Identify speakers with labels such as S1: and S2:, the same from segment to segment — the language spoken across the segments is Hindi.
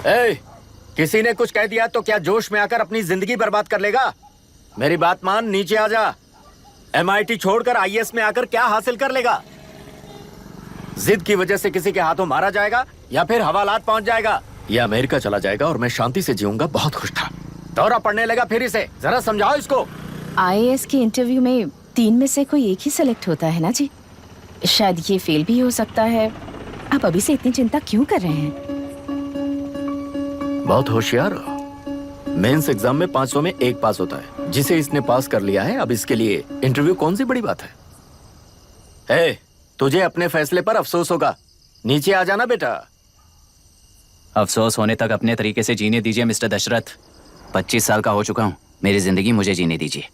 S1: ए, किसी ने कुछ कह दिया तो क्या जोश में आकर अपनी जिंदगी बर्बाद कर लेगा? मेरी बात मान, नीचे आ जा। MIT छोड़कर IAS में आकर क्या हासिल कर लेगा? जिद की वजह से किसी के हाथों मारा जाएगा या फिर हवालात पहुंच जाएगा या अमेरिका चला जाएगा और मैं शांति से जीऊंगा। बहुत खुश था। दौरा पड़ने लगा फिर इसे, जरा समझाओ इसको।
S2: IAS के इंटरव्यू में 3 में से कोई एक ही सेलेक्ट होता है ना जी? शायद ये फेल भी हो सकता है। आप अभी से इतनी चिंता क्यों कर रहे हैं?
S1: बहुत होशियार हो। मेंस एग्जाम में 500 में 1 पास होता है, जिसे इसने पास कर लिया है। अब इसके लिए इंटरव्यू कौन सी बड़ी बात है? तुझे अपने फैसले पर अफसोस होगा। नीचे आ जाना बेटा।
S3: अफसोस होने तक अपने तरीके से जीने दीजिए मिस्टर दशरथ। 25 साल का हो चुका हूँ, मेरी जिंदगी मुझे जीने दीजिए।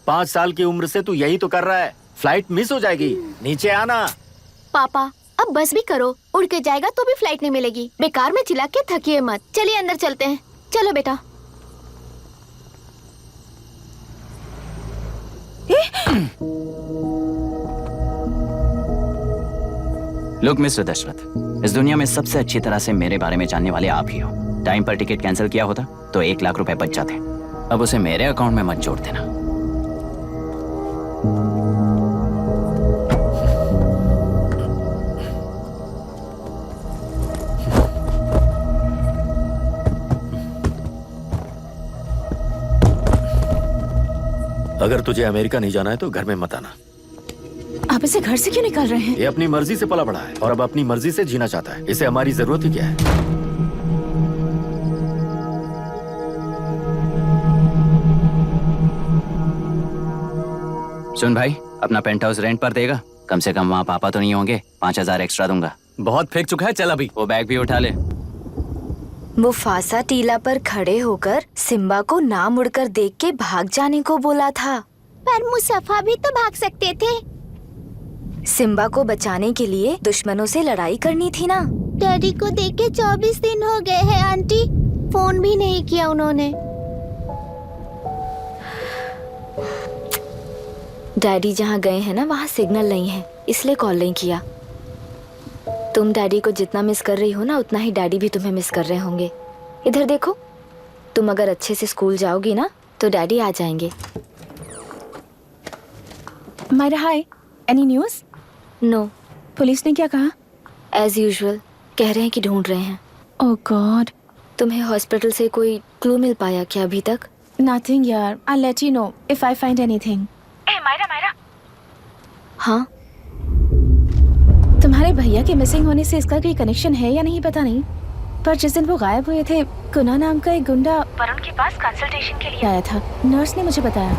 S1: 5 साल की उम्र से तू यही तो कर रहा है। फ्लाइट मिस हो जाएगी। नीचे आना।
S4: पापा अब बस भी करो, उड़ के जाएगा तो भी फ्लाइट नहीं मिलेगी। बेकार में चिल्ला के थकिए मत। चलिए अंदर चलते हैं। चलो बेटा।
S3: लुक मिस्टर दशरथ, इस दुनिया में सबसे अच्छी तरह से मेरे बारे में जानने वाले आप ही हो। टाइम पर टिकट कैंसिल किया होता तो 1 लाख रुपए बच जाते। अब उसे मेरे अकाउंट में मत जोड़ देना।
S1: अगर तुझे अमेरिका नहीं जाना है तो घर में मत आना।
S2: आप इसे घर से क्यों निकाल रहे हैं?
S1: ये अपनी मर्जी से पला बड़ा है और अब अपनी मर्जी से जीना चाहता है। इसे हमारी जरूरत ही क्या है?
S3: सुन भाई, अपना पेंट हाउस रेंट पर देगा? कम से कम वहाँ पापा तो नहीं होंगे। 5000 एक्स्ट्रा दूंगा।
S5: बहुत फेंक चुका है, चल अभी।
S3: वो बैग भी उठा ले।
S6: वो फासा टीला पर खड़े होकर सिम्बा को ना मुड़कर देख के भाग जाने को बोला था।
S4: पर मुसफ़ा भी तो भाग सकते थे।
S6: सिम्बा को बचाने के लिए दुश्मनों से लड़ाई करनी थी ना।
S4: डैडी को देखे 24 दिन हो गए हैं आंटी। फोन भी नहीं किया उन्होंने।
S6: डैडी जहाँ गए हैं ना, वहाँ सिग्नल नहीं है, इसलिए कॉल नहीं किया। तुम डैडी को जितना मिस कर रही हो ना, उतना ही डैडी भी तुम्हें मिस कर रहे होंगे। इधर देखो, तुम अगर अच्छे से स्कूल जाओगी ना तो डैडी आ जाएंगे।
S2: मायरा हाय, एनी न्यूज़?
S6: नो।
S2: पुलिस ने क्या कहा?
S6: एज यूजुअल कह रहे हैं कि ढूंढ रहे हैं।
S2: ओह गॉड।
S6: तुम्हें हॉस्पिटल से कोई क्लू मिल पाया क्या अभी तक?
S2: नथिंग यार, I let you know if I find anything. Myra.
S6: हाँ,
S2: तुम्हारे भैया के मिसिंग होने से इसका कोई कनेक्शन है या नहीं पता नहीं, पर जिस दिन वो गायब हुए थे, कुना नाम का एक गुंडा वरुण के पास कंसल्टेशन के लिए आया था। नर्स ने मुझे बताया।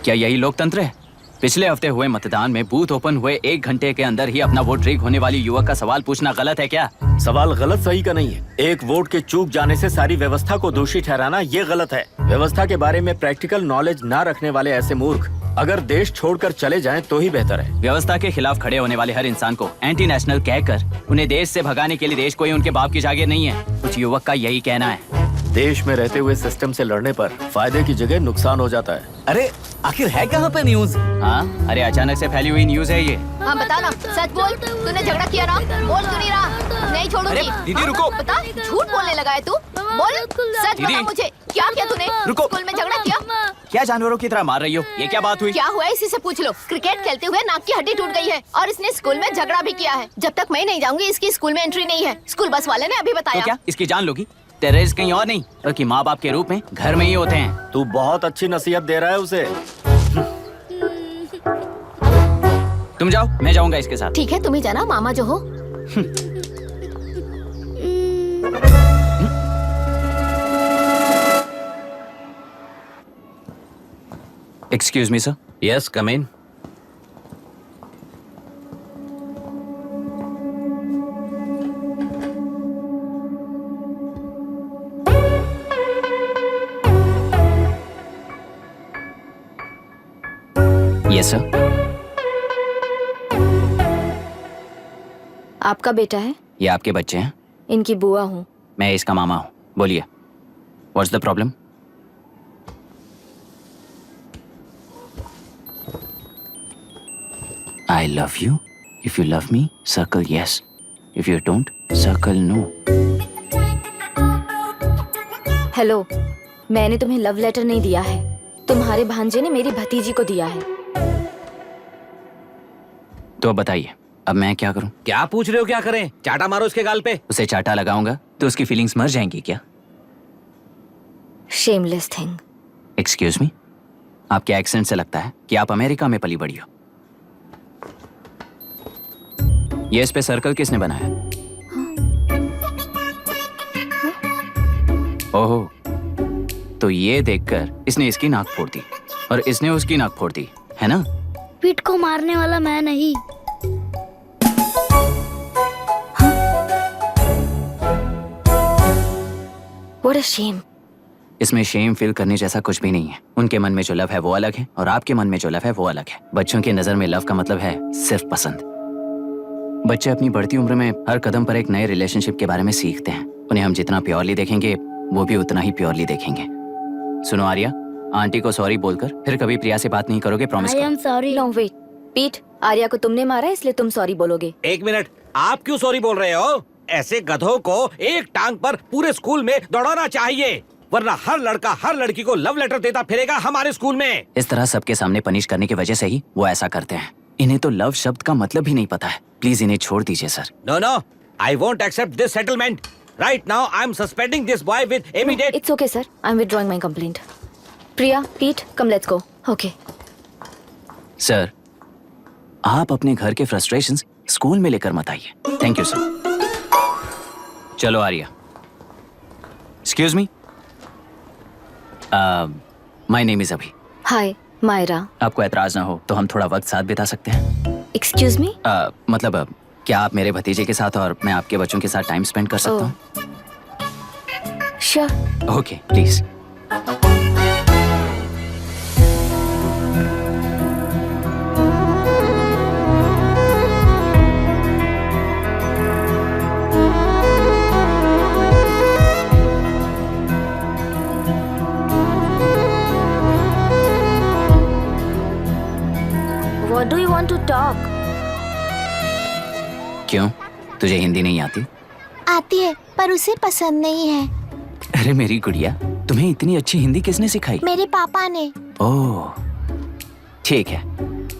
S3: क्या यही लोकतंत्र है? पिछले हफ्ते हुए मतदान में बूथ ओपन हुए 1 घंटे के अंदर ही अपना वोट रीक होने वाली युवक का सवाल पूछना गलत है क्या?
S1: सवाल गलत सही का नहीं है। एक वोट के चूक जाने से सारी व्यवस्था को दोषी ठहराना ये गलत है। व्यवस्था के बारे में प्रैक्टिकल नॉलेज ना रखने वाले ऐसे मूर्ख अगर देश छोड़कर चले जाएं तो ही बेहतर है।
S3: व्यवस्था के खिलाफ खड़े होने वाले हर इंसान को एंटी नेशनल कहकर उन्हें देश से भगाने के लिए देश कोई उनके बाप की जागीर नहीं है। कुछ युवक का यही कहना है।
S1: देश में रहते हुए सिस्टम से लड़ने पर फायदे की जगह नुकसान हो जाता है।
S5: अरे आखिर है कहाँ पे न्यूज?
S3: हाँ, अरे अचानक से फैली हुई न्यूज है ये।
S4: हाँ बता ना, सच बोल। तूने झगड़ा किया ना? बोल क्यों नहीं रहा? नहीं छोड़ूंगी।
S5: अरे दीदी रुको।
S4: बता, झूठ बोलने लगा है तू। बोल, सच बता मुझे, क्या किया तूने?
S5: रुको।
S4: स्कूल में झगड़ा किया?
S3: क्या जानवरों की तरह मार रही हो? ये क्या बात हुई?
S4: क्या हुआ है इसी से पूछ लो। क्रिकेट खेलते हुए नाक की हड्डी टूट गई है और इसने स्कूल में झगड़ा भी किया है। जब तक मैं नहीं जाऊंगी इसकी स्कूल में एंट्री नहीं है। स्कूल बस वाले ने अभी बताया।
S3: तो क्या इसकी जान लोगी? टेररिस्ट कहीं और नहीं बल्कि माँ बाप के रूप में घर में ही होते हैं।
S1: तू बहुत अच्छी नसीहत दे रहा है उसे।
S3: तुम जाओ, मैं जाऊंगा इसके साथ।
S4: ठीक है, तुम ही जाना, मामा जो हो।
S3: Excuse me sir.
S5: Yes, come in.
S3: Yes sir.
S6: आपका बेटा है?
S3: ये आपके बच्चे हैं?
S6: इनकी बुआ हूँ।
S3: मैं इसका मामा हूँ। बोलिए, what's the problem? I love you. If you love me, circle yes. If you don't, circle no.
S6: Hello, मैंने तुम्हें लव लेटर नहीं दिया है, तुम्हारे भांजे ने मेरी भतीजी को दिया है।
S3: तो अब बताइए, अब मैं क्या करूं?
S5: क्या पूछ रहे हो? क्या करें? चाटा मारो उसके गाल पे।
S3: उसे चाटा लगाऊंगा तो उसकी फीलिंग्स मर जाएंगी क्या?
S6: Shameless thing.
S3: एक्सक्यूज मी, आपके एक्सेंट से लगता है कि आप अमेरिका में पली बड़ी हो। ये इस पे सर्कल किसने बनाया? ओहो, तो ये देखकर इसने इसकी नाक फोड़ दी और इसने उसकी नाक फोड़ दी, है ना?
S7: पीठ को मारने वाला मैं नहीं।
S6: What a shame.
S3: इसमें शेम फील करने जैसा कुछ भी नहीं है। उनके मन में जो लव है वो अलग है और आपके मन में जो लव है वो अलग है। बच्चों की नजर में लव का मतलब है सिर्फ पसंद। बच्चे अपनी बढ़ती उम्र में हर कदम पर एक नए रिलेशनशिप के बारे में सीखते हैं। उन्हें हम जितना प्योरली देखेंगे वो भी उतना ही प्योरली देखेंगे। सुनो आर्या, आंटी को सॉरी बोलकर फिर कभी प्रिया से बात नहीं करोगे, प्रॉमिस
S7: आई
S3: करो।
S7: Am sorry.
S6: No wait, पीठ, आर्या को तुमने मारा इसलिए तुम सॉरी बोलोगे।
S5: एक मिनट, आप क्यों सॉरी बोल रहे हो? ऐसे गधों को एक टांग पर पूरे स्कूल में दौड़ाना चाहिए, वरना हर लड़का हर लड़की को लव लेटर देता फिरेगा हमारे स्कूल में।
S3: इस तरह सबके सामने पनिश करने की वजह से ही वो ऐसा करते हैं। इन्हें तो लव शब्द का मतलब ही नहीं पता है। प्लीज इन्हें छोड़ दीजिए sir.
S5: No no, I won't accept this settlement. Right now I am suspending this boy with immediate.
S6: It's okay sir, I'm withdrawing my complaint. Priya, पीठ, come let's go. Okay.
S3: Sir, आप अपने घर के फ्रस्ट्रेशंस स्कूल में लेकर मत आइए। Thank you sir. चलो Arya. Excuse me, my name is Abhi.
S6: Hi, Myra.
S3: आपको एतराज ना हो तो हम थोड़ा वक्त साथ बिता सकते हैं?
S6: Excuse me?
S3: मतलब क्या आप मेरे भतीजे के साथ और मैं आपके बच्चों के साथ टाइम स्पेंड कर सकता हूँ?
S6: Sure.
S3: Okay, please.
S6: What do you want to talk?
S3: क्यों, तुझे हिंदी नहीं आती?
S4: आती है पर उसे पसंद नहीं है।
S3: अरे मेरी गुड़िया, तुम्हें इतनी अच्छी हिंदी किसने सिखाई?
S4: मेरे पापा ने।
S3: ओह, ठीक है।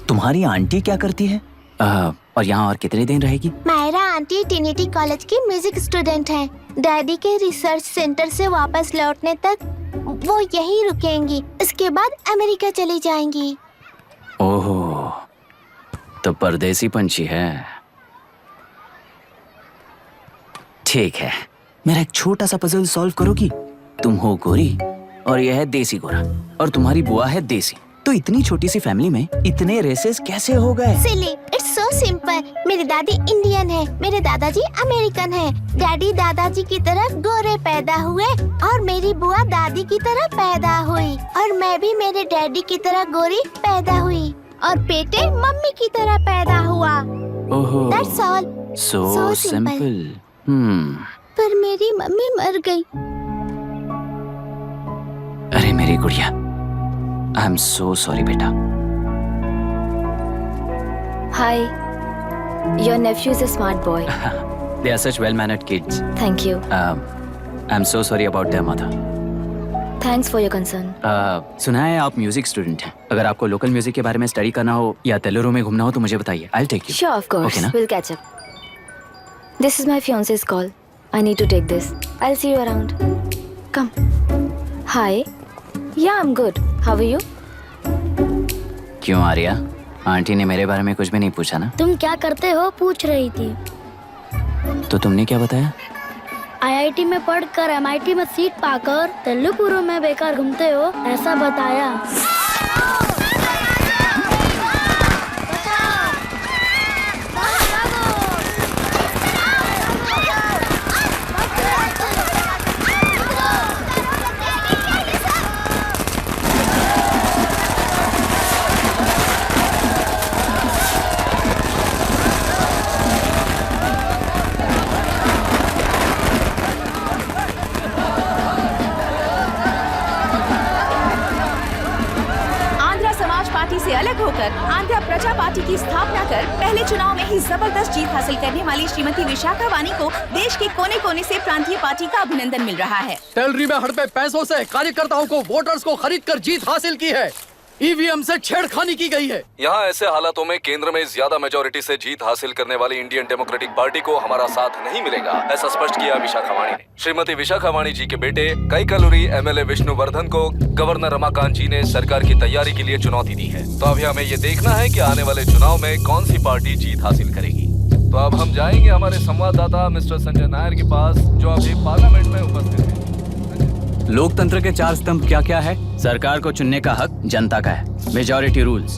S3: तुम्हारी आंटी क्या करती है? और यहाँ और कितने दिन रहेगी?
S4: मायरा आंटी ट्रिनिटी कॉलेज की म्यूजिक स्टूडेंट हैं। डैडी के रिसर्च सेंटर से वापस लौटने तक वो यहीं रुकेंगी। इसके बाद अमेरिका चली जाएंगी।
S3: ओह, तो परदेसी पंछी है। ठीक है, मेरा एक छोटा सा पजल सॉल्व करोगी? तुम हो गोरी और यह है देसी गोरा और तुम्हारी बुआ है देसी, तो इतनी छोटी सी फैमिली में इतने रेसेस कैसे हो गए?
S4: सिली, इट्स सो सिंपल। मेरी दादी इंडियन है, मेरे दादाजी अमेरिकन है। डैडी दादाजी की तरह गोरे पैदा हुए और मेरी बुआ दादी की तरह पैदा हुई और मैं भी मेरे डैडी की तरह गोरी पैदा हुई और बेटे मम्मी की तरह पैदा हुआ।
S3: ओहो,
S4: That's all.
S3: so
S4: So simple.
S3: simple.
S4: पर मेरी मम्मी मर गई।
S3: अरे मेरी गुड़िया, आई एम सो सॉरी बेटा।
S6: Hi. Your nephew is a smart boy.
S3: They are such well-mannered kids.
S6: Thank you.
S3: I'm so sorry about their mother.
S6: Thanks for your concern.
S3: सुना है आप म्यूजिक स्टूडेंट हैं। अगर आपको लोकल म्यूजिक के बारे में स्टडी करना हो या तेलुरु में घूमना हो तो मुझे बताइए। I'll take you.
S6: Sure, of course.
S3: Okay ना?
S6: We'll catch up. This is my fiance's call. I need to take this. I'll see you around. Come. Hi. Yeah, I'm good. How are you?
S3: क्यों आर्या, आंटी ने मेरे बारे में कुछ भी नहीं पूछा ना?
S7: तुम क्या करते हो पूछ रही थी।
S3: तो तुमने क्या बताया?
S7: आईआईटी में पढ़कर एमआईटी में सीट पाकर तेलुगुरु में बेकार घूमते हो ऐसा बताया।
S8: जबरदस्त जीत हासिल करने वाली श्रीमती विशाखा वानी को देश के कोने कोने से प्रांतीय पार्टी का अभिनंदन मिल रहा है।
S9: टेलरी में हड़पे पैसों से कार्यकर्ताओं को वोटर्स को खरीद कर जीत हासिल की है। ईवीएम से छेड़खानी की गई है।
S10: यहाँ ऐसे हालातों में केंद्र में ज्यादा मेजोरिटी से जीत हासिल करने वाली इंडियन डेमोक्रेटिक पार्टी को हमारा साथ नहीं मिलेगा, ऐसा स्पष्ट किया विशाखा वाणी ने। श्रीमती विशाखा वाणी जी के बेटे कैकलुरी एमएलए विष्णुवर्धन को गवर्नर रमाकांत जी ने सरकार की तैयारी के लिए चुनौती दी है। तो अभी हमें ये देखना है कि आने वाले चुनाव में कौन सी पार्टी जीत हासिल करेगी। तो अब हम जाएंगे हमारे संवाददाता मिस्टर संजय नायर के पास, जो अभी पार्लियामेंट में उपस्थित है।
S3: लोकतंत्र के 4 स्तंभ क्या क्या है? सरकार को चुनने का हक जनता का है। Majority rules.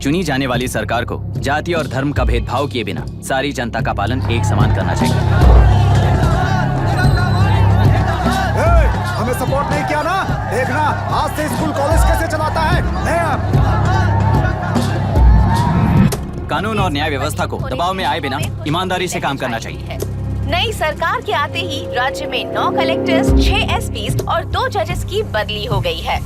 S3: चुनी जाने वाली सरकार को जाति और धर्म का भेदभाव किए बिना सारी जनता का पालन एक समान करना चाहिए।
S11: हमें सपोर्ट नहीं किया ना, देखना आज से स्कूल कॉलेज कैसे चलाता है।
S3: कानून और न्याय व्यवस्था को दबाव में आए बिना ईमानदारी से काम करना चाहिए।
S2: नई सरकार के आते ही राज्य में 9 कलेक्टर्स, 6 एसपीज और 2 जजेस की बदली हो गई है।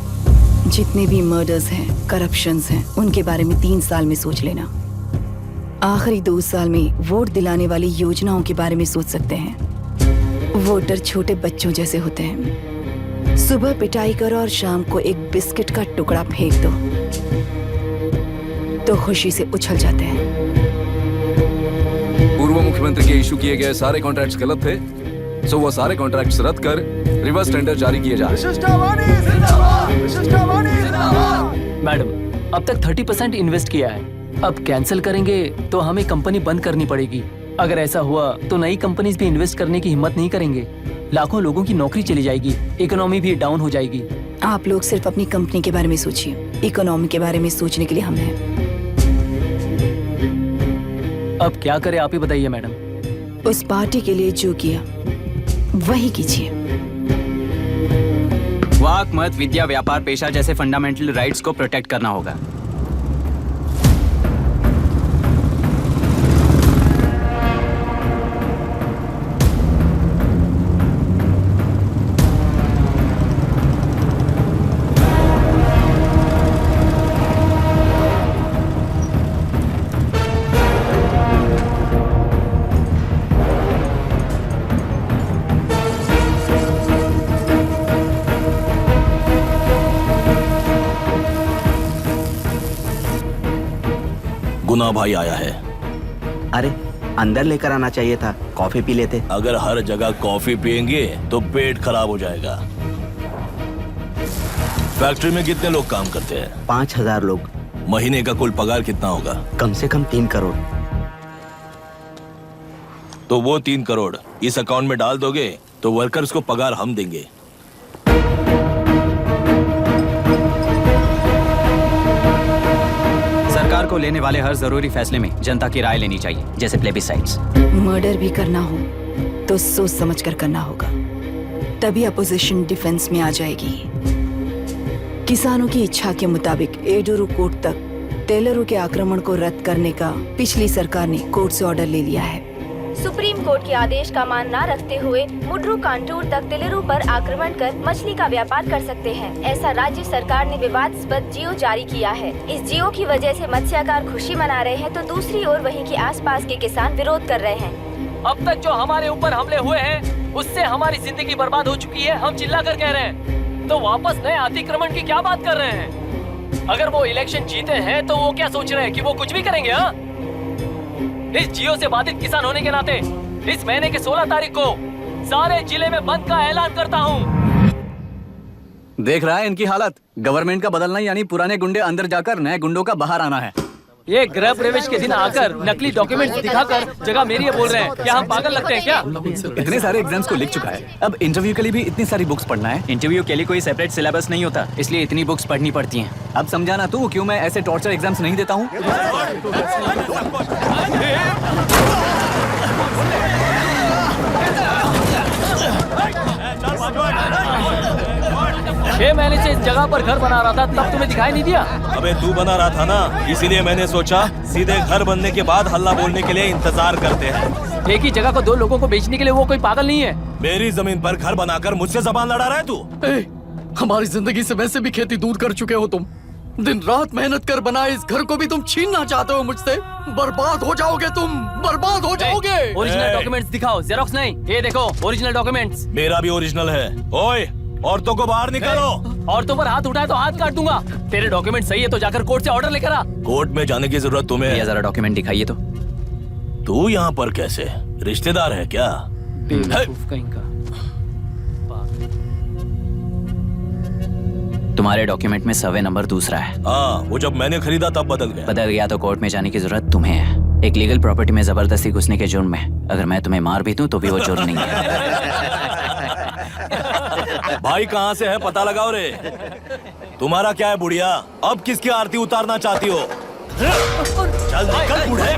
S8: जितने भी मर्डर्स हैं, करप्शंस हैं, उनके बारे में 3 साल में सोच लेना। आखिरी 2 साल में वोट दिलाने वाली योजनाओं के बारे में सोच सकते हैं। वोटर छोटे बच्चों जैसे होते हैं। सुबह पिटाई करो और शाम को एक बिस्किट का टुकड़ा फेंक दो तो खुशी से उछल जाते हैं।
S10: पूर्व मुख्यमंत्री के इशू किए गए सारे कॉन्ट्रैक्ट्स गलत थे, सो वो सारे कॉन्ट्रैक्ट्स रद्द कर रिवर्स टेंडर जारी किए जा रहे हैं।
S9: मैडम, अब तक 30% इन्वेस्ट किया है, अब कैंसिल करेंगे तो हमें कंपनी बंद करनी पड़ेगी। अगर ऐसा हुआ तो नई कंपनीज भी इन्वेस्ट करने की हिम्मत नहीं करेंगे। लाखों लोगों की नौकरी चली जाएगी, इकोनॉमी भी डाउन हो जाएगी।
S8: आप लोग सिर्फ अपनी कंपनी के बारे में सोचिए, इकोनॉमी के बारे में सोचने के लिए हम हैं।
S9: अब क्या करें आप ही बताइए मैडम।
S8: उस पार्टी के लिए जो किया वही कीजिए।
S3: वाक, मत, विद्या, व्यापार, पेशा जैसे फंडामेंटल राइट्स को प्रोटेक्ट करना होगा।
S12: गुना भाई आया है।
S13: अरे अंदर लेकर आना चाहिए था, कॉफी पी लेते।
S12: अगर हर जगह कॉफी पियेंगे तो पेट खराब हो जाएगा। फैक्ट्री में कितने लोग काम करते हैं?
S13: 5000 लोग।
S12: महीने का कुल पगार कितना होगा?
S13: कम से कम 3 करोड़।
S12: तो वो 3 करोड़ इस अकाउंट में डाल दोगे तो वर्कर्स को पगार हम देंगे।
S3: सरकार को लेने वाले हर जरूरी फैसले में जनता की राय लेनी चाहिए, जैसे प्लेबिसाइट्स।
S8: मर्डर भी करना हो तो सोच समझ कर करना होगा, तभी अपोजिशन डिफेंस में आ जाएगी। किसानों की इच्छा के मुताबिक एडुरु कोर्ट तक टेलरों के आक्रमण को रद्द करने का पिछली सरकार ने कोर्ट से ऑर्डर ले लिया है।
S6: सुप्रीम कोर्ट के आदेश का मान न रखते हुए मुड्रू कांटूर तक टेलरों पर आक्रमण कर मछली का व्यापार कर सकते हैं, ऐसा राज्य सरकार ने विवादास्पद जियो जारी किया है। इस जियो की वजह से मत्स्यकार खुशी मना रहे हैं तो दूसरी ओर वहीं के आसपास के किसान विरोध कर रहे हैं।
S9: अब तक जो हमारे ऊपर हमले हुए हैं उससे हमारी जिंदगी बर्बाद हो चुकी है, हम चिल्ला कर कह रहे हैं, तो वापस नए अतिक्रमण की क्या बात कर रहे हैं? अगर वो इलेक्शन जीते हैं तो वो क्या सोच रहे हैं कि वो कुछ भी करेंगे? हाँ, इस जियो से बाधित किसान होने के नाते इस महीने के 16 तारीख को सारे जिले में बंद का ऐलान करता हूँ।
S3: देख रहा है इनकी हालत। गवर्नमेंट का बदलना यानी पुराने गुंडे अंदर जाकर नए गुंडों का बाहर आना है।
S9: ये गृह प्रवेश के दिन आकर नकली डॉक्यूमेंट दिखाकर जगह मेरी है बोल रहे हैं। क्या हम पागल लगते हैं क्या?
S3: इतने सारे एग्जाम्स को लिख चुका है, अब इंटरव्यू के लिए भी इतनी सारी बुक्स पढ़ना है। इंटरव्यू के लिए कोई सेपरेट सिलेबस नहीं होता, इसलिए इतनी बुक्स पढ़नी पड़ती हैं। अब समझाना तू क्यों मैं ऐसे टॉर्चर एग्जाम्स नहीं देता हूँ।
S9: 6 महीने से इस जगह पर घर बना रहा था, तब तुम्हें दिखाई नहीं दिया?
S12: अबे तू बना रहा था ना, इसीलिए मैंने सोचा सीधे घर बनने के बाद हल्ला बोलने के लिए इंतजार करते हैं।
S9: एक ही जगह को 2 लोगों को बेचने के लिए वो कोई पागल नहीं है।
S12: मेरी जमीन पर घर बनाकर मुझसे जबान लड़ा रहा है तू।
S9: हमारी जिंदगी से वैसे भी खेती दूर कर चुके हो तुम। दिन रात मेहनत कर बनाए इस घर को भी तुम छीनना चाहते हो मुझसे। बर्बाद हो जाओगे तुम, बर्बाद हो जाओगे।
S12: ओरिजिनल
S9: डॉक्यूमेंट्स दिखाओ, जेरोक्स नहीं। ये देखो ओरिजिनल डॉक्यूमेंट्स।
S12: मेरा भी ओरिजिनल है। ओए, औरतों को बाहर निकालो।
S9: औरतों पर हाथ उठाए तो हाथ काट दूंगा। तेरे डॉक्यूमेंट सही है तो जाकर कोर्ट से ऑर्डर लेकर आ।
S12: कोर्ट में जाने की जरूरत तुम्हें
S3: ये
S12: है।
S3: जरा डॉक्यूमेंट दिखाइए तो।
S12: तू यहाँ पर कैसे? रिश्तेदार है क्या?
S9: बेवकूफ कहीं का।
S3: तुम्हारे डॉक्यूमेंट में सर्वे नंबर दूसरा है।
S12: हाँ, वो जब मैंने खरीदा तब बदल गया।
S3: बदल गया तो कोर्ट में जाने की जरूरत तुम्हें है। एक लीगल प्रॉपर्टी में जबरदस्ती घुसने के जुर्म में अगर मैं तुम्हें मार भी दूं तो भी वो जुर्म नहीं है।
S12: भाई कहाँ से है पता लगाओ रे। तुम्हारा क्या है बुढ़िया? अब किसकी आरती उतारना चाहती हो? चल निकल बूढ़े।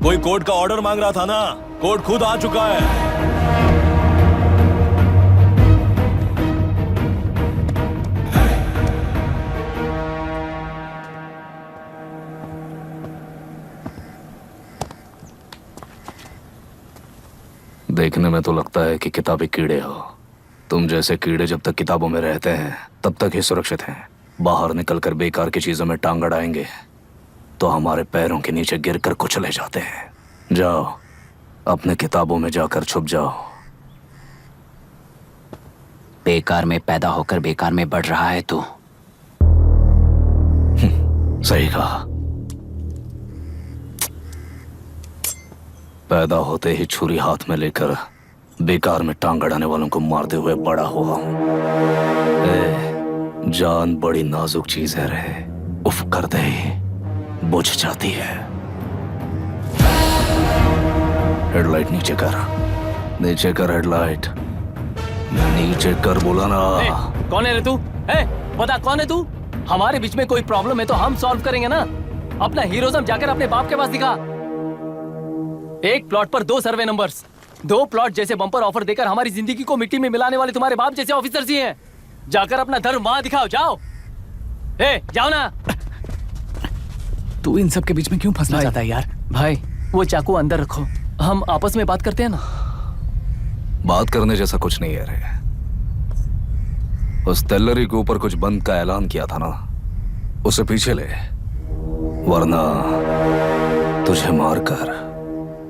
S12: कोई कोर्ट का ऑर्डर मांग रहा था ना? कोर्ट खुद आ चुका है।
S10: देखने में तो लगता है कि किताबी कीड़े हो। तुम जैसे कीड़े जब तक किताबों में रहते हैं तब तक ही सुरक्षित हैं। बाहर निकलकर बेकार की चीजों में टांग अड़ाएंगे तो हमारे पैरों के नीचे गिरकर कुचले जाते हैं। जाओ, अपने किताबों में जाकर छुप जाओ।
S3: बेकार में पैदा होकर बेकार में बढ़ रहा है तू।
S10: सही कहा। पैदा होते ही छुरी हाथ में लेकर बेकार में टांग अड़ाने वालों को मारते हुए बड़ा हुआ हूं। जान बड़ी नाजुक चीज है रे, उफ करते ही बुझ जाती है। हेडलाइट नीचे कर, नीचे कर हेडलाइट, नीचे कर बोला ना।
S9: कौन है रे तू? बता कौन है तू? हमारे बीच में कोई प्रॉब्लम है तो हम सॉल्व करेंगे ना। अपना हीरोइज्म जाकर अपने बाप के पास दिखा। एक प्लॉट पर 2 सर्वे नंबर्स, 2 प्लॉट जैसे बम्पर ऑफर देकर हमारी जिंदगी को मिट्टी में मिलाने वाले तुम्हारे बाप जैसे ऑफिसर्स ही हैं। जाकर अपना धर्म वहां दिखाओ, जाओ। जाओ ना।
S14: तू इन सब के बीच में क्यों फंसना चाहता है यार?
S9: भाई वो चाकू अंदर रखो, हम आपस में बात करते हैं ना।
S10: बात करने जैसा कुछ नहीं है रे। उस तेलरी के ऊपर कुछ बंद का ऐलान किया था ना, उसे पीछे ले, वरना तुझे मारकर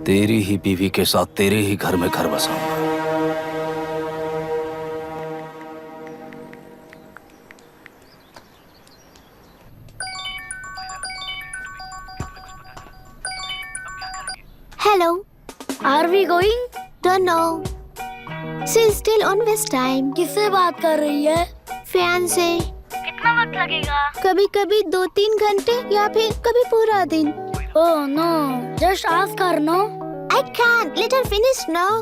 S10: तेरी ही बीवी के साथ तेरे ही घर में घर बसाऊंगा।
S4: Hello.
S7: Are we going?
S4: Don't know. She's still on West time.
S7: किससे बात कर रही है?
S4: Fiance.
S7: कितना वक्त लगेगा?
S4: कभी कभी 2-3 घंटे या फिर कभी पूरा दिन।
S7: Oh no, just ask her, no?
S4: I can't. Let her finish now.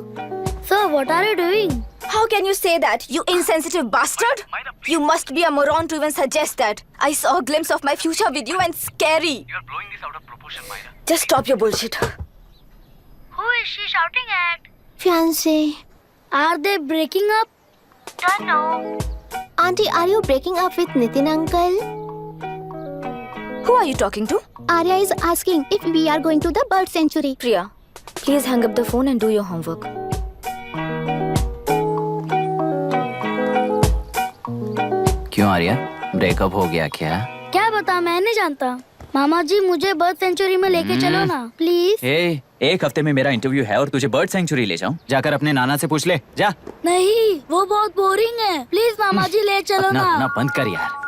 S7: So what are you doing?
S2: How can you say that, you insensitive bastard? You must be a moron to even suggest that. I saw a glimpse of my future with you and scary.
S9: You're blowing this out of proportion, Myra.
S2: Just stop your bullshit.
S7: Who is she shouting at?
S4: Fiance.
S7: Are they breaking up?
S4: Don't know. Auntie, are you breaking up with Nitin uncle?
S2: Who are you talking to?
S4: Arya is asking if we are going to the bird sanctuary.
S6: Priya, please hang up the phone and do your homework.
S3: क्यों आर्या, ब्रेकअप हो गया क्या?
S7: क्या बता, मैं नहीं जानता। मामा जी मुझे बर्ड सेंचुरी में लेके चलो ना प्लीज।
S3: एक हफ्ते में मेरा इंटरव्यू है और तुझे बर्ड सेंचुरी ले जाऊं? जाकर अपने नाना से पूछ ले, जा।
S7: नहीं, वो बहुत बोरिंग है। प्लीज मामा जी ले चलो ना।
S3: अपना बंद कर यार।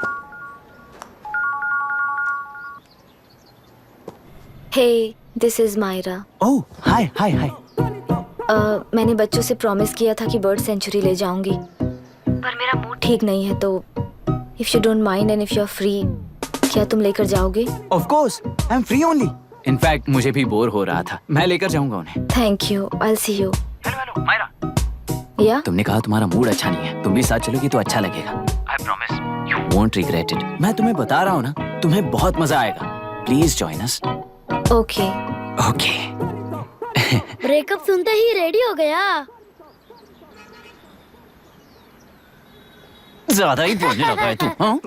S6: Hey, this is Myra.
S3: ओह, हाय हाय हाय।
S6: मैंने बच्चों से प्रॉमिस किया था कि बर्ड सेंचुरी ले जाऊंगी, पर मेरा मूड ठीक नहीं है, तो if you don't mind and if you're free, क्या तुम लेकर जाओगे?
S3: Of course, I'm free only. In fact, मुझे भी बोर हो रहा था, मैं लेकर जाऊंगा उन्हें।
S6: Thank you, I'll see you.
S9: Hello, Myra.
S6: Yeah?
S3: तुमने कहा तुम्हारा मूड अच्छा नहीं है, तुम भी साथ चलोगी तो अच्छा लगेगा।
S9: I
S3: I promise. You won't regret it. मैं तुम्हें बता रहा हूँ ना, तुम्हें बहुत मजा आएगा. Please join us.
S6: Okay
S3: Okay.
S7: Breakup सुनते ही रेडी हो गया।
S3: ज्यादा ही बोलने लगा है तू, हाँ?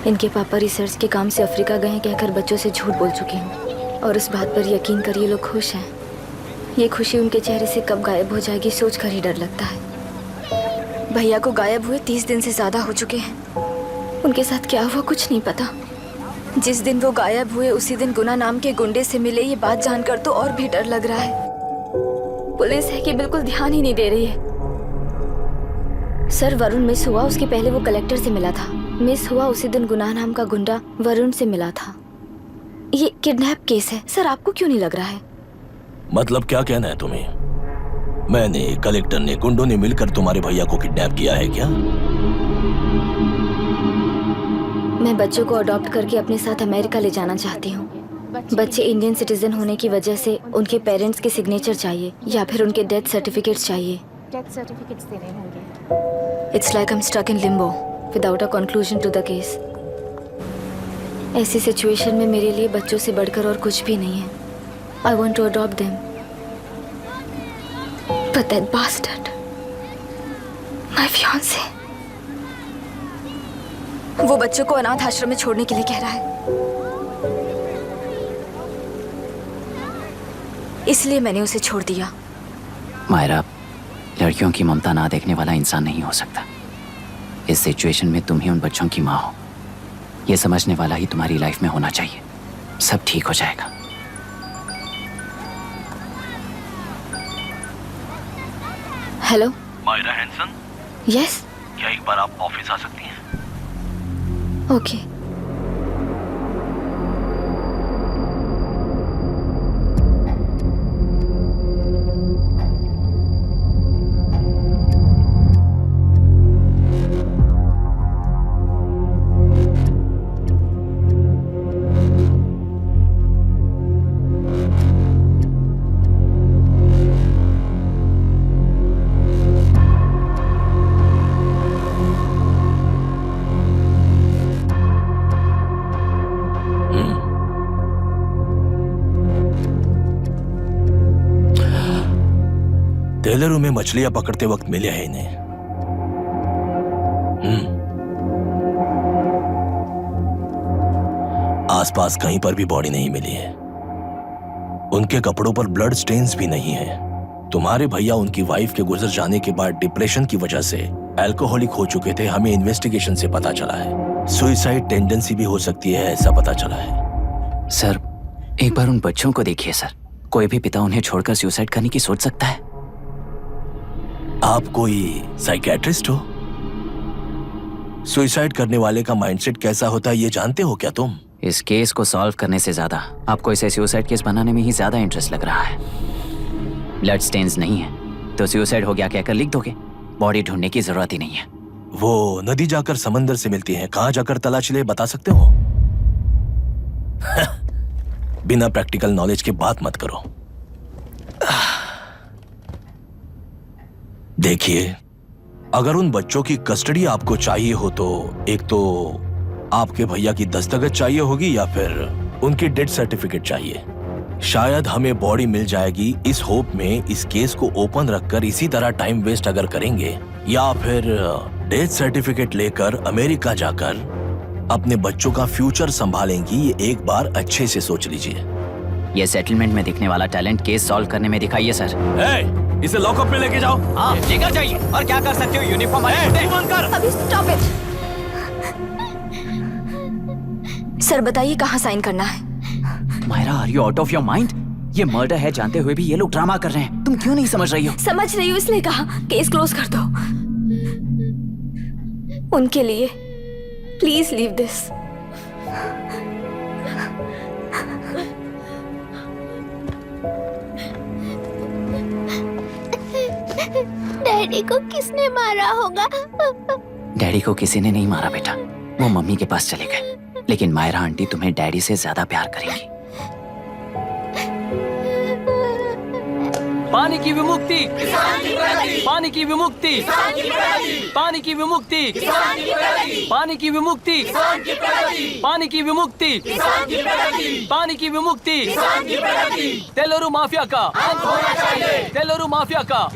S6: इनके पापा रिसर्च के काम से अफ्रीका गए हैं कहकर बच्चों से झूठ बोल चुकी हूँ और उस बात पर यकीन कर ये लोग खुश हैं। ये खुशी उनके चेहरे से कब गायब हो जाएगी सोच कर ही डर लगता है। भैया को गायब हुए 30 दिन से ज्यादा हो चुके हैं। उनके साथ क्या हुआ कुछ नहीं पता। जिस दिन वो गायब हुए उसी दिन गुना नाम के गुंडे से मिले, ये बात जानकर तो और भी डर लग रहा है। पुलिस है कि बिल्कुल ध्यान ही नहीं दे रही है। सर वरुण मिस हुआ उसके पहले वो कलेक्टर से मिला था। मिस हुआ उसी दिन गुनाह नाम का गुंडा वरुण से मिला था। ये किडनैप केस है सर, आपको क्यों नहीं लग रहा है?
S12: मतलब क्या कहना है तुम्हें? मैंने, कलेक्टर ने, गुंडों ने मिलकर तुम्हारे भैया को किडनैप किया है क्या?
S6: मैं बच्चों को अडॉप्ट करके अपने साथ अमेरिका ले जाना चाहती हूँ। बच्चे इंडियन सिटीजन होने की वजह से उनके पेरेंट्स के सिग्नेचर चाहिए या फिर उनके डेथ सर्टिफिकेट्स चाहिए।
S2: डेथ सर्टिफिकेट्स देने होंगे।
S6: It's like I am stuck in limbo without a conclusion to the case. ऐसी सिचुएशन में मेरे लिए बच्चों से बढ़कर और कुछ भी नहीं है। I want to adopt them. But that bastard, my fiancé, वो बच्चों को अनाथ आश्रम में छोड़ने के लिए कह रहा है। इसलिए मैंने उसे छोड़ दिया।
S3: मायरा, लड़कियों की ममता ना देखने वाला इंसान नहीं हो सकता। इस सिचुएशन में तुम ही उन बच्चों की माँ हो। ये समझने वाला ही तुम्हारी लाइफ में होना चाहिए। सब ठीक हो जाएगा।
S6: हेलो
S12: मायरा हैंसन,
S6: यस
S12: क्या एक बार आप ऑफिस आ सकती हैं?
S6: ओके
S12: टेलरों में मछलियां पकड़ते वक्त मिले हैं इन्हें। आसपास कहीं पर भी बॉडी नहीं मिली है। उनके कपड़ों पर ब्लड स्टेन्स भी नहीं है। तुम्हारे भैया उनकी वाइफ के गुजर जाने के बाद डिप्रेशन की वजह से अल्कोहलिक हो चुके थे। हमें इन्वेस्टिगेशन से पता चला है सुसाइड टेंडेंसी भी हो सकती है, ऐसा पता चला है।
S3: सर, एक बार उन बच्चों को देखिए सर। कोई भी पिता उन्हें छोड़कर सुसाइड करने की सोच सकता है?
S12: आप कोई साइकियाट्रिस्ट हो? सुसाइड करने वाले का माइंडसेट कैसा होता है ये जानते हो क्या तुम?
S3: इस केस को सॉल्व करने से ज्यादा आपको इसे सुसाइड केस बनाने में ही ज्यादा इंटरेस्ट लग रहा है। ब्लड स्टेन्स नहीं है तो सुसाइड हो गया कहकर लिख दोगे। बॉडी ढूंढने की जरूरत ही नहीं है।
S12: वो नदी जाकर समंदर से मिलती है, कहां जाकर तलाश ले बता सकते हो? बिना प्रैक्टिकल नॉलेज के बात मत करो। देखिए, अगर उन बच्चों की कस्टडी आपको चाहिए हो तो एक तो आपके भैया की दस्तखत चाहिए होगी या फिर उनकी डेथ सर्टिफिकेट चाहिए। शायद हमें बॉडी मिल जाएगी इस होप में इस केस को ओपन रखकर इसी तरह टाइम वेस्ट अगर करेंगे, या फिर डेथ सर्टिफिकेट लेकर अमेरिका जाकर अपने बच्चों का फ्यूचर संभालेंगी। ये एक बार अच्छे से सोच लीजिए।
S3: ये सेटलमेंट में दिखने वाला टैलेंट केस सॉल्व करने में दिखाइए सर।
S12: इसे लॉकअप में लेके जाओ।
S3: हाँ, लेकर जाइए। और क्या कर सकते हो? यूनिफॉर्म कर।
S6: अभी स्टॉप इट। सर बताइए कहाँ साइन करना है?
S3: Myra, are you out of your mind? ये मर्डर है जानते हुए भी ये लोग ड्रामा कर रहे हैं। तुम क्यों नहीं समझ रही हो?
S6: समझ रही हूँ, इसलिए कहा केस क्लोज कर दो। उनके लिए please leave this.
S4: Daddy daddy को किसने मारा होगा?
S3: डैडी को किसी ने नहीं मारा बेटा, वो मम्मी के पास चले गए। लेकिन मायरा आंटी तुम्हें डैडी से ज्यादा प्यार करेंगी।
S9: पानी की विमुक्ति, पानी की विमुक्ति, पानी की विमुक्ति, पानी की विमुक्ति, पानी की विमुक्ति, पानी की विमुक्ति, तेलुरु माफिया का अंत होना चाहिए, तेलुरु माफिया का।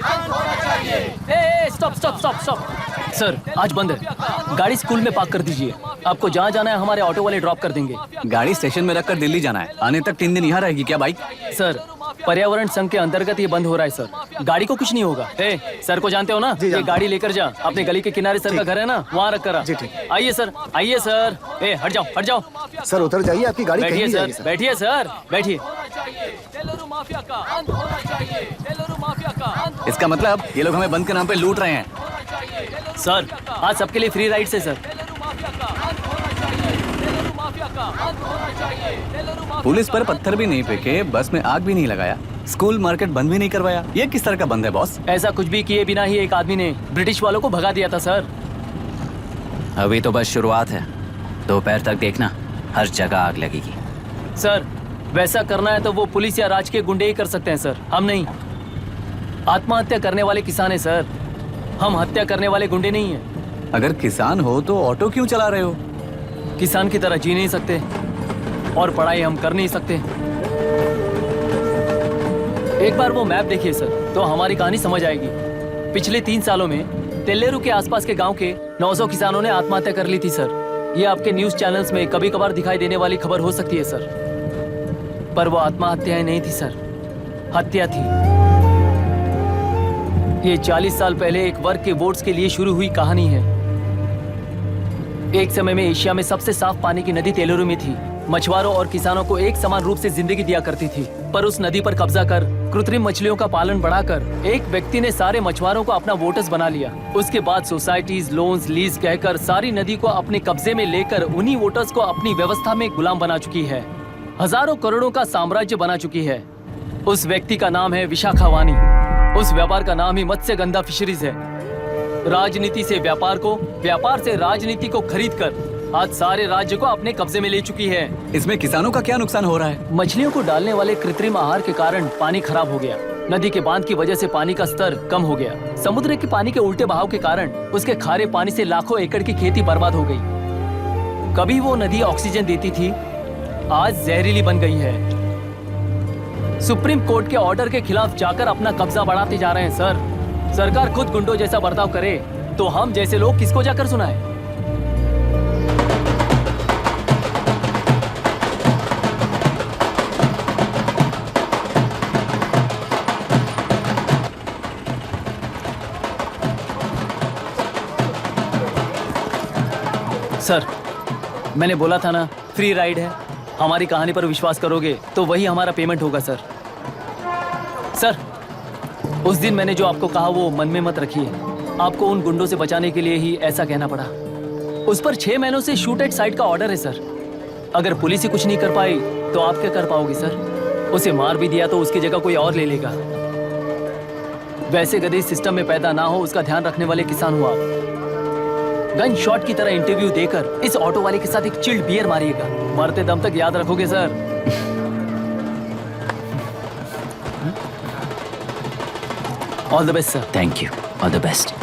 S9: Stop stop stop stop sir, आज बंद है। गाड़ी स्कूल में पार्क कर दीजिए। आपको जहाँ जाना है हमारे ऑटो वाले ड्रॉप कर देंगे।
S14: गाड़ी स्टेशन में रखकर दिल्ली जाना है। आने तक 3 दिन यहाँ रहेगी क्या बाइक?
S9: सर, पर्यावरण संघ के अंतर्गत ये बंद हो रहा है सर। गाड़ी को कुछ नहीं होगा। सर को जानते हो ना? ये गाड़ी लेकर जा, अपने गली के किनारे सर का घर है ना, वहाँ रख कर आ। आइए सर, आइए सर। हट जाओ, हट जाओ
S11: सर, उतर जाइए, आपकी गाड़ी
S9: बैठिए
S11: कहीं
S9: सर, बैठिए सर, बैठिए।
S14: इसका मतलब ये लोग हमें बंद के नाम पे लूट रहे हैं।
S9: सर, आज सबके लिए फ्री राइड से सर।
S14: पुलिस पर पत्थर भी नहीं फेंके, बस में आग भी नहीं लगाया, स्कूल मार्केट बंद भी नहीं करवाया। ये किस तरह का बंद है बॉस?
S9: ऐसा कुछ भी किए बिना ही एक आदमी ने ब्रिटिश वालों को भगा दिया था सर।
S3: अभी तो बस शुरुआत है, दोपहर तक देखना हर जगह आग लगेगी।
S9: सर, वैसा करना है तो वो पुलिस या राज के गुंडे ही कर सकते हैं सर, हम नहीं। आत्महत्या करने वाले किसान हैं सर, हम हत्या करने वाले गुंडे नहीं हैं।
S14: अगर किसान हो तो ऑटो क्यों चला रहे हो?
S9: किसान की तरह जी नहीं सकते और पढ़ाई हम कर नहीं सकते। एक बार वो मैप देखिए सर, तो हमारी कहानी समझ आएगी। पिछले 3 सालों में तेल्लेरू के आसपास के गांव के 900 किसानों ने आत्महत्या कर ली थी सर। ये आपके न्यूज चैनल्स में कभी कभार दिखाई देने वाली खबर हो सकती है सर, पर वो आत्महत्याएं नहीं थी सर, हत्या थी। ये 40 साल पहले एक वर्ग के वोट्स के लिए शुरू हुई कहानी है। एक समय में एशिया में सबसे साफ पानी की नदी तेलुरु में थी। मछुआरों और किसानों को एक समान रूप से जिंदगी दिया करती थी, पर उस नदी पर कब्जा कर कृत्रिम मछलियों का पालन बढ़ाकर एक व्यक्ति ने सारे मछुआरों को अपना वोटर्स बना लिया। उसके बाद सोसाइटीज, लोन्स, लीज कहकर सारी नदी को अपने कब्जे में लेकर उन्हीं वोटर्स को अपनी व्यवस्था में गुलाम बना चुकी है। हजारों करोड़ों का साम्राज्य बना चुकी है। उस व्यक्ति का नाम है विशाखावाणी। उस व्यापार का नाम ही मत्स्यगंधा फिशरीज है। राजनीति से व्यापार को, व्यापार से राजनीति को खरीद कर आज सारे राज्य को अपने कब्जे में ले चुकी है।
S14: इसमें किसानों का क्या नुकसान हो रहा है?
S9: मछलियों को डालने वाले कृत्रिम आहार के कारण पानी खराब हो गया। नदी के बांध की वजह से पानी का स्तर कम हो गया। समुद्र के पानी के उल्टे बहाव के कारण उसके खारे पानी से लाखों एकड़ की खेती बर्बाद हो गई। कभी वो नदी ऑक्सीजन देती थी, आज जहरीली बन गई है। सुप्रीम कोर्ट के ऑर्डर के खिलाफ जाकर अपना कब्जा बढ़ाते जा रहे हैं सर। सरकार खुद गुंडों जैसा बर्ताव करे तो हम जैसे लोग किसको जाकर सुनाएं? सर, मैंने बोला था ना, फ्री राइड है। हमारी कहानी पर विश्वास करोगे तो वही हमारा पेमेंट होगा सर। सर, उस दिन मैंने जो आपको कहा वो मन में मत रखिए। आपको उन गुंडों से बचाने के लिए ही ऐसा कहना पड़ा। उस पर 6 महीनों से शूट एट साइट का ऑर्डर है सर। अगर पुलिस ही कुछ नहीं कर पाई तो आप क्या कर पाओगे सर? उसे मार भी दिया तो उसकी जगह कोई और ले लेगा। वैसे गधे सिस्टम में पैदा ना हो उसका ध्यान रखने वाले किसान हो आप। गन शॉट की तरह इंटरव्यू देकर इस ऑटो वाले के साथ एक चिल्ड बियर मारिएगा। मरते दम तक याद रखोगे sir. All the best sir.
S3: Thank you, all the best.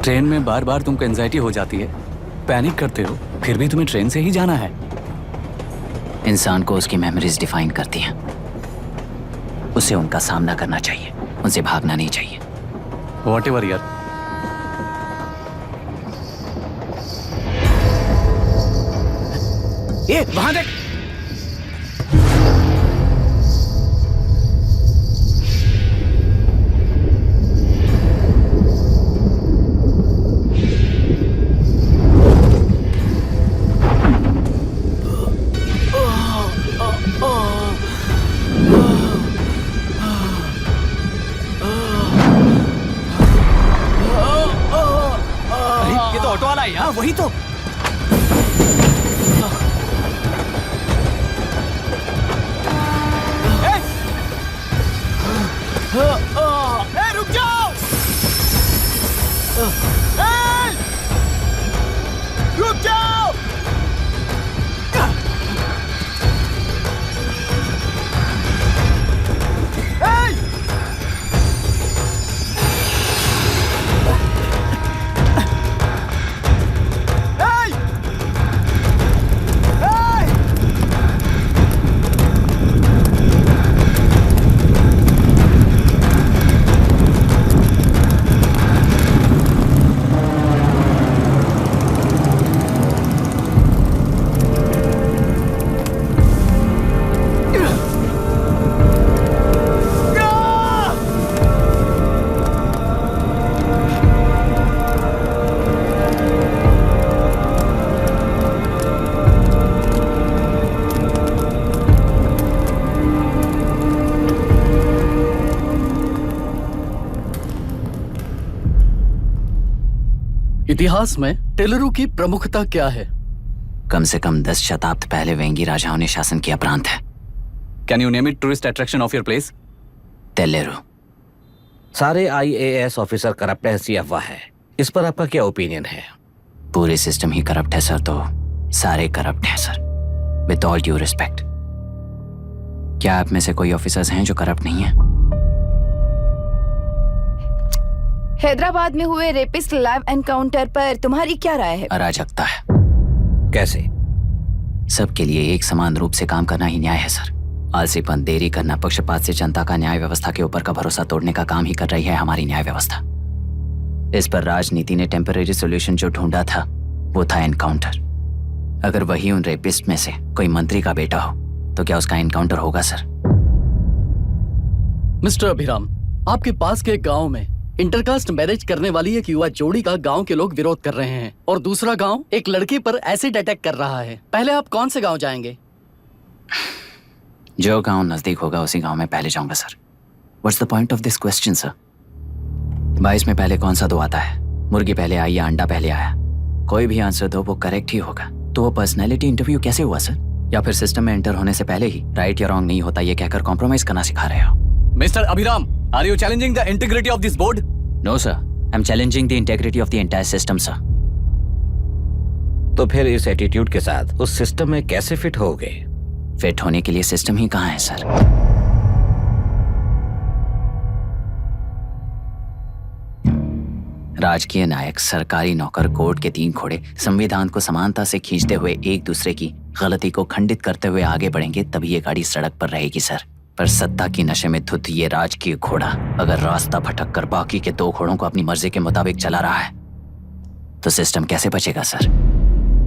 S14: Train में बार बार तुमको एंजाइटी हो जाती है, पैनिक करते हो, फिर भी तुम्हें ट्रेन से ही जाना है।
S3: इंसान को उसकी मेमोरीज डिफाइन करती हैं। उसे उनका सामना करना चाहिए, उनसे भागना नहीं चाहिए।
S14: Whatever यार।
S3: ए, वहां देख।
S14: ये तो ऑटो वाला है यार।
S3: वही तो।
S11: रुक जाओ। रुक जाओ।
S14: इतिहास में टेलरों की प्रमुखता क्या है?
S3: कम से कम 10 शताब्द पहले वेंगी राजाओं ने शासन किया प्रांत है।
S14: Can you name it tourist attraction of your place?
S3: तेलेरू।
S5: सारे IAS ऑफिसर करप्ट है, ऐसी अफवाह है। इस पर आपका क्या ओपिनियन है?
S3: पूरे सिस्टम ही करप्ट है सर, तो सारे करप्ट हैं sir. With all due respect, क्या आप में से कोई ऑफिसर्स हैं जो करप्ट नहीं है?
S8: हैदराबाद में हुए रेपिस्ट लाइव एनकाउंटर पर तुम्हारी क्या राय है?
S3: अराजकता है।
S5: कैसे?
S3: सबके लिए एक समान रूप से काम करना ही न्याय है सर। आलसीपन, देरी करना, पक्षपात से जनता का न्याय व्यवस्था के ऊपर का भरोसा तोड़ने का काम ही कर रही है हमारी न्याय व्यवस्था। इस पर राजनीति ने टेम्पररी सोल्यूशन जो ढूंढा था वो था एनकाउंटर। अगर वही उन रेपिस्ट में से कोई मंत्री का बेटा हो तो क्या उसका एनकाउंटर होगा सर?
S14: मिस्टर अभिराम, आपके पास के गांव में इंटरकास्ट मैरिज करने वाली एक युवा जोड़ी का गांव के लोग विरोध कर रहे हैं और दूसरा गांव एक लड़की पर एसिड अटैक कर रहा है। पहले आप कौन से गांव जाएंगे?
S3: जो गांव नजदीक होगा उसी गांव में पहले जाऊंगा sir. What's the point of this question sir? 22 में पहले कौन सा दो आता है? मुर्गी पहले आई या अंडा पहले आया? कोई भी आंसर दो, वो करेक्ट ही होगा। तो वो पर्सनैलिटी इंटरव्यू कैसे हुआ सर? या फिर सिस्टम में एंटर होने से पहले ही राइट या रॉन्ग नहीं होता ये कहकर कॉम्प्रोमाइज करना सिखा रहे हो?
S14: Mister Abhiram, are you challenging the integrity of this board?
S3: No sir, I am challenging the integrity of the entire system sir.
S5: तो फिर इस एटीट्यूड के साथ उस सिस्टम में कैसे फिट होगे?
S3: फिट होने के लिए सिस्टम ही कहाँ है सर? राजकीय नायक, सरकारी नौकर, कोर्ट के 3 घोड़े संविधान को समानता से खींचते हुए एक दूसरे की गलती को खंडित करते हुए आगे बढ़ेंगे, तभी ये गाड़ी सड़क पर रहेगी सर। पर सत्ता की नशे में धुत ये राजकीय घोड़ा अगर रास्ता भटक कर बाकी के 2 घोड़ों को अपनी मर्जी के मुताबिक चला रहा है तो सिस्टम कैसे बचेगा सर?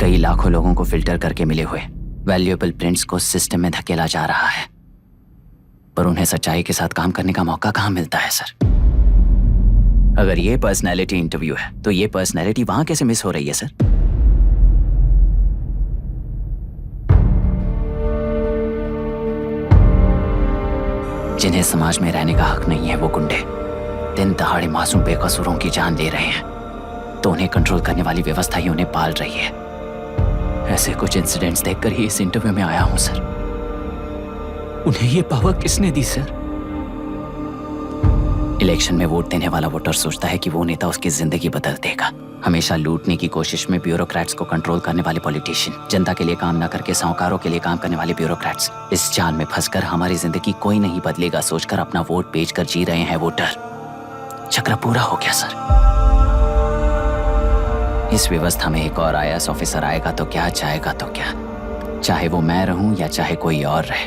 S3: कई लाखों लोगों को फिल्टर करके मिले हुए वैल्यूएबल प्रिंट्स को सिस्टम में धकेला जा रहा है, पर उन्हें सच्चाई के साथ काम करने का मौका कहाँ मिलता है सर? अगर ये पर्सनैलिटी इंटरव्यू है तो ये पर्सनैलिटी वहां कैसे मिस हो रही है सर? जिन्हें समाज में रहने का हक नहीं है वो गुंडे दिन दहाड़े मासूम बेकसूरों की जान ले रहे हैं, तो उन्हें कंट्रोल करने वाली व्यवस्था ही उन्हें पाल रही है। ऐसे कुछ इंसिडेंट्स देखकर ही इस इंटरव्यू में आया हूं सर। उन्हें ये पावर किसने दी सर? इलेक्शन में वोट देने वाला वोटर सोचता है कि वो नेता उसकी जिंदगी बदल देगा। हमेशा लूटने की कोशिश में ब्यूरोक्रेट्स को कंट्रोल करने वाले पॉलिटिशियन, जनता के लिए काम न करके साहूकारों के लिए काम करने वाले ब्यूरोक्रेट्स, इस जाल में फंसकर हमारी जिंदगी कोई नहीं बदलेगा सोचकर अपना वोट बेचकर जी रहे हैं वोटर। चक्र पूरा हो गया सर। इस व्यवस्था में एक और IAS ऑफिसर आएगा तो क्या, जाएगा तो क्या, चाहे वो मैं रहूं या चाहे कोई और रहे।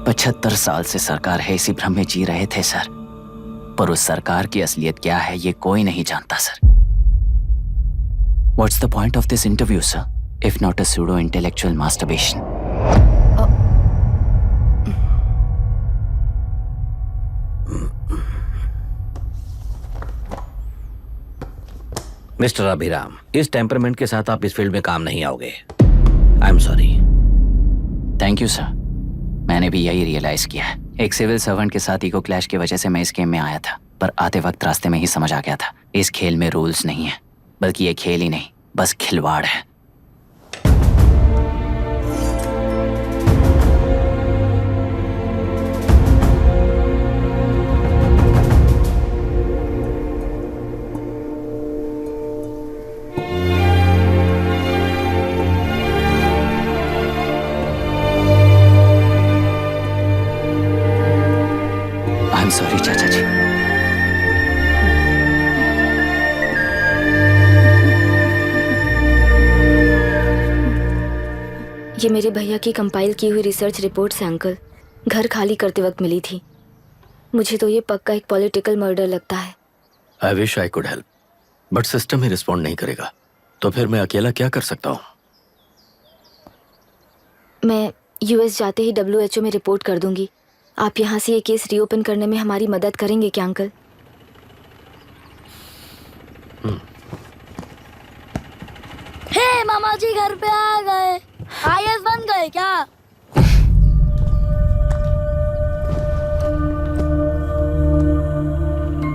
S3: 75 साल से सरकार है इसी भ्रम में जी रहे थे सर, पर उस सरकार की असलियत क्या है ये कोई नहीं जानता sir. What's the point of this interview, sir, if not a pseudo-intellectual masturbation?
S5: Mister Abhiram, इस टेम्परमेंट के साथ आप इस फील्ड में काम नहीं आओगे। आई am sorry.
S3: Thank you sir, मैंने भी यही रियलाइज किया है। एक सिविल सर्वेंट के साथ ईगो क्लैश की वजह से मैं इस गेम में आया था, पर आते वक्त रास्ते में ही समझ आ गया था इस खेल में रूल्स नहीं है, बल्कि ये खेल ही नहीं बस खिलवाड़ है। आई एम सॉरी चाचा जी।
S6: ये मेरे भैया की कंपाइल की हुई रिसर्च रिपोर्ट से अंकल, घर खाली करते वक्त मिली थी। मुझे तो ये पक्का एक पॉलिटिकल मर्डर लगता है।
S1: I wish I could help, but system he respond नहीं करेगा, तो फिर मैं अकेला क्या कर सकता हूँ?
S6: मैं यूएस जाते ही WHO में रिपोर्ट कर दूंगी। आप यहाँ से ये केस रीओपन करने में हमारी मदद करेंगे क्या अंकल?
S7: हे मामा जी घर पे आ गए। IAS बन गए क्या?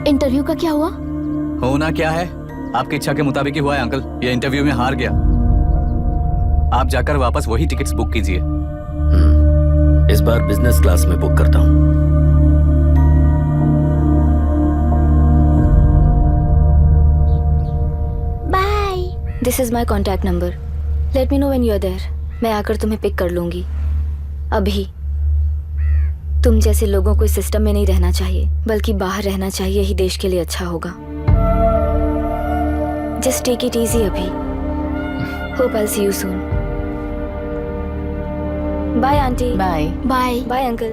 S2: इंटरव्यू का क्या हुआ?
S14: होना क्या है, आपकी इच्छा के मुताबिक ही हुआ है अंकल। ये इंटरव्यू में हार गया। आप जाकर वापस वही टिकट्स बुक कीजिए।
S1: इस बार बिजनेस क्लास में बुक करता हूँ।
S4: Bye.
S6: This is my contact number. Let me know when you are there. मैं आकर तुम्हें पिक कर लूंगी। अभी तुम जैसे लोगों को इस सिस्टम में नहीं रहना चाहिए, बल्कि बाहर रहना चाहिए, ही देश के लिए अच्छा होगा। जस्ट टेक इट इजी अभी। Hope I see you soon. Bye aunty.
S2: Bye
S4: bye.
S6: Bye uncle.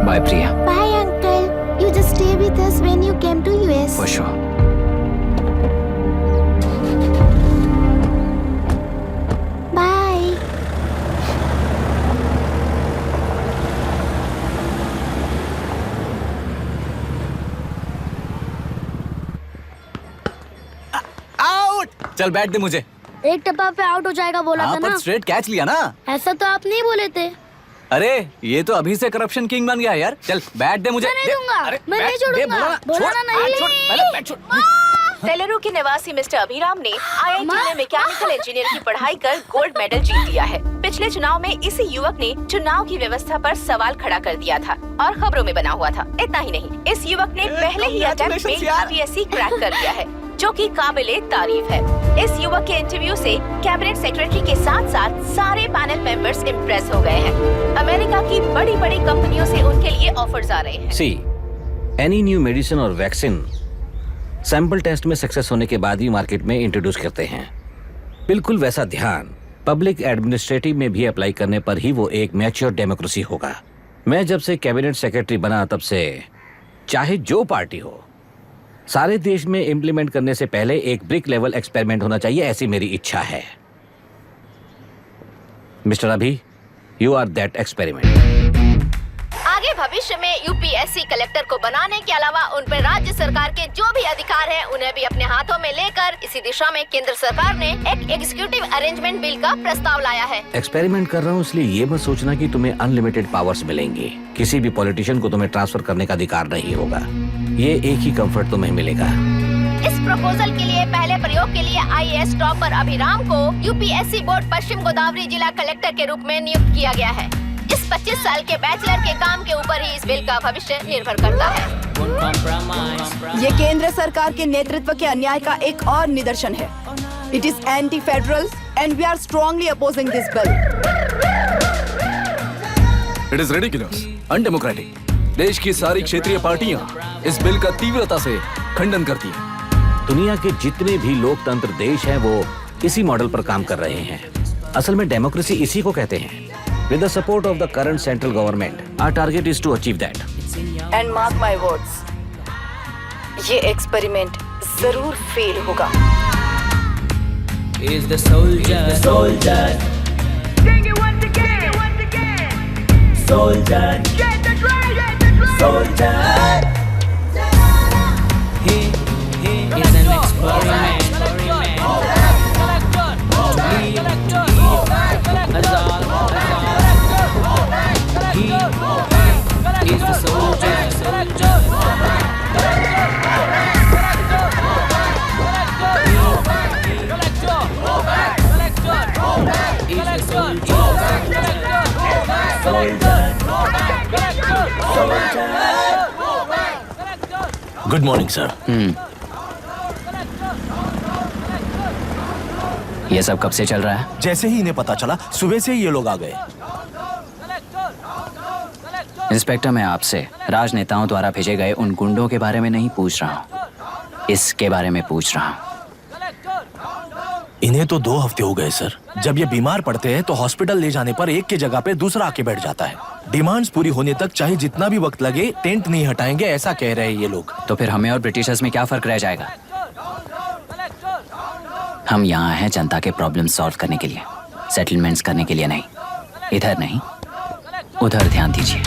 S3: Bye Priya.
S4: Bye uncle. You just stay with us when you came to US.
S3: For sure.
S4: Bye.
S14: Out. चल बैठ दे मुझे।
S7: एक टप्पा पे आउट हो जाएगा बोला था
S14: हाँ,
S7: ना।
S14: पर स्ट्रेट कैच लिया ना।
S7: ऐसा तो आप नहीं बोले थे।
S14: अरे ये तो अभी से करप्शन किंग बन गया यार। चल बैठ दे मुझे।
S7: मैं नहीं
S14: दे।
S7: दूंगा।
S14: अरे,
S7: मैं
S14: बैठ,
S7: नहीं छोड़ूंगा।
S14: दे, बोला ना,
S7: बोला
S14: छोड़,
S7: ना नहीं।
S14: छोड़, पहले बैठ, छोड़।
S2: सेलेरू के निवासी मिस्टर अभिराम ने IIT में मैकेनिकल इंजीनियर की पढ़ाई कर गोल्ड मेडल जीत लिया है। पिछले चुनाव में इसी युवक ने चुनाव की व्यवस्था पर सवाल खड़ा कर दिया था और खबरों में बना हुआ था। इतना ही नहीं, इस युवक ने पहले ही अटेम्प्ट में UPSC क्रैक कर लिया है, जो कि काबिले तारीफ है। इस युवक के इंटरव्यू से कैबिनेट सेक्रेटरी के साथ साथ सारे पैनल मेंबर्स इम्प्रेस हो गए हैं। अमेरिका की बड़ी बड़ी कंपनियों से उनके लिए ऑफर्स आ रहे हैं।
S5: सी, एनी न्यू मेडिसिन और वैक्सीन सैंपल टेस्ट में सक्सेस होने के बाद ही मार्केट में इंट्रोड्यूस करते हैं। बिल्कुल वैसा ध्यान पब्लिक एडमिनिस्ट्रेटिव में भी अप्लाई करने पर ही वो एक मैच्योर डेमोक्रेसी होगा। मैं जब से कैबिनेट सेक्रेटरी बना तब से चाहे जो पार्टी हो, सारे देश में इम्प्लीमेंट करने से पहले एक ब्रिक लेवल एक्सपेरिमेंट होना चाहिए, ऐसी मेरी इच्छा है। मिस्टर अभी, यू आर दैट एक्सपेरिमेंट।
S2: आगे भविष्य में UPSC कलेक्टर को बनाने के अलावा उन पर राज्य सरकार के जो भी अधिकार हैं, उन्हें भी अपने हाथों में लेकर इसी दिशा में केंद्र सरकार ने एक एग्जीक्यूटिव अरेंजमेंट बिल का प्रस्ताव लाया है।
S5: एक्सपेरिमेंट कर रहा हूँ इसलिए ये मत सोचना कि तुम्हें अनलिमिटेड पावर्स मिलेंगे। किसी भी पॉलिटिशियन को तुम्हें ट्रांसफर करने का अधिकार नहीं होगा। ये एक ही कंफर्ट तुम्हें मिलेगा।
S2: इस प्रपोजल के लिए पहले प्रयोग के लिए IAS टॉपर अभिराम को UPSC बोर्ड पश्चिम गोदावरी जिला कलेक्टर के रूप में नियुक्त किया गया है। इस 25 साल के बैचलर के काम के ऊपर ही इस बिल का भविष्य निर्भर करता है।
S8: ये केंद्र सरकार के नेतृत्व के अन्याय का एक और निदर्शन है। It is anti federal and we are strongly opposing this bill.
S12: It is ridiculous, undemocratic. देश की सारी क्षेत्रीय पार्टियां इस बिल का तीव्रता से खंडन करती हैं।
S5: दुनिया के जितने भी लोकतंत्र देश हैं वो इसी मॉडल पर काम कर रहे हैं। असल में डेमोक्रेसी इसी को कहते हैं। With the support of the current central government, our target is to achieve that.
S8: And mark my words, ये एक्सपेरिमेंट जरूर फेल होगा।
S9: Is the soldier, soldier. Sing it once again, once again. Soldier, get the drum, soldier. He is an experiment. He is the soldier.
S12: Good morning sir.
S3: ये सब कब से चल रहा है?
S12: जैसे ही इन्हें पता चला, सुबह से ही ये लोग आ गए।
S3: इंस्पेक्टर, मैं आपसे राजनेताओं द्वारा भेजे गए उन गुंडों के बारे में नहीं पूछ रहा हूँ, इसके बारे में पूछ रहा हूँ।
S12: इन्हें तो 2 हफ्ते हो गए सर। जब ये बीमार पड़ते हैं तो हॉस्पिटल ले जाने पर एक की जगह पे दूसरा आके बैठ जाता है। डिमांड्स पूरी होने तक चाहे जितना भी वक्त लगे, टेंट नहीं हटाएंगे, ऐसा कह रहे हैं ये लोग।
S3: तो फिर हमें और ब्रिटिशर्स में क्या फर्क रह जाएगा? हम यहाँ हैं जनता के प्रॉब्लम सॉल्व करने के लिए, सेटलमेंट्स करने के लिए नहीं। इधर नहीं, उधर ध्यान दीजिए।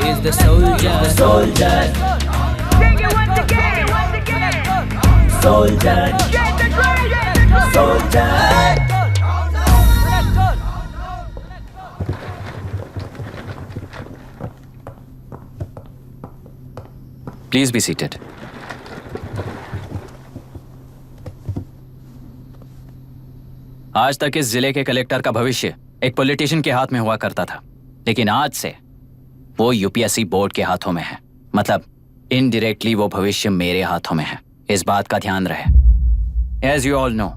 S9: Is the soldier, soldier. Sing it once again, once again. Soldier, get the drum, soldier.
S3: Please be seated. आज तक इस जिले के कलेक्टर का भविष्य एक पॉलिटिशियन के हाथ में हुआ करता था, लेकिन आज से वो यूपीएससी बोर्ड के हाथों में है। मतलब इनडायरेक्टली वो भविष्य मेरे हाथों में है। इस बात का ध्यान रहे। As you all know,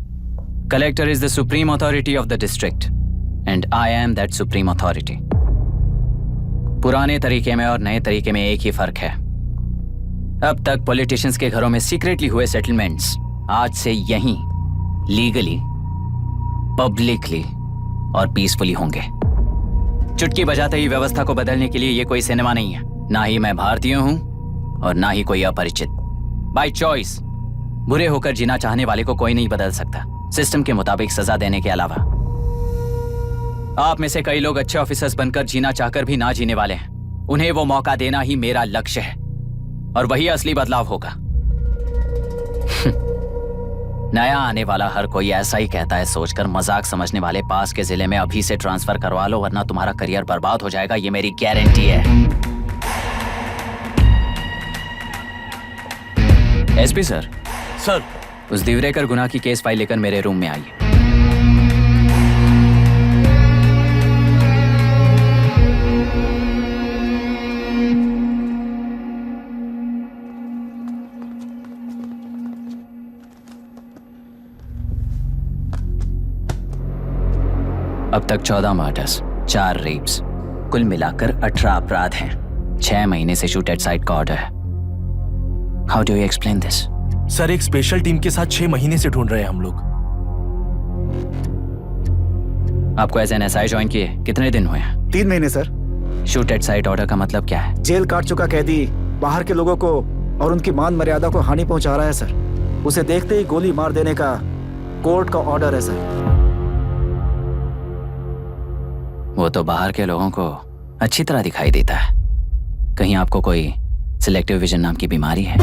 S3: collector is the supreme authority of the district, and I am that supreme authority. पुराने तरीके में और नए तरीके में एक ही फर्क है। अब तक पॉलिटिशियंस के घरों में सीक्रेटली हुए सेटलमेंट्स आज से यहीं लीगली, पब्लिकली और पीसफुली होंगे। चुटकी बजाते ही व्यवस्था को बदलने के लिए ये कोई सिनेमा नहीं है। ना ही मैं भारतीय हूं और ना ही कोई अपरिचित। बाय चॉइस बुरे होकर जीना चाहने वाले को कोई नहीं बदल सकता, सिस्टम के मुताबिक सजा देने के अलावा। आप में से कई लोग अच्छे ऑफिसर्स बनकर जीना चाहकर भी ना जीने वाले हैं। उन्हें वो मौका देना ही मेरा लक्ष्य है और वही असली बदलाव होगा। नया आने वाला हर कोई ऐसा ही कहता है सोचकर मजाक समझने वाले पास के जिले में अभी से ट्रांसफर करवा लो, वरना तुम्हारा करियर बर्बाद हो जाएगा। ये मेरी गारंटी है। SP sir.
S12: सर।
S3: उस दिवरेकर गुनाह की केस फाइल लेकर मेरे रूम में आइए। अब तक 14 मर्डर्स, 4 रेप्स, कुल मिलाकर 18 अपराध हैं। 6 महीने से शूट एट साइट का ऑर्डर है। How do you explain this?
S12: Sir, एक स्पेशल टीम के साथ 6 महीने से ढूंढ रहे हैं हम लोग।
S3: आपको एज एन एसआई ज्वाइन किए कितने दिन हुए हैं?
S11: 3 महीने sir.
S3: Shoot at site order का मतलब क्या है?
S11: जेल काट चुका कैदी बाहर के लोगों को और उनकी मान मर्यादा को हानि पहुंचा रहा है सर। उसे देखते ही गोली मार देने का कोर्ट का ऑर्डर है सर।
S3: वो तो बाहर के लोगों को अच्छी तरह दिखाई देता है। कहीं आपको कोई सिलेक्टिव विजन नाम की बीमारी है?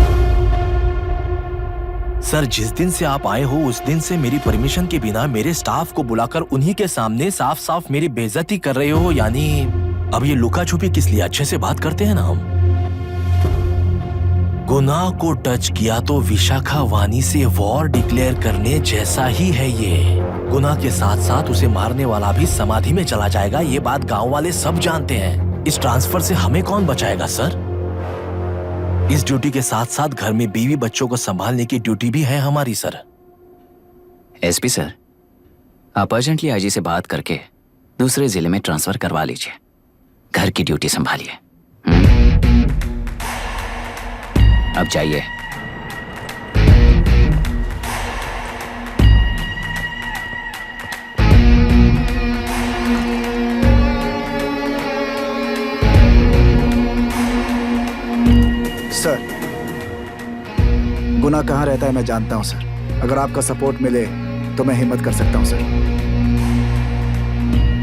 S12: सर, जिस दिन से आप आए हो उस दिन से मेरी परमिशन के बिना मेरे स्टाफ को बुलाकर उन्हीं के सामने साफ साफ मेरी बेइज्जती कर रहे हो। यानी अब ये लुका छुपी किस लिए? अच्छे से बात करते हैं ना हम। गुनाह को टच किया तो विशाखा वानी से वॉर डिक्लेयर करने जैसा ही है ये। गुनाह के साथ साथ उसे मारने वाला भी समाधि में चला जाएगा। ये बात गांव वाले सब जानते हैं। इस ट्रांसफर से हमें कौन बचाएगा सर? इस ड्यूटी के साथ साथ घर में बीवी बच्चों को संभालने की ड्यूटी भी है हमारी सर।
S3: एसपी सर, आप अर्जेंटली आईजी से बात करके दूसरे जिले में ट्रांसफर करवा लीजिए। घर की ड्यूटी संभालिए। अब जाइए।
S11: सर, गुनाह कहाँ रहता है मैं जानता हूँ सर। अगर आपका सपोर्ट मिले तो मैं हिम्मत कर सकता हूँ सर।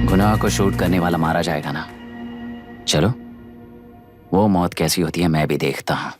S3: गुनाह को शूट करने वाला मारा जाएगा ना। चलो, वो मौत कैसी होती है मैं भी देखता हूँ।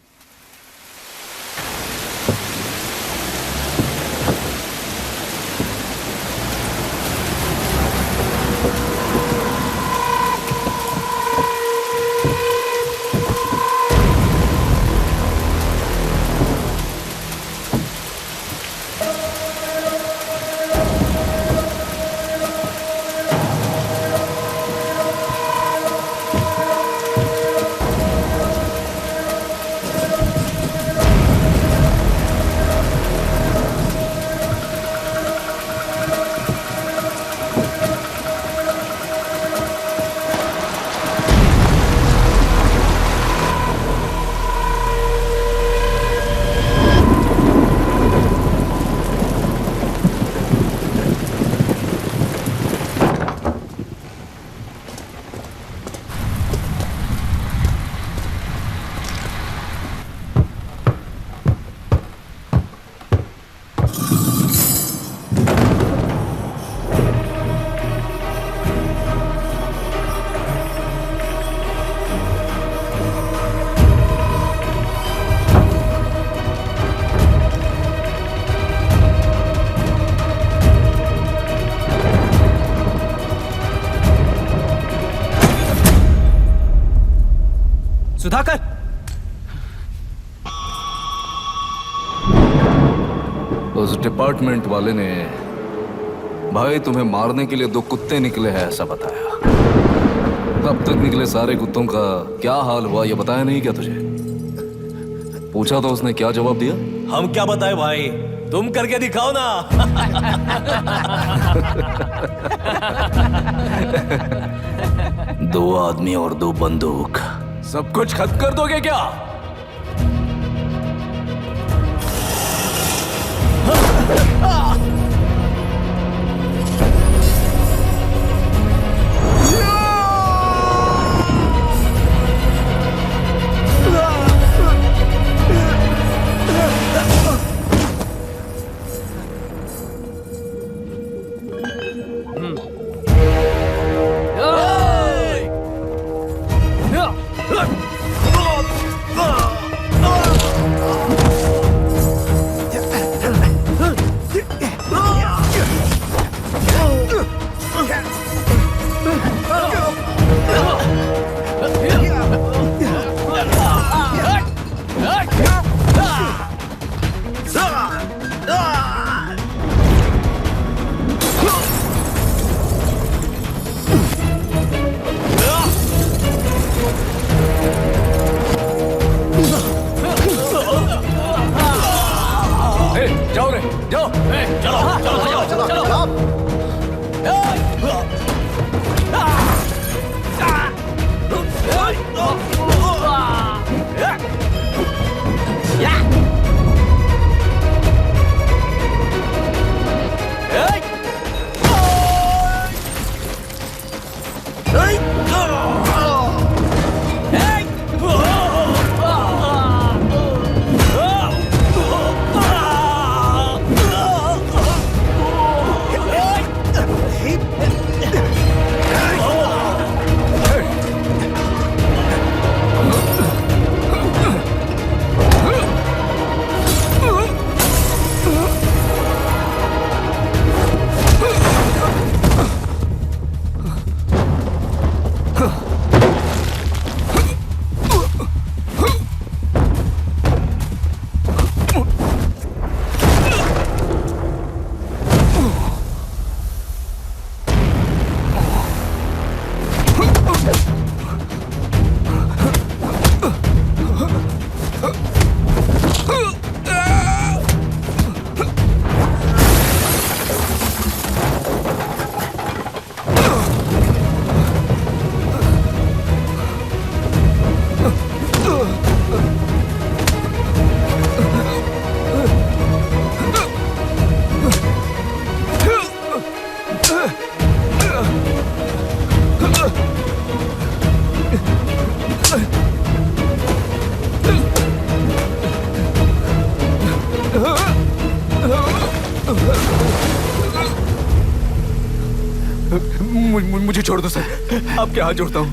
S1: सुधाकर,
S10: उस डिपार्टमेंट वाले ने भाई तुम्हें मारने के लिए 2 कुत्ते निकले हैं ऐसा बताया। अब तक निकले सारे कुत्तों का क्या हाल हुआ ये बताया नहीं क्या तुझे? पूछा तो उसने क्या जवाब दिया?
S12: हम क्या बताए भाई, तुम करके दिखाओ ना।
S10: 2 आदमी और 2 बंदूक, सब कुछ खत्म कर दोगे क्या?
S12: जाओ रे, जाओ, चलो, चलो, चलो, चलो। मुझे छोड़ दो सर, आपके हाथ जोड़ता हूँ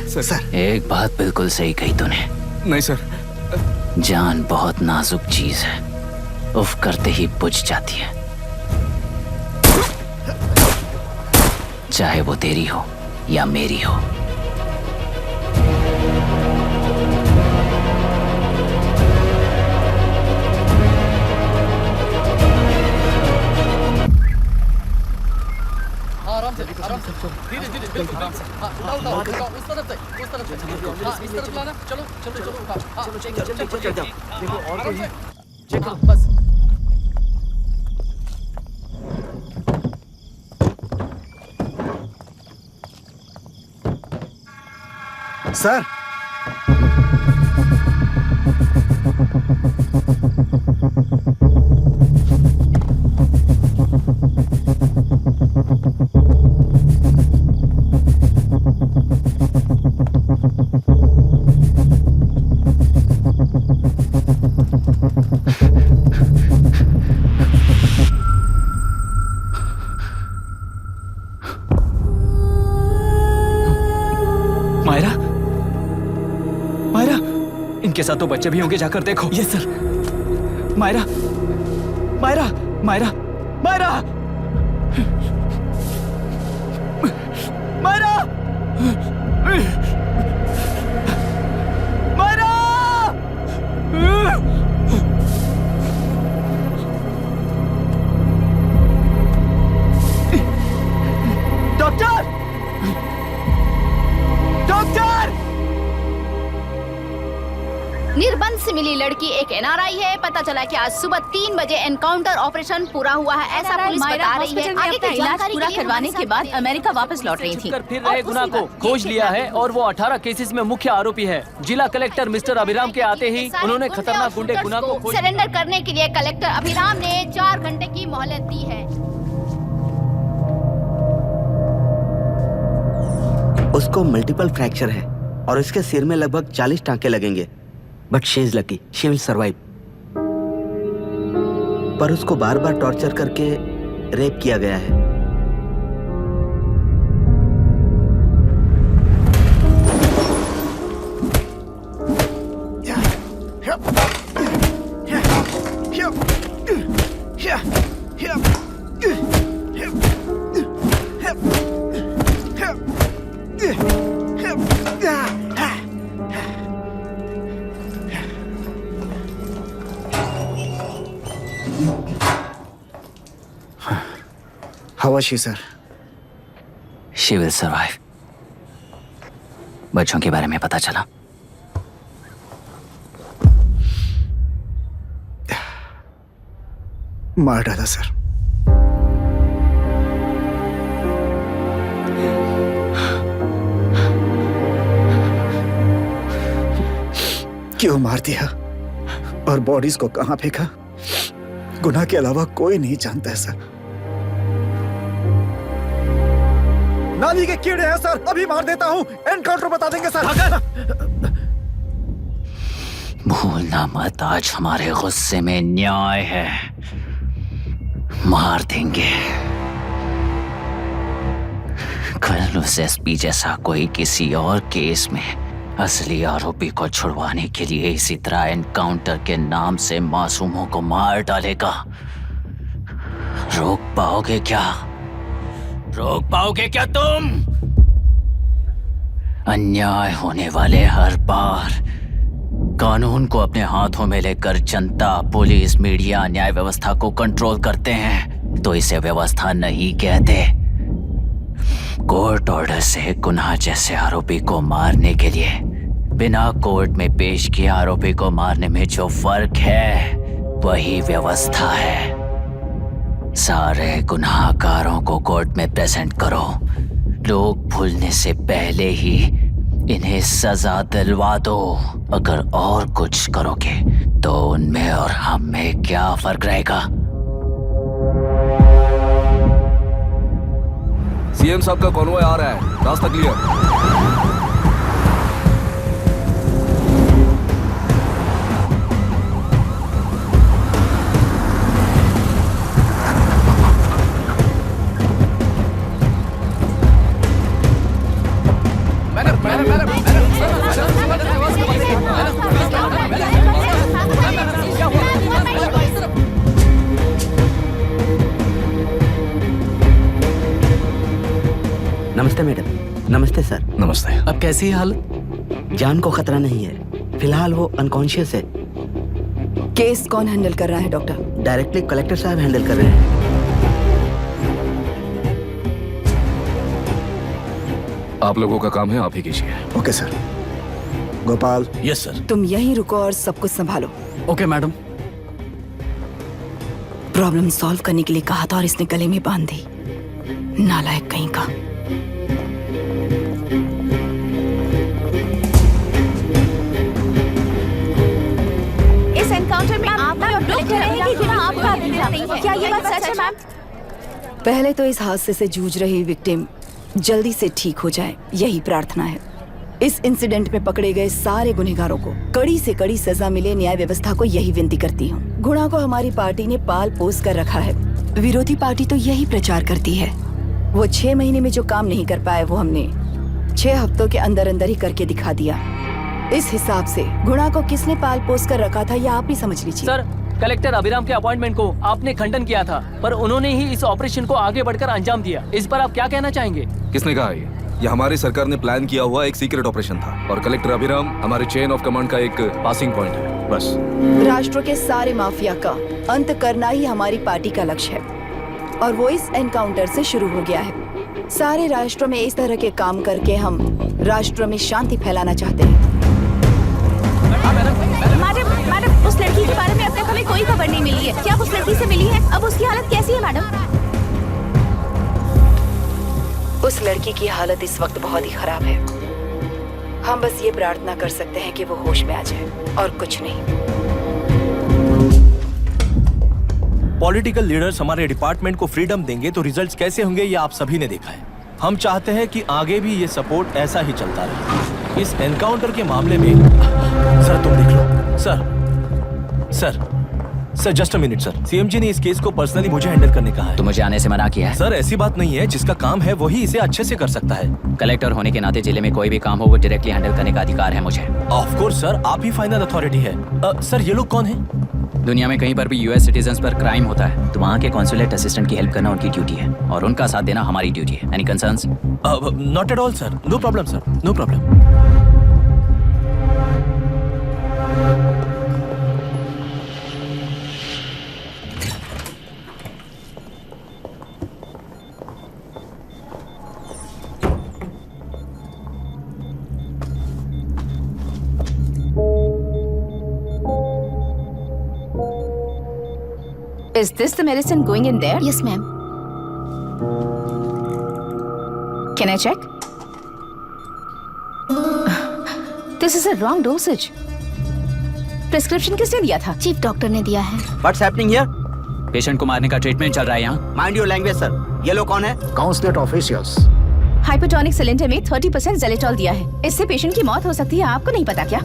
S12: सर।
S3: एक बात बिल्कुल सही कही तूने।
S12: नहीं सर।
S3: जान बहुत नाजुक चीज है, उफ करते ही बुझ जाती है, चाहे वो तेरी हो या मेरी हो।
S14: आराम से धीरे धीरे आराम से। उठाओ उस तरफ से इस तरफ लाना। चलो देखो और कोई चेक करो बस।
S11: सर
S1: मायरा, मायरा, इनके साथ तो बच्चे भी होंगे, जाकर देखो। Yes sir. Myra, Myra, Myra, Myra, Myra, Myra, doctor, doctor!
S4: निर्बंध से मिली लड़की एक एनआरआई है। पता चला कि आज सुबह 3 बजे एनकाउंटर ऑपरेशन पूरा हुआ है, ऐसा पुलिस बता रही है। आगे की
S2: इलाज
S4: जानकारी
S2: पूरा
S4: के लिए
S2: करवाने
S4: हमारे
S2: के बाद
S4: साथ
S2: अमेरिका वापस लौट रही थी।
S9: फिर रहे गुना को खोज लिया है और वो 18 केसेस में मुख्य आरोपी है। जिला कलेक्टर मिस्टर अभिराम के आते ही उन्होंने खतरनाक गुंडे गुना को खोज
S4: सरेंडर करने के लिए कलेक्टर अभिराम ने 4 घंटे की मोहलत दी है।
S13: उसको मल्टीपल फ्रैक्चर है और इसके सिर में लगभग 40 टांके लगेंगे, but she is lucky, she will survive. पर उसको बार बार टॉर्चर करके रेप किया गया है।
S11: How was she, sir?
S3: She will survive. बच्चों के बारे में पता चला?
S11: मार डाला सर। क्यों मार दिया और बॉडीज को कहां फेंका, गुनाह के अलावा कोई नहीं जानता है सर। नाली के कीड़े हैं सर, अभी मार देता हूं, एनकाउंटर बता देंगे सर।
S3: भूलना मत, आज हमारे गुस्से में न्याय है, मार देंगे। कल उस एसपी जैसा कोई किसी और केस में असली आरोपी को छुड़वाने के लिए इसी तरह एनकाउंटर के नाम से मासूमों को मार डालेगा। रोक पाओगे क्या? रोक पाओगे क्या तुम? अन्याय होने वाले हर बार कानून को अपने हाथों में लेकर जनता, पुलिस, मीडिया, न्याय व्यवस्था को कंट्रोल करते हैं तो इसे व्यवस्था नहीं कहते। कोर्ट ऑर्डर से गुनाह जैसे आरोपी को मारने के लिए बिना कोर्ट में पेश किए आरोपी को मारने में जो फर्क है वही व्यवस्था है। सारे गुनाहगारों को कोर्ट में प्रेजेंट करो, लोग भूलने से पहले ही इन्हें सजा दिलवा दो। अगर और कुछ करोगे तो उनमें और हम में क्या फर्क रहेगा?
S10: सीएम साहब का कॉन्वॉय आ रहा है, रास्ता क्लियर।
S13: नमस्ते सर।
S12: नमस्ते।
S14: अब कैसी है हालत?
S13: जान को खतरा नहीं है, फिलहाल वो अनकॉन्शियस है।
S8: केस कौन हैंडल कर रहा है डॉक्टर?
S13: डायरेक्टली कलेक्टर साहब हैंडल कर रहे हैं।
S10: आप लोगों का काम है, आप ही कीजिए।
S11: Okay sir. Gopal.
S12: Yes sir.
S8: तुम यहीं रुको और सब कुछ संभालो।
S14: Okay madam.
S8: प्रॉब्लम सॉल्व करने के लिए कहा था और इसने गले में बांध दी। नालायक कहीं का।
S2: इस एनकाउंटर में आप और कलेक्टर रहेंगे कि आपका अभिराम नहीं है? क्या ये बात सच है मैम?
S8: पहले तो इस हादसे से जूझ रही विक्टिम जल्दी से ठीक हो जाए, यही प्रार्थना है। इस इंसिडेंट में पकड़े गए सारे गुनहगारों को कड़ी से कड़ी सजा मिले, न्याय व्यवस्था को यही विनती करती हूँ। गुणा को हमारी पार्टी ने पाल पोस कर रखा है। विरोधी पार्टी तो यही प्रचार करती है। वो 6 महीने में जो काम नहीं कर पाए वो हमने 6 हफ्तों के अंदर अंदर ही करके दिखा दिया। इस हिसाब से गुणा को किसने पाल पोस कर रखा था यह आप ही समझ लीजिए।
S9: सर, कलेक्टर अभिराम के अपॉइंटमेंट को आपने खंडन किया था, पर उन्होंने ही इस ऑपरेशन को आगे बढ़कर अंजाम दिया। इस पर आप क्या कहना चाहेंगे?
S10: किसने कहा ये हमारी सरकार ने प्लान किया हुआ एक सीक्रेट ऑपरेशन था और कलेक्टर अभिराम हमारे चेन ऑफ कमांड का एक पासिंग पॉइंट है, बस।
S8: राष्ट्र के सारे माफिया का अंत करना ही हमारी पार्टी का लक्ष्य है और वो इस एनकाउंटर से शुरू हो गया है। सारे राष्ट्रों में इस तरह के काम करके हम राष्ट्र में शांति फैलाना चाहते हैं।
S2: मैडम, उस लड़की के बारे में अब तक हमें कोई खबर नहीं मिली है। क्या उस लड़की से मिली है? अब उसकी हालत कैसी है मैडम?
S8: उस लड़की की हालत इस वक्त बहुत ही खराब है। हम बस ये प्रार्थना कर सकते हैं कि वो होश में आ जाए और कुछ नहीं।
S12: पॉलिटिकल लीडर्स हमारे डिपार्टमेंट को फ्रीडम देंगे तो रिजल्ट्स कैसे होंगे ये आप सभी ने देखा है। हम चाहते हैं कि आगे भी ये सपोर्ट ऐसा ही चलता रहे। इस एनकाउंटर के मामले में सर तुम देख लो। Sir just a minute sir. CM ji ने इस केस को पर्सनली मुझे हैंडल करने कहा है।
S3: तो मुझे आने से मना किया है।
S12: सर ऐसी बात नहीं है, जिसका काम है वही इसे अच्छे से कर सकता है।
S3: कलेक्टर होने के नाते जिले में कोई भी काम हो वो डायरेक्टली हैंडल करने का अधिकार है मुझे।
S12: ऑफ कोर्स सर, आप ही फाइनल अथॉरिटी है। सर ये लोग कौन हैं?
S3: दुनिया में कहीं पर भी यूएस सिटीजन्स पर क्राइम होता है तो वहाँ के कॉन्सुलेट असिस्टेंट की हेल्प करना उनकी ड्यूटी है और उनका साथ देना हमारी ड्यूटी है। Any concerns?
S12: Not at all sir, no problem sir, no problem.
S2: Is this the medicine going in there?
S4: Yes ma'am.
S2: Can I check? This is a wrong dosage. Prescription किसने दिया था?
S4: चीफ डॉक्टर ने दिया है।
S13: What's happening here?
S3: पेशेंट को मारने का ट्रीटमेंट चल रहा है यहाँ।
S13: Mind your language sir. ये लोग कौन है?
S11: Consulate officials.
S2: हाइपोटोनिक सिलेंडर में 30% ज़ेलेटॉल दिया है। इससे पेशेंट की मौत हो सकती है, आपको नहीं पता क्या?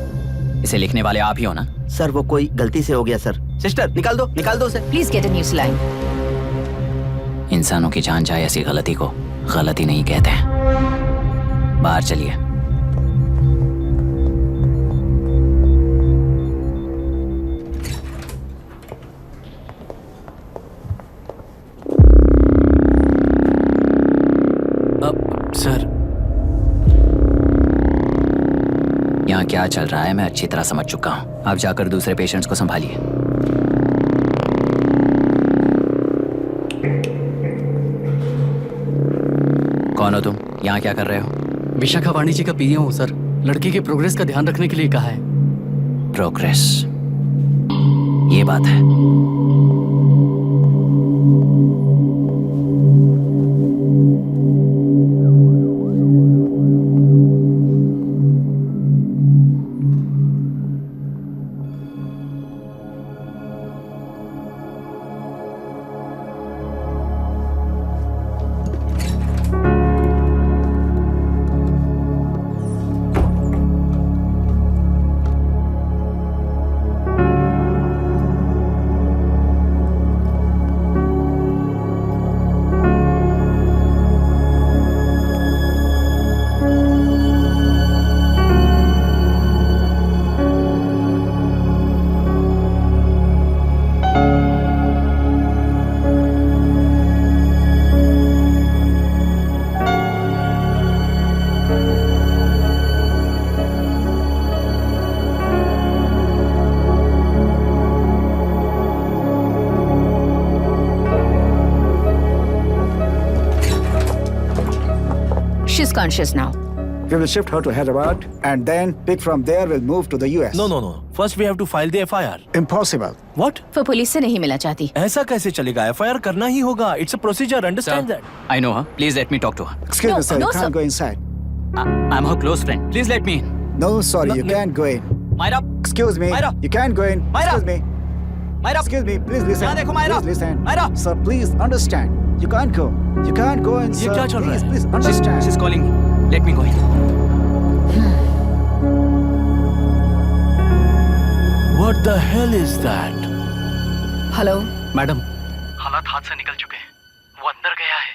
S3: इसे लिखने वाले आप ही हो ना?
S13: सर वो कोई गलती से हो गया सर। सिस्टर निकाल दो उसे।
S2: Please get a new saline.
S3: इंसानों की जान जाए ऐसी गलती को गलती नहीं कहते हैं। बाहर चलिए।
S12: सर
S3: यहाँ क्या चल रहा है मैं अच्छी तरह समझ चुका हूँ। आप जाकर दूसरे पेशेंट्स को संभालिए। कौन हो तुम? यहाँ क्या कर रहे हो?
S14: विशाखावाणी जी का पीए हूँ सर। लड़की के प्रोग्रेस का ध्यान रखने के लिए कहा है।
S3: प्रोग्रेस, ये बात है।
S2: Conscious now.
S11: We will shift her to Hyderabad and then pick from there. We'll move to the US.
S12: No. First we have to file the FIR.
S11: Impossible.
S12: What?
S2: वो पुलिस से नहीं मिलना चाहती।
S12: ऐसा कैसे चलेगा? FIR करना ही होगा. It's a procedure. Understand that?
S3: I know her. Please let me talk to her.
S11: Excuse
S2: No,
S11: me, sir.
S2: no,
S11: You can't
S2: sir.
S11: go inside.
S3: I'm her close friend. Please let me in.
S11: No, sorry. You can't go in.
S3: Myra,
S11: Excuse me.
S3: Myra.
S11: You can't go in.
S3: Myra.
S11: Excuse me.
S3: Myra.
S11: Excuse me. Please listen.
S3: यहाँ देखो, Myra.
S11: Please listen.
S3: Myra.
S11: Sir, please understand. You can't go. You can't go in,
S12: ये
S11: sir.
S12: क्या चल रहा है?
S11: Please understand.
S3: She's calling me. Let me go in.
S12: What the hell is that?
S8: Hello
S14: madam, हालात हाथ से निकल चुके हैं। वो अंदर गया है।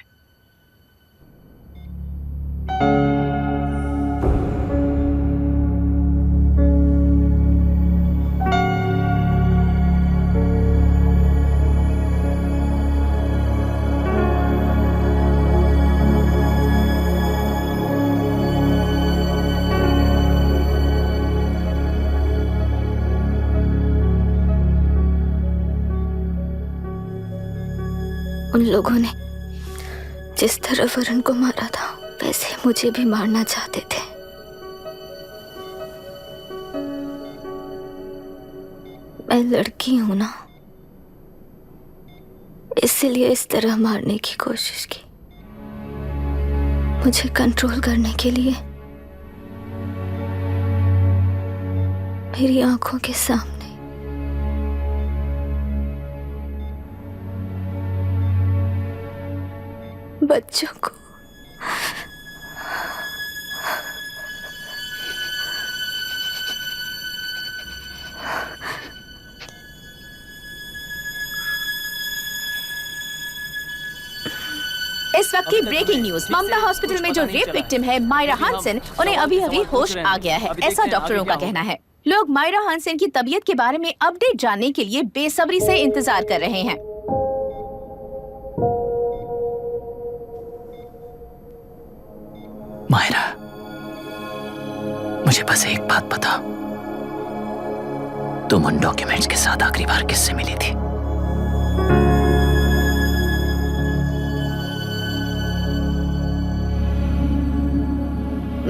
S6: उन लोगों ने जिस तरह वरुण को मारा था वैसे मुझे भी मारना चाहते थे। मैं लड़की हूं ना, इसलिए इस तरह मारने की कोशिश की। मुझे कंट्रोल करने के लिए मेरी आंखों के सामने बच्चों को
S2: इस वक्त की ब्रेकिंग न्यूज। ममता हॉस्पिटल में जो रेप विक्टिम है मायरा हानसन, उन्हें अभी अभी होश आ गया है, ऐसा डॉक्टरों का कहना है। लोग मायरा हानसन की तबीयत के बारे में अपडेट जानने के लिए बेसब्री से इंतजार कर रहे हैं।
S3: मायरा, मुझे बस एक बात बता, तुम उन डॉक्यूमेंट्स के साथ आखिरी बार किससे मिली थी?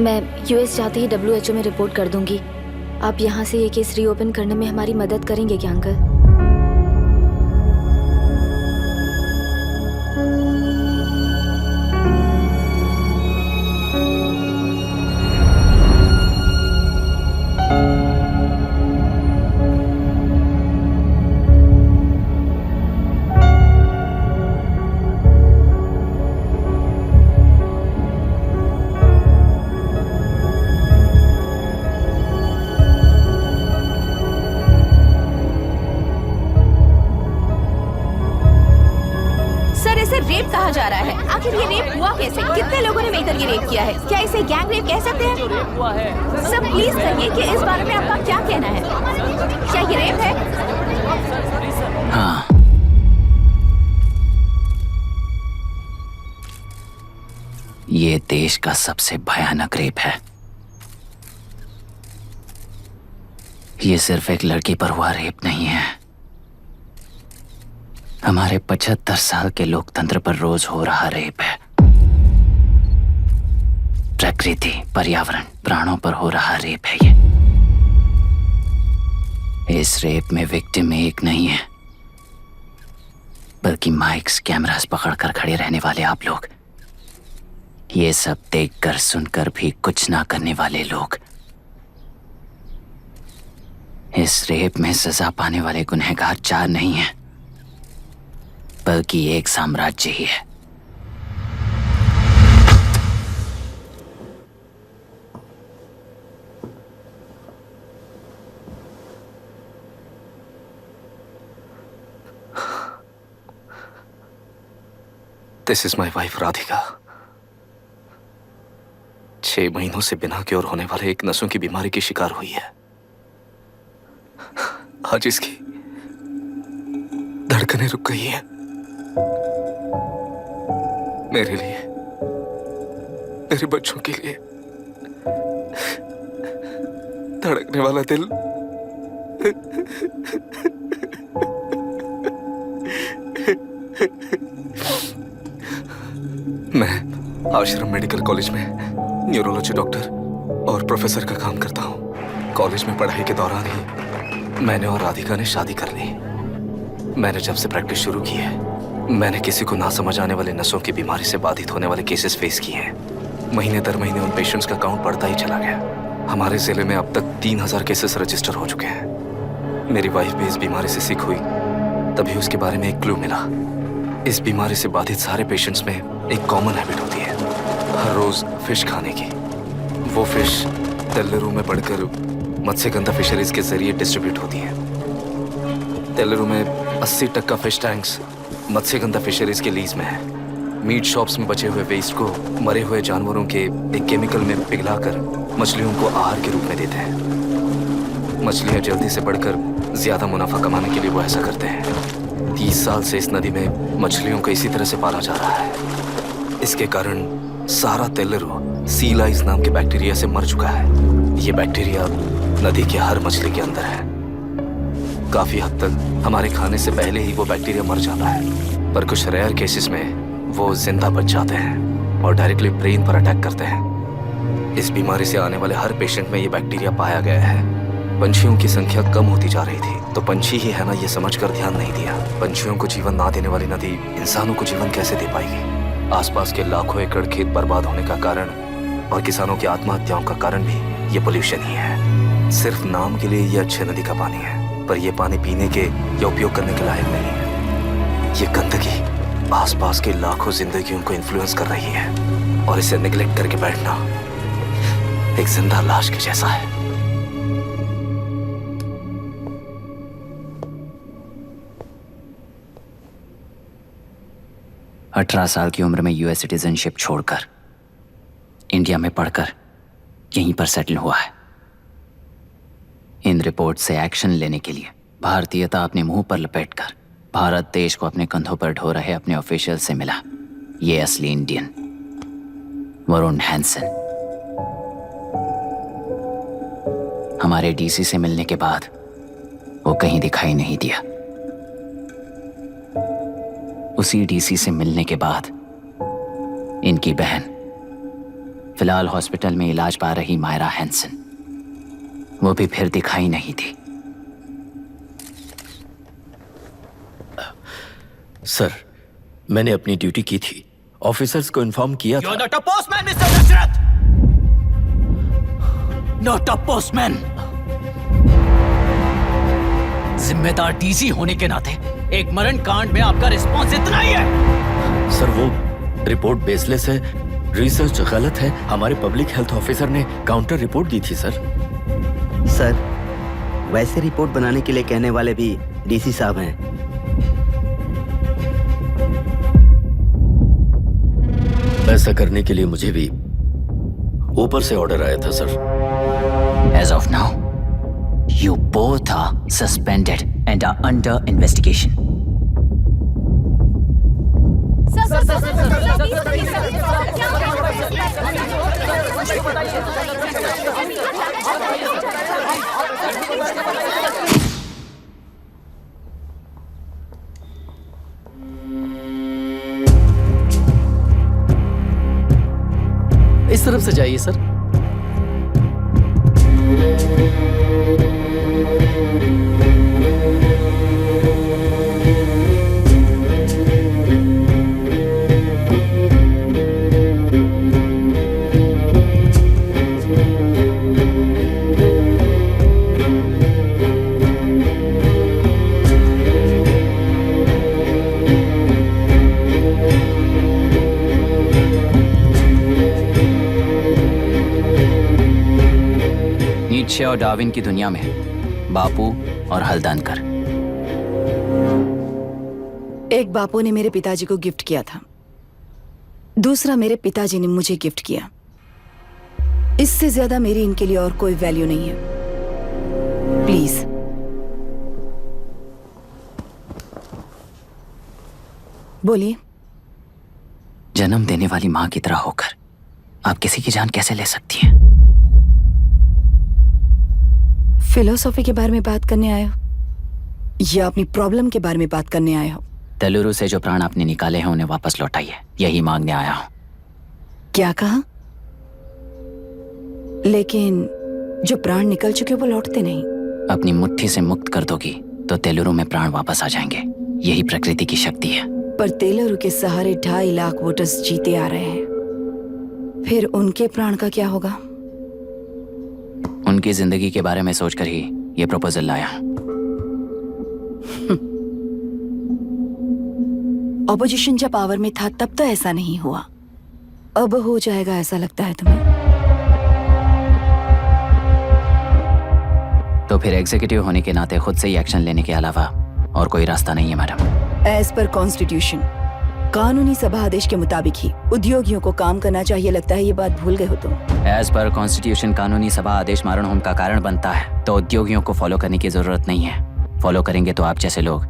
S6: मैं यूएस जाते ही WHO में रिपोर्ट कर दूंगी। आप यहाँ से ये केस रीओपन करने में हमारी मदद करेंगे क्या अंकल?
S2: सर, इसे रेप कहा जा रहा है। आखिर ये रेप हुआ कैसे? कितने लोगों ने मिलकर ये रेप किया है? क्या इसे गैंग रेप कह सकते हैं?
S9: जो रेप हुआ है,
S2: सर प्लीज कहिए कि इस बारे में आपका क्या कहना है? क्या ये रेप है?
S3: हाँ, ये देश का सबसे भयानक रेप है। ये सिर्फ एक लड़की पर हुआ रेप नहीं है, हमारे 75 साल के लोकतंत्र पर रोज हो रहा रेप है। प्रकृति, पर्यावरण, प्राणों पर हो रहा रेप है ये। इस रेप में विक्टिम एक नहीं है, बल्कि माइक्स, कैमरास पकड़कर खड़े रहने वाले आप लोग, ये सब देखकर सुनकर भी कुछ ना करने वाले लोग। इस रेप में सजा पाने वाले गुनहगार 4 नहीं हैं, बल्कि एक साम्राज्य ही है।
S10: This is my wife Radhika. 6 महीनों से बिना क्योर होने वाले एक नसों की बीमारी की शिकार हुई है। आज इसकी धड़कनें रुक गई हैं। मेरे लिए, मेरे बच्चों के लिए धड़कने वाला दिल मैं आश्रम मेडिकल कॉलेज में न्यूरोलॉजी डॉक्टर और प्रोफेसर का काम करता हूँ। कॉलेज में पढ़ाई के दौरान ही मैंने और राधिका ने शादी कर ली। मैंने जब से प्रैक्टिस शुरू की है, मैंने किसी को ना समझ आने वाले नसों की बीमारी से बाधित होने वाले केसेस फेस किए हैं। महीने दर महीने उन पेशेंट्स का काउंट बढ़ता ही चला गया। हमारे जिले में अब तक 3000 केसेस रजिस्टर हो चुके हैं। मेरी वाइफ भी इस बीमारी से सिक हुई, तभी उसके बारे में एक क्लू मिला। इस बीमारी से बाधित सारे पेशेंट्स में एक कॉमन हैबिट होती है, हर रोज फिश खाने की। वो फिश तेल्लेरू में पड़कर मत्स्यगंधा फिशरीज के जरिए डिस्ट्रीब्यूट होती है। तेल्लेरू में 80% फिश टैंक्स मत्स्यगंधा फिशरीज के लीज में है। मीट शॉप्स में बचे हुए वेस्ट को मरे हुए जानवरों के एक केमिकल में पिघलाकर मछलियों को आहार के रूप में देते हैं। मछलियां जल्दी से बढ़कर ज्यादा मुनाफा कमाने के लिए वो ऐसा करते हैं। 30 साल से इस नदी में मछलियों को इसी तरह से पाला जा रहा है। इसके कारण सारा तेल्लेरू सी लाइस नाम के बैक्टीरिया से मर चुका है। ये बैक्टीरिया नदी के हर मछली के अंदर है। काफी हद तक हमारे खाने से पहले ही वो बैक्टीरिया मर जाता है, पर कुछ रेयर केसेस में वो जिंदा बच जाते हैं और डायरेक्टली ब्रेन पर अटैक करते हैं। इस बीमारी से आने वाले हर पेशेंट में ये बैक्टीरिया पाया गया है। पंछियों की संख्या कम होती जा रही थी, तो पंछी ही है ना ये समझकर ध्यान नहीं दिया। पंछियों को जीवन ना देने वाली नदी इंसानों को जीवन कैसे दे पाएगी? आसपास के लाखों एकड़ खेत बर्बाद होने का कारण और किसानों की आत्महत्याओं का कारण भी ये पोल्यूशन ही है। सिर्फ नाम के लिए ये अच्छे नदी का पानी है, पर ये पानी पीने के या उपयोग करने के लायक नहीं है। ये गंदगी आसपास के लाखों जिंदगियों को इन्फ्लुएंस कर रही है और इसे निगलेक्ट करके बैठना एक जिंदा लाश के जैसा है।
S3: अठारह साल की उम्र में यूएस सिटीजनशिप छोड़कर इंडिया में पढ़कर यहीं पर सेटल हुआ है। इन रिपोर्ट से एक्शन लेने के लिए भारतीयता अपने मुंह पर लपेटकर भारत देश को अपने कंधों पर ढो रहे अपने ऑफिशियल से मिला ये असली इंडियन वरुण हैंसन। हमारे डीसी से मिलने के बाद वो कहीं दिखाई नहीं दिया। उसी डीसी से मिलने के बाद इनकी बहन, फिलहाल हॉस्पिटल में इलाज पा रही मायरा हैंसन, वो भी फिर दिखाई नहीं थी।
S1: सर, मैंने अपनी ड्यूटी की थी, ऑफिसर्स को इन्फॉर्म किया था।
S3: You're not a postman, Mr. Dashrath! Not a postman! जिम्मेदार डीसी होने के नाते एक मरण कांड में आपका रिस्पॉन्स इतना ही है।
S1: सर, वो रिपोर्ट बेसलेस है, रिसर्च गलत है। हमारे पब्लिक हेल्थ ऑफिसर ने काउंटर रिपोर्ट दी थी सर।
S13: सर, वैसे रिपोर्ट बनाने के लिए कहने वाले भी डीसी साहब हैं।
S1: ऐसा करने के लिए मुझे भी ऊपर से ऑर्डर आया था sir.
S3: As of now, you both are suspended and are under investigation.
S14: इस तरफ से जाइए सर।
S3: नीत्शे और डार्विन की दुनिया में बापू और हल्दानकर।
S8: एक बापू ने मेरे पिताजी को गिफ्ट किया था, दूसरा मेरे पिताजी ने मुझे गिफ्ट किया। इससे ज्यादा मेरी इनके लिए और कोई वैल्यू नहीं है। प्लीज बोलिए।
S3: जन्म देने वाली मां की तरह होकर आप किसी की जान कैसे ले सकती हैं?
S8: फिलोसॉफी के बारे में बात करने आए हो या अपनी प्रॉब्लम के बारे में बात करने आए हो?
S3: तेलुरु से जो प्राण आपने निकाले हैं उन्हें वापस लौटाइए, यही मांगने आया हूं।
S8: क्या कहा? लेकिन जो प्राण निकल चुके वो लौटते नहीं।
S3: अपनी मुट्ठी से मुक्त कर दोगी तो तेलुरु में प्राण वापस आ जाएंगे। यही प्रकृति की शक्ति है।
S8: पर तेलुरु के सहारे 2.5 लाख वोटर्स जीते आ रहे हैं, फिर उनके प्राण का क्या होगा?
S3: उनकी जिंदगी के बारे में सोचकर ही ये प्रपोजल लाया।
S8: ऑपोजिशन जब पावर में था तब तो ऐसा नहीं हुआ, अब हो जाएगा ऐसा लगता है तुम्हें?
S3: तो फिर एग्जीक्यूटिव होने के नाते खुद से ही एक्शन लेने के अलावा और कोई रास्ता नहीं है मैडम।
S8: एज पर कॉन्स्टिट्यूशन, कानूनी सभा आदेश के मुताबिक ही उद्योगियों को काम करना चाहिए। लगता है ये बात भूल गए हो तुम।
S3: एज पर कॉन्स्टिट्यूशन कानूनी सभा आदेश मारण होम का कारण बनता है, तो उद्योगियों को फॉलो करने की जरूरत नहीं है। फॉलो करेंगे तो आप जैसे लोग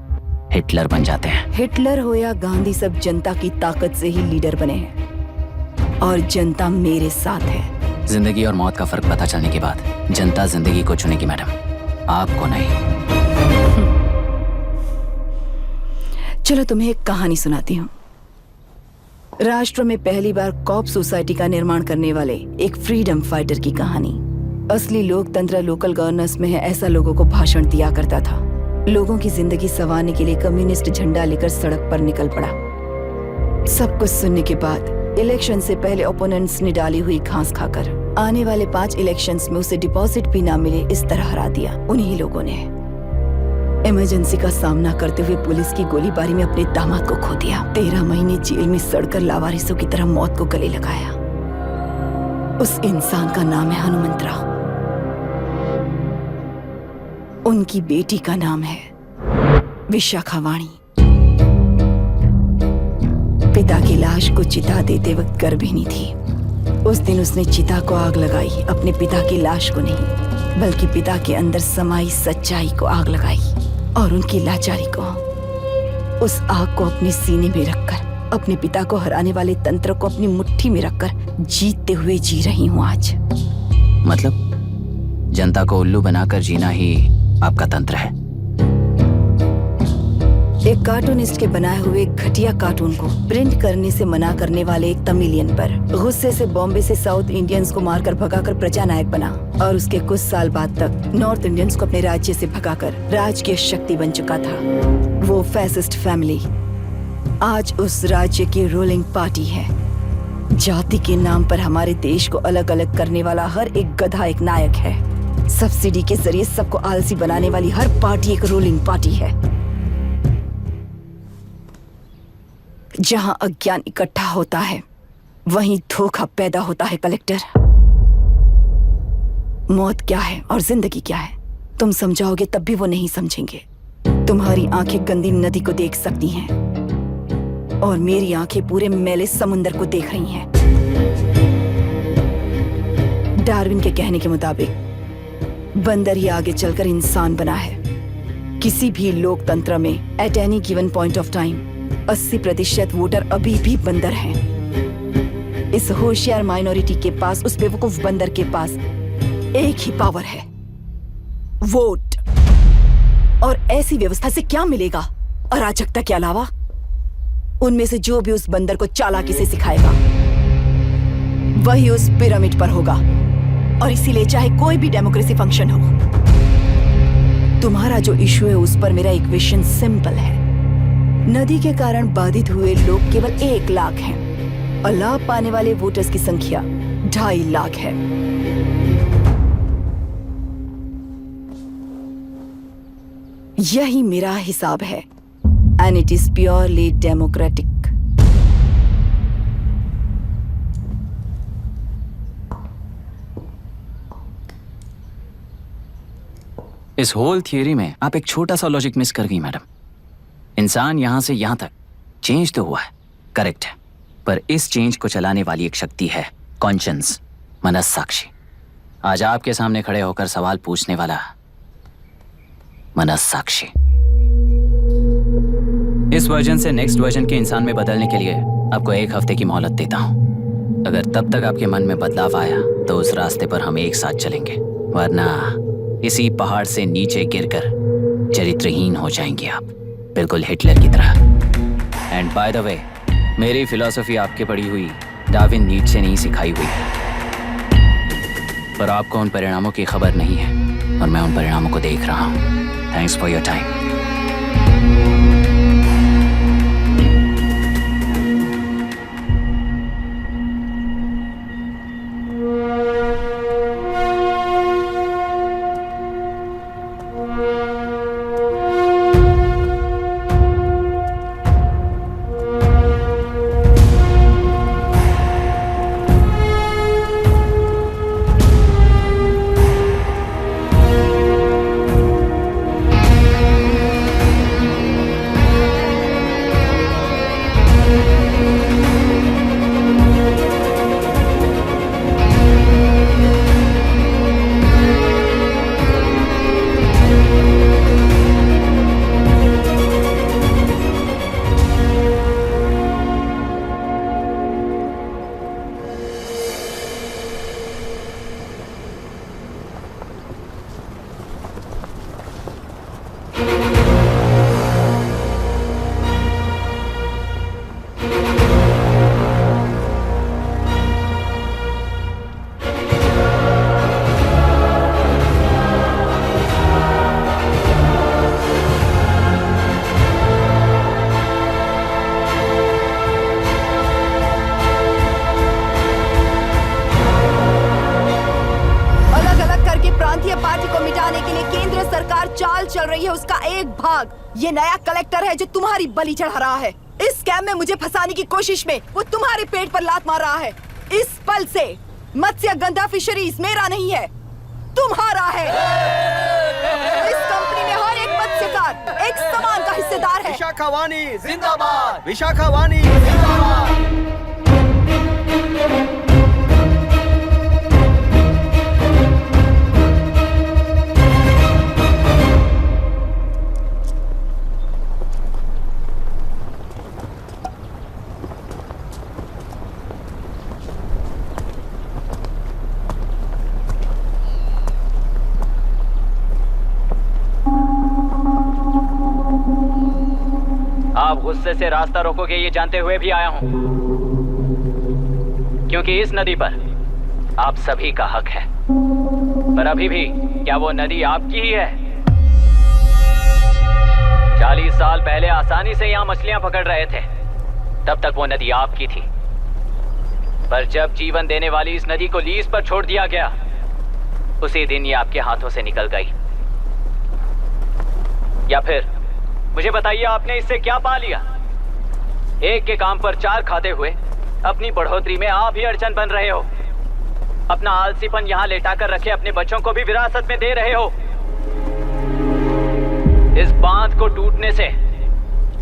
S3: हिटलर बन जाते हैं।
S8: हिटलर हो या गांधी, सब जनता की ताकत से ही लीडर बने हैं और जनता मेरे साथ है।
S3: जिंदगी और मौत का फर्क पता चलने के बाद जनता जिंदगी को चुनेगी मैडम, आपको नहीं।
S8: चलो तुम्हें एक कहानी सुनाती हूँ। राष्ट्र में पहली बार कॉप सोसाइटी का निर्माण करने वाले एक फ्रीडम फाइटर की कहानी। असली लोकतंत्र लोकल गवर्नेंस में है, ऐसा लोगों को भाषण दिया करता था। लोगों की जिंदगी संवारने के लिए कम्युनिस्ट झंडा लेकर सड़क पर निकल पड़ा। सब कुछ सुनने के बाद इलेक्शन से पहले ओपोनेंट्स ने डाली हुई घास खाकर आने वाले 5 इलेक्शंस में उसे डिपॉजिट भी ना मिले इस तरह हरा दिया। उन्हीं लोगों ने इमरजेंसी का सामना करते हुए पुलिस की गोलीबारी में अपने दामाद को खो दिया। 13 महीने जेल में सड़कर लावारिसों की तरह मौत को गले लगाया। उस इंसान का नाम है हनुमंतराव। उनकी बेटी का नाम है विशाखावाणी। पिता की लाश को चिता देते वक्त गर्भिणी थी। उस दिन उसने चिता को आग लगाई, अपने पिता की लाश को नहीं बल्कि पिता के अंदर समाई सच्चाई को आग लगाई और उनकी लाचारी को। उस आग को अपने सीने में रखकर अपने पिता को हराने वाले तंत्र को अपनी मुट्ठी में रखकर जीतते हुए जी रही हूँ आज।
S3: मतलब जनता को उल्लू बनाकर जीना ही आपका तंत्र है?
S8: एक कार्टूनिस्ट के बनाए हुए घटिया कार्टून को प्रिंट करने से मना करने वाले एक तमिलियन पर गुस्से से बॉम्बे से साउथ इंडियंस को मारकर भगाकर प्रजानायक बना और उसके कुछ साल बाद तक नॉर्थ इंडियंस को अपने राज्य से भगाकर राजकीय शक्ति बन चुका था। वो फैसिस्ट फैमिली आज उस राज्य की रूलिंग पार्टी है। जाति के नाम पर हमारे देश को अलग अलग करने वाला हर एक गधा एक नायक है। सब्सिडी के जरिए सबको आलसी बनाने वाली हर पार्टी एक रूलिंग पार्टी है। जहां अज्ञान इकट्ठा होता है वहीं धोखा पैदा होता है। कलेक्टर, मौत क्या है और जिंदगी क्या है तुम समझाओगे तब भी वो नहीं समझेंगे। तुम्हारी आंखें गंदी नदी को देख सकती हैं और मेरी आंखें पूरे मैले समुंदर को देख रही हैं। डार्विन के कहने के मुताबिक बंदर ही आगे चलकर इंसान बना है। किसी भी लोकतंत्र में at any given point of time 80% voter अभी भी बंदर हैं। इस होशियार माइनॉरिटी के पास, उस बेवकूफ बंदर के पास एक ही पावर है, वोट। और ऐसी व्यवस्था से क्या मिलेगा अराजकता के अलावा? उनमें से जो भी उस बंदर को चालाकी से सिखाएगा वही उस पिरामिड पर होगा। और इसीलिए चाहे कोई भी डेमोक्रेसी फंक्शन हो, तुम्हारा जो इशू है उस पर मेरा इक्वेशन सिंपल है। नदी के कारण बाधित हुए लोग केवल 1 लाख हैं और लाभ पाने वाले वोटर्स की संख्या 2.5 लाख है। यही मेरा हिसाब है and it is purely democratic.
S3: इस होल थियरी में आप एक छोटा सा लॉजिक मिस कर गई मैडम। इंसान यहां से यहां तक चेंज तो हुआ है, करेक्ट है, पर इस चेंज को चलाने वाली एक शक्ति है, कॉन्शियंस, मनस्साक्षी। आज आपके सामने खड़े होकर सवाल पूछने वाला मनस्साक्षी। इस वर्जन से नेक्स्ट वर्जन के इंसान में बदलने के लिए आपको 1 हफ्ते की मोहलत देता हूं। अगर तब तक आपके मन में बदलाव आया तो उस रास्ते पर हम एक साथ चलेंगे, वरना इसी पहाड़ से नीचे गिरकर चरित्रहीन हो जाएंगे आप, बिल्कुल हिटलर की तरह। एंड बाय द वे, मेरी फिलॉसफी आपके पढ़ी हुई डार्विन नीचे नहीं सिखाई हुई है। पर आपको उन परिणामों की खबर नहीं है और मैं उन परिणामों को देख रहा हूँ। Thanks for your time.
S8: ये नया कलेक्टर है जो तुम्हारी बलि चढ़ा रहा है। इस स्कैम में मुझे फंसाने की कोशिश में वो तुम्हारे पेट पर लात मार रहा है। इस पल से मत्स्य गंधा फिशरीज मेरा नहीं है, तुम्हारा है। इस कंपनी में हर एक मत्स्यकार एक समान का हिस्सेदार है।
S1: विशाखावाणी जिंदाबाद, विशाखावाणी जिंदाबाद।
S3: आप गुस्से से रास्ता रोकोगे ये जानते हुए भी आया हूं, क्योंकि इस नदी पर आप सभी का हक है। पर अभी भी क्या वो नदी आपकी ही है? 40 साल पहले आसानी से यहां मछलियां पकड़ रहे थे, तब तक वो नदी आपकी थी। पर जब जीवन देने वाली इस नदी को लीज पर छोड़ दिया गया, उसी दिन ये आपके हाथों से निकल गई। या फिर मुझे बताइए, आपने इससे क्या पा लिया? एक के काम पर 4 खाते हुए अपनी बढ़ोतरी में आप ही अड़चन बन रहे हो। अपना आलसीपन यहाँ लेटा कर रखे अपने बच्चों को भी विरासत में दे रहे हो। इस बांध को टूटने से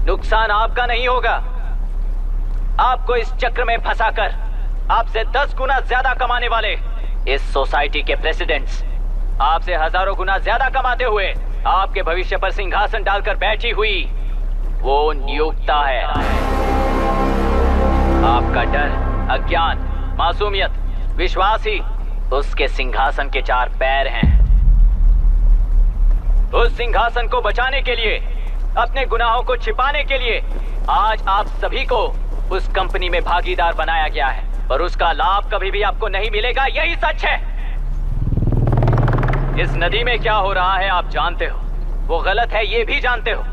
S3: नुकसान आपका नहीं होगा, आपको इस चक्र में फंसाकर आपसे 10 गुना ज्यादा कमाने वाले इस सोसाइटी के प्रेसिडेंट्स आपसे हजारों गुना ज्यादा कमाते हुए आपके भविष्य पर सिंहासन डालकर बैठी हुई वो नियोक्ता है। आपका डर, अज्ञान, मासूमियत, विश्वास ही उसके सिंहासन के 4 पैर हैं। उस सिंहासन को बचाने के लिए, अपने गुनाहों को छिपाने के लिए आज आप सभी को उस कंपनी में भागीदार बनाया गया है, पर उसका लाभ कभी भी आपको नहीं मिलेगा। यही सच है। इस नदी में क्या हो रहा है आप जानते हो, वो गलत है ये भी जानते हो,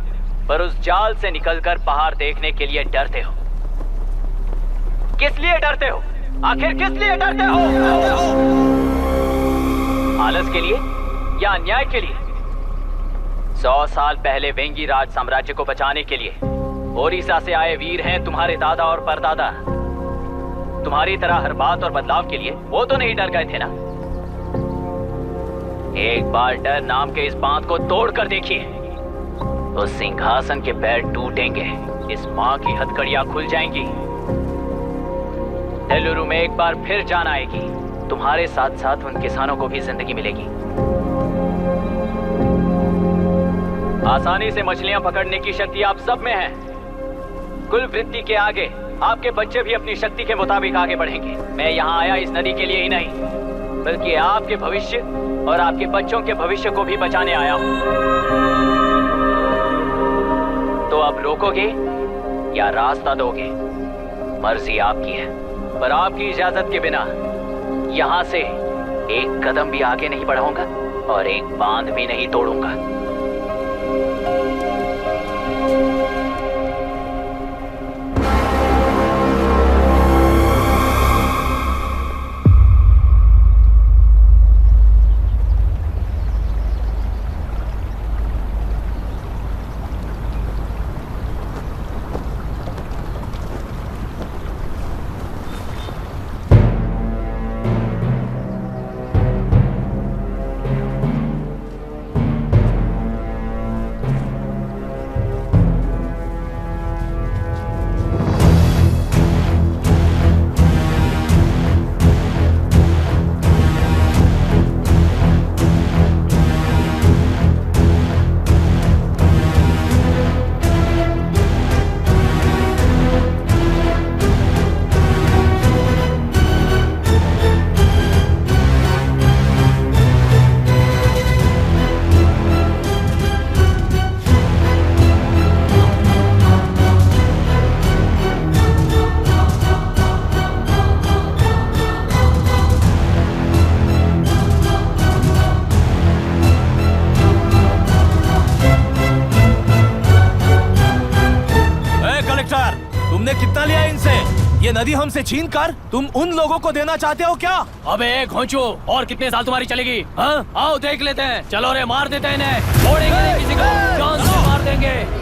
S3: पर उस जाल से निकलकर पहाड़ देखने के लिए डरते हो। किस लिए डरते हो? आखिर किस लिए डरते हो? आलस के लिए या अन्याय के लिए? 100 साल पहले वेंगी राज साम्राज्य को बचाने के लिए ओडिशा से आए वीर हैं तुम्हारे दादा और परदादा। तुम्हारी तरह हर बात और बदलाव के लिए वो तो नहीं डर गए थे ना। एक बार डर नाम के इस बांध को तोड़ कर देखिए, तो सिंहासन के पैर टूटेंगे, इस माँ की हथकड़ियां खुल जाएंगी। नेल्लूरू में एक बार फिर जान आएगी, तुम्हारे साथ साथ उन किसानों को भी जिंदगी मिलेगी। आसानी से मछलियां पकड़ने की शक्ति आप सब में है। कुल वृत्ति के आगे आपके बच्चे भी अपनी शक्ति के मुताबिक आगे बढ़ेंगे। मैं यहाँ आया इस नदी के लिए ही नहीं, बल्कि आपके भविष्य और आपके बच्चों के भविष्य को भी बचाने आया हूँ। तो अब रोकोगे या रास्ता दोगे, मर्जी आपकी है, पर आपकी इजाजत के बिना यहाँ से एक कदम भी आगे नहीं बढ़ाऊंगा और एक बांध भी नहीं तोड़ूंगा।
S12: तुमने कितना लिया इनसे? ये नदी हमसे छीन कर तुम उन लोगों को देना चाहते हो क्या?
S9: अबे घोंचू, और कितने साल तुम्हारी चलेगी? हाँ, आओ देख लेते हैं। चलो रे, मार देते हैं इन्हें। छोड़ेंगे नहीं किसी को, जान से मार देंगे।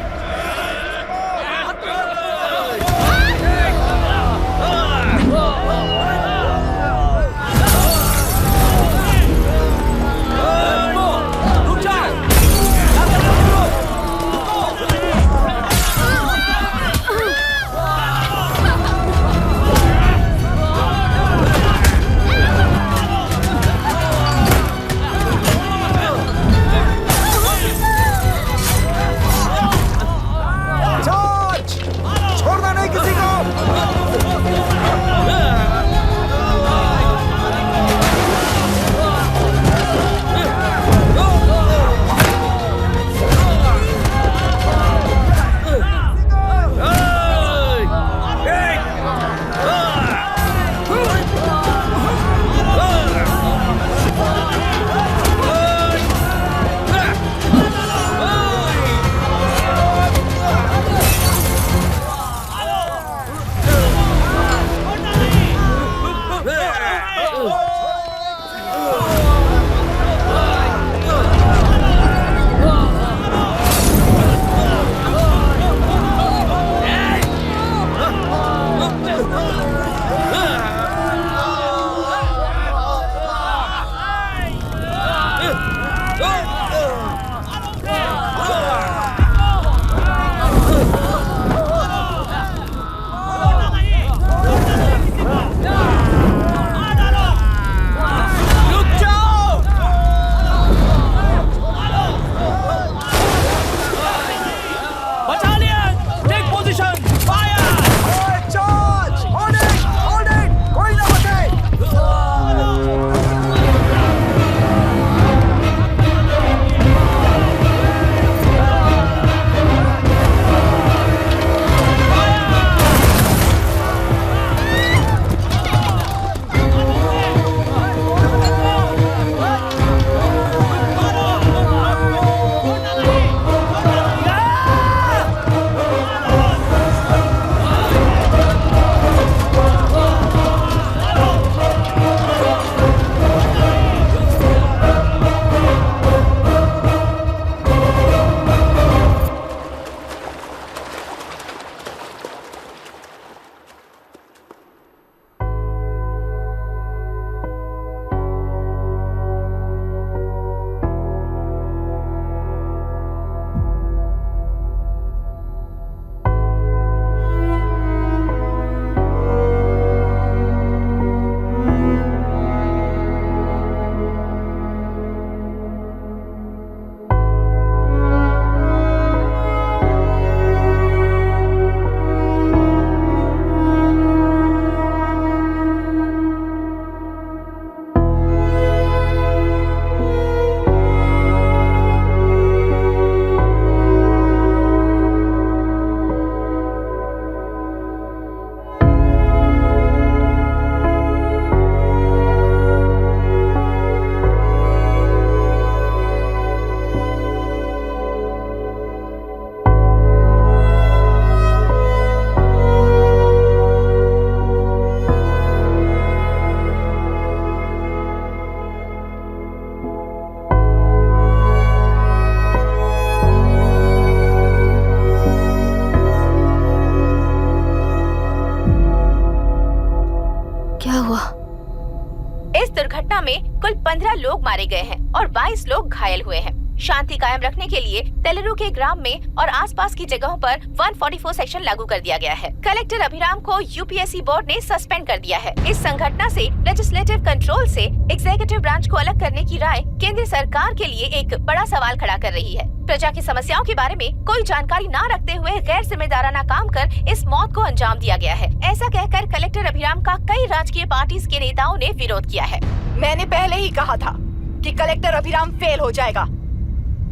S2: लोग मारे गए हैं और 22 लोग घायल हुए हैं। शांति कायम रखने के लिए तेलुरु के ग्राम में और आसपास की जगहों पर 144 सेक्शन लागू कर दिया गया है। कलेक्टर अभिराम को यूपीएससी बोर्ड ने सस्पेंड कर दिया है। इस संघटना से लेजिस्लेटिव कंट्रोल से एग्जीक्यूटिव ब्रांच को अलग करने की राय केंद्र सरकार के लिए एक बड़ा सवाल खड़ा कर रही है। प्रजा की समस्याओं के बारे में कोई जानकारी न रखते हुए गैर जिम्मेदाराना काम कर इस मौत को अंजाम दिया गया है। ऐसा कहकर कलेक्टर अभिराम का कई राजकीय पार्टी के नेताओं ने विरोध किया है।
S8: मैंने पहले ही कहा था कि कलेक्टर अभिराम फेल हो जाएगा।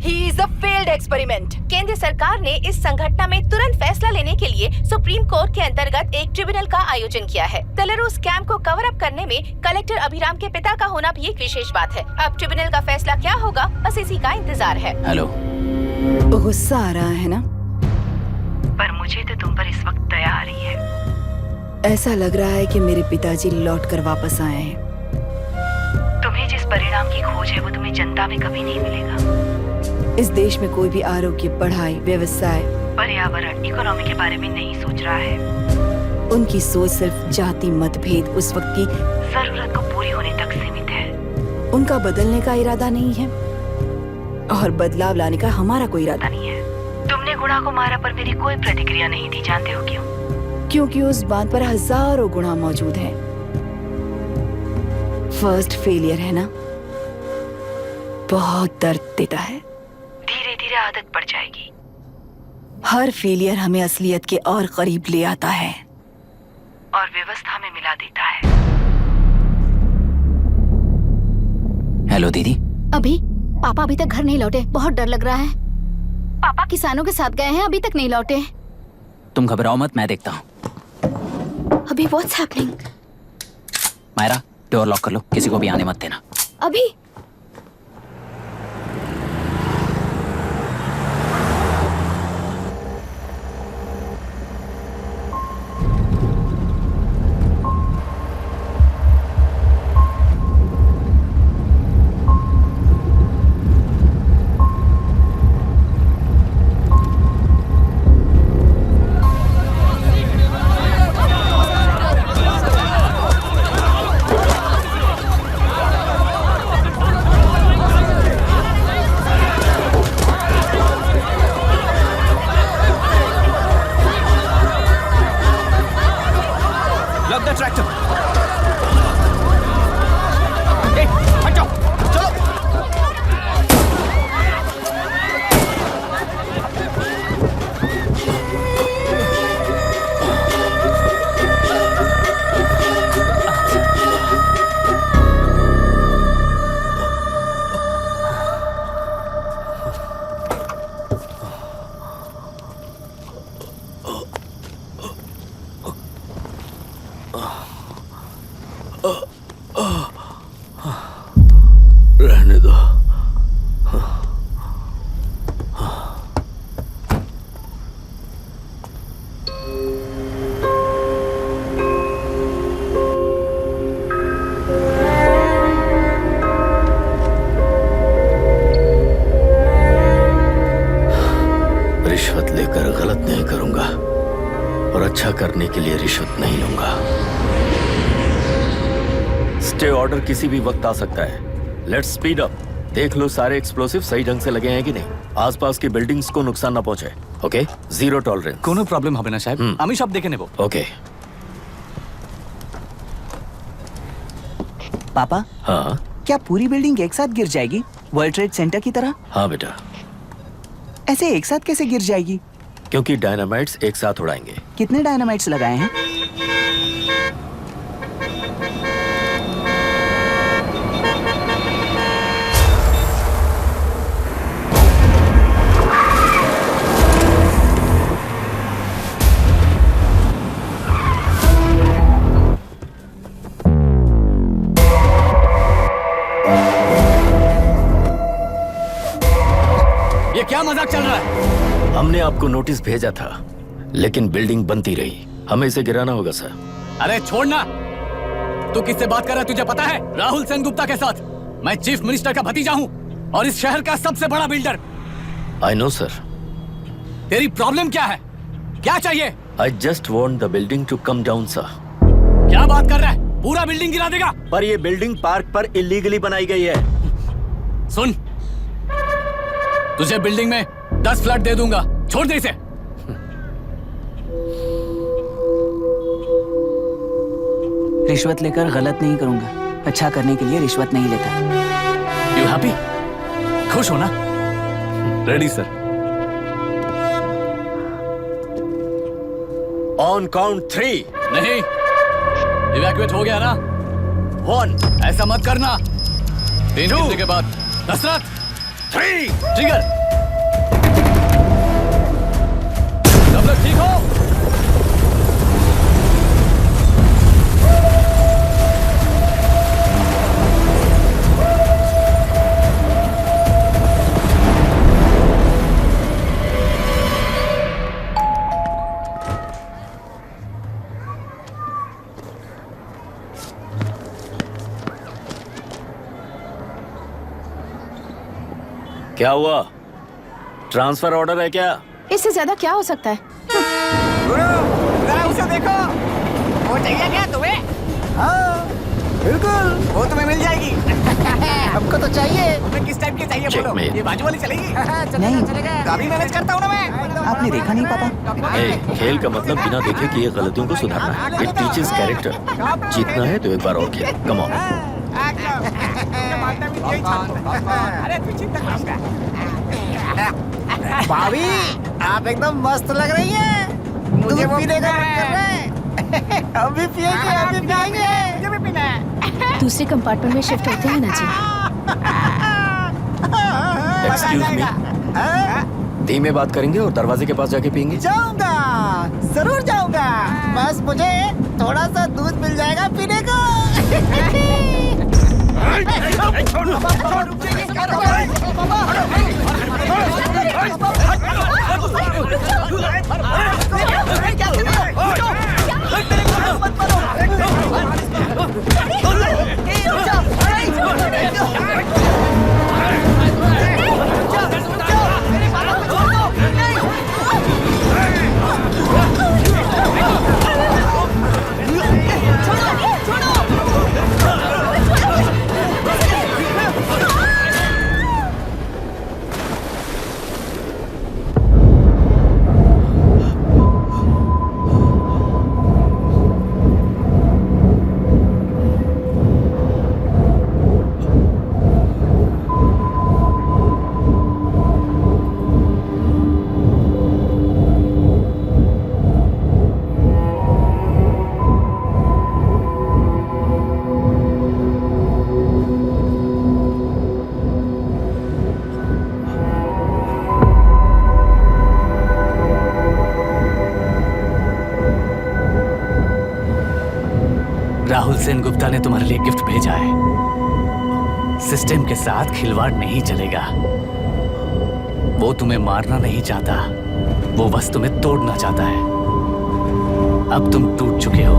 S8: He is a failed experiment.
S2: केंद्र सरकार ने इस संघटना में तुरंत फैसला लेने के लिए सुप्रीम कोर्ट के अंतर्गत एक ट्रिब्यूनल का आयोजन किया है। तेलुरु स्कैम को कवर अप करने में कलेक्टर अभिराम के पिता का होना भी एक विशेष बात है। अब ट्रिब्यूनल का फैसला क्या होगा, बस इसी का इंतजार है।
S3: हेलो।
S8: गुस्सा आ रहा है ना?
S2: पर मुझे तो तुम पर इस वक्त दया आ रही है।
S8: ऐसा लग रहा है कि मेरे पिताजी लौट कर वापस आए हैं।
S2: तुम्हें जिस परिणाम की खोज है वो तुम्हें जनता में कभी नहीं मिलेगा।
S8: इस देश में कोई भी आरोग्य, पढ़ाई, व्यवसाय,
S2: पर्यावरण, इकोनॉमी के बारे में नहीं सोच रहा है।
S8: उनकी सोच सिर्फ जाति मतभेद उस वक्त की
S2: जरूरत को पूरी होने तक सीमित है।
S8: उनका बदलने का इरादा नहीं है और बदलाव लाने का हमारा कोई इरादा नहीं है।
S2: तुमने गुणा को मारा पर मेरी कोई प्रतिक्रिया नहीं दी, जानते हो क्यों?
S8: क्योंकि उस बात पर हजारों गुणा मौजूद हैं। फर्स्ट फेलियर है ना, बहुत दर्द देता है।
S2: धीरे धीरे आदत पड़ जाएगी।
S8: हर फेलियर हमें असलियत के और करीब ले आता है
S2: और व्यवस्था में मिला देता है।
S3: हेलो दीदी।
S7: अभी पापा अभी तक घर नहीं लौटे, बहुत डर लग रहा है। पापा किसानों के साथ गए हैं, अभी तक नहीं लौटे।
S3: तुम घबराओ मत, मैं देखता हूँ।
S7: अभी what's happening?
S3: Myra, door lock कर लो, किसी को भी आने मत देना।
S7: अभी
S12: रहने दो। रिश्वत लेकर गलत नहीं करूंगा और अच्छा करने के लिए रिश्वत नहीं लूंगा।
S1: स्टे ऑर्डर किसी भी वक्त आ सकता है। Let's speed up. देख लो सारे एक्सप्लोसिव सही ढंग से लगे हैं कि नहीं। आसपास की बिल्डिंग्स को नुकसान ना पहुंचे। Okay, zero tolerance.
S14: कोनो प्रॉब्लेम হবে না সাহেব, আমি সব দেখে নেব।
S1: ओके।
S13: पापा,
S1: हाँ
S13: क्या पूरी बिल्डिंग एक साथ गिर जाएगी, वर्ल्ड ट्रेड सेंटर की तरह?
S1: हाँ बेटा,
S13: ऐसे एक साथ कैसे गिर जाएगी?
S1: क्योंकि डायनामाइट्स एक साथ उड़ाएंगे।
S13: कितने डायनामाइट्स लगाए हैं?
S14: ये क्या मजाक चल रहा है?
S1: हमने आपको नोटिस भेजा था, लेकिन बिल्डिंग बनती रही। हमें इसे गिराना होगा सर।
S14: अरे छोड़ना। तू किससे बात कर रहा है तुझे पता है? राहुल सेनगुप्ता के साथ। मैं चीफ मिनिस्टर का भतीजा हूँ और इस शहर का सबसे बड़ा बिल्डर।
S1: I know sir.
S14: तेरी प्रॉब्लम क्या है? क्या चाहिए?
S1: I just want the building to come down sir.
S14: क्या बात कर रहा है? पूरा बिल्डिंग गिरा देगा?
S1: पर ये बिल्डिंग पार्क पर इलीगली बनाई गई है।
S14: सुन, तुझे बिल्डिंग में 10 फ्लैट दे दूंगा, छोड़ दे इसे।
S3: रिश्वत लेकर गलत नहीं करूंगा, अच्छा करने के लिए रिश्वत नहीं लेता।
S14: You happy? खुश हो ना?
S12: Ready sir.
S1: On count 3।
S14: नहीं, इवैक्यूएट हो गया ना?
S1: 1
S14: ऐसा मत करना। 3 घंटे के बाद दशरथ
S1: 3
S14: ट्रिगर। सब लोग ठीक हो?
S1: क्या हुआ? ट्रांसफर ऑर्डर है क्या?
S2: इससे ज्यादा क्या हो सकता है?
S15: उसे देखो, वो चाहिए क्या तुम्हें? हाँ, बिल्कुल, वो तुम्हें मिल जाएगी। हमको तो चाहिए। तुम्हें किस टाइप की चाहिए बोलो? ये बाजू वाली चलेगी?
S3: नहीं,
S15: काफी मैनेज करता हूँ ना मैं।
S3: आपने देखा नहीं पापा?
S1: खेल का मतलब बिना देखे किए गलतियों को सुधारना है। It teaches character. जीतना है तो एक बार और खेल। Come on.
S15: अरे तू चिंता मत। भाभी, आप एकदम मस्त लग रही हैं। मुझे वो पीने का मन कर रहा है। हम भी पिएंगे, हम भी पिएंगे। मुझे भी पीना है।
S2: दूसरे कंपार्टमेंट में शिफ्ट होते हैं ना जी।
S1: एक्सक्यूज मी, धीमे बात करेंगे और दरवाजे के पास जाके पियेंगे।
S15: जाऊंगा, जरूर जाऊंगा। बस मुझे थोड़ा सा दूध मिल जाएगा पीने को।
S14: राहुल सेन गुप्ता ने तुम्हारे लिए गिफ्ट भेजा है। सिस्टम के साथ खिलवाड़ नहीं चलेगा। वो तुम्हें मारना नहीं चाहता, वो बस तुम्हें तोड़ना चाहता है। अब तुम टूट चुके हो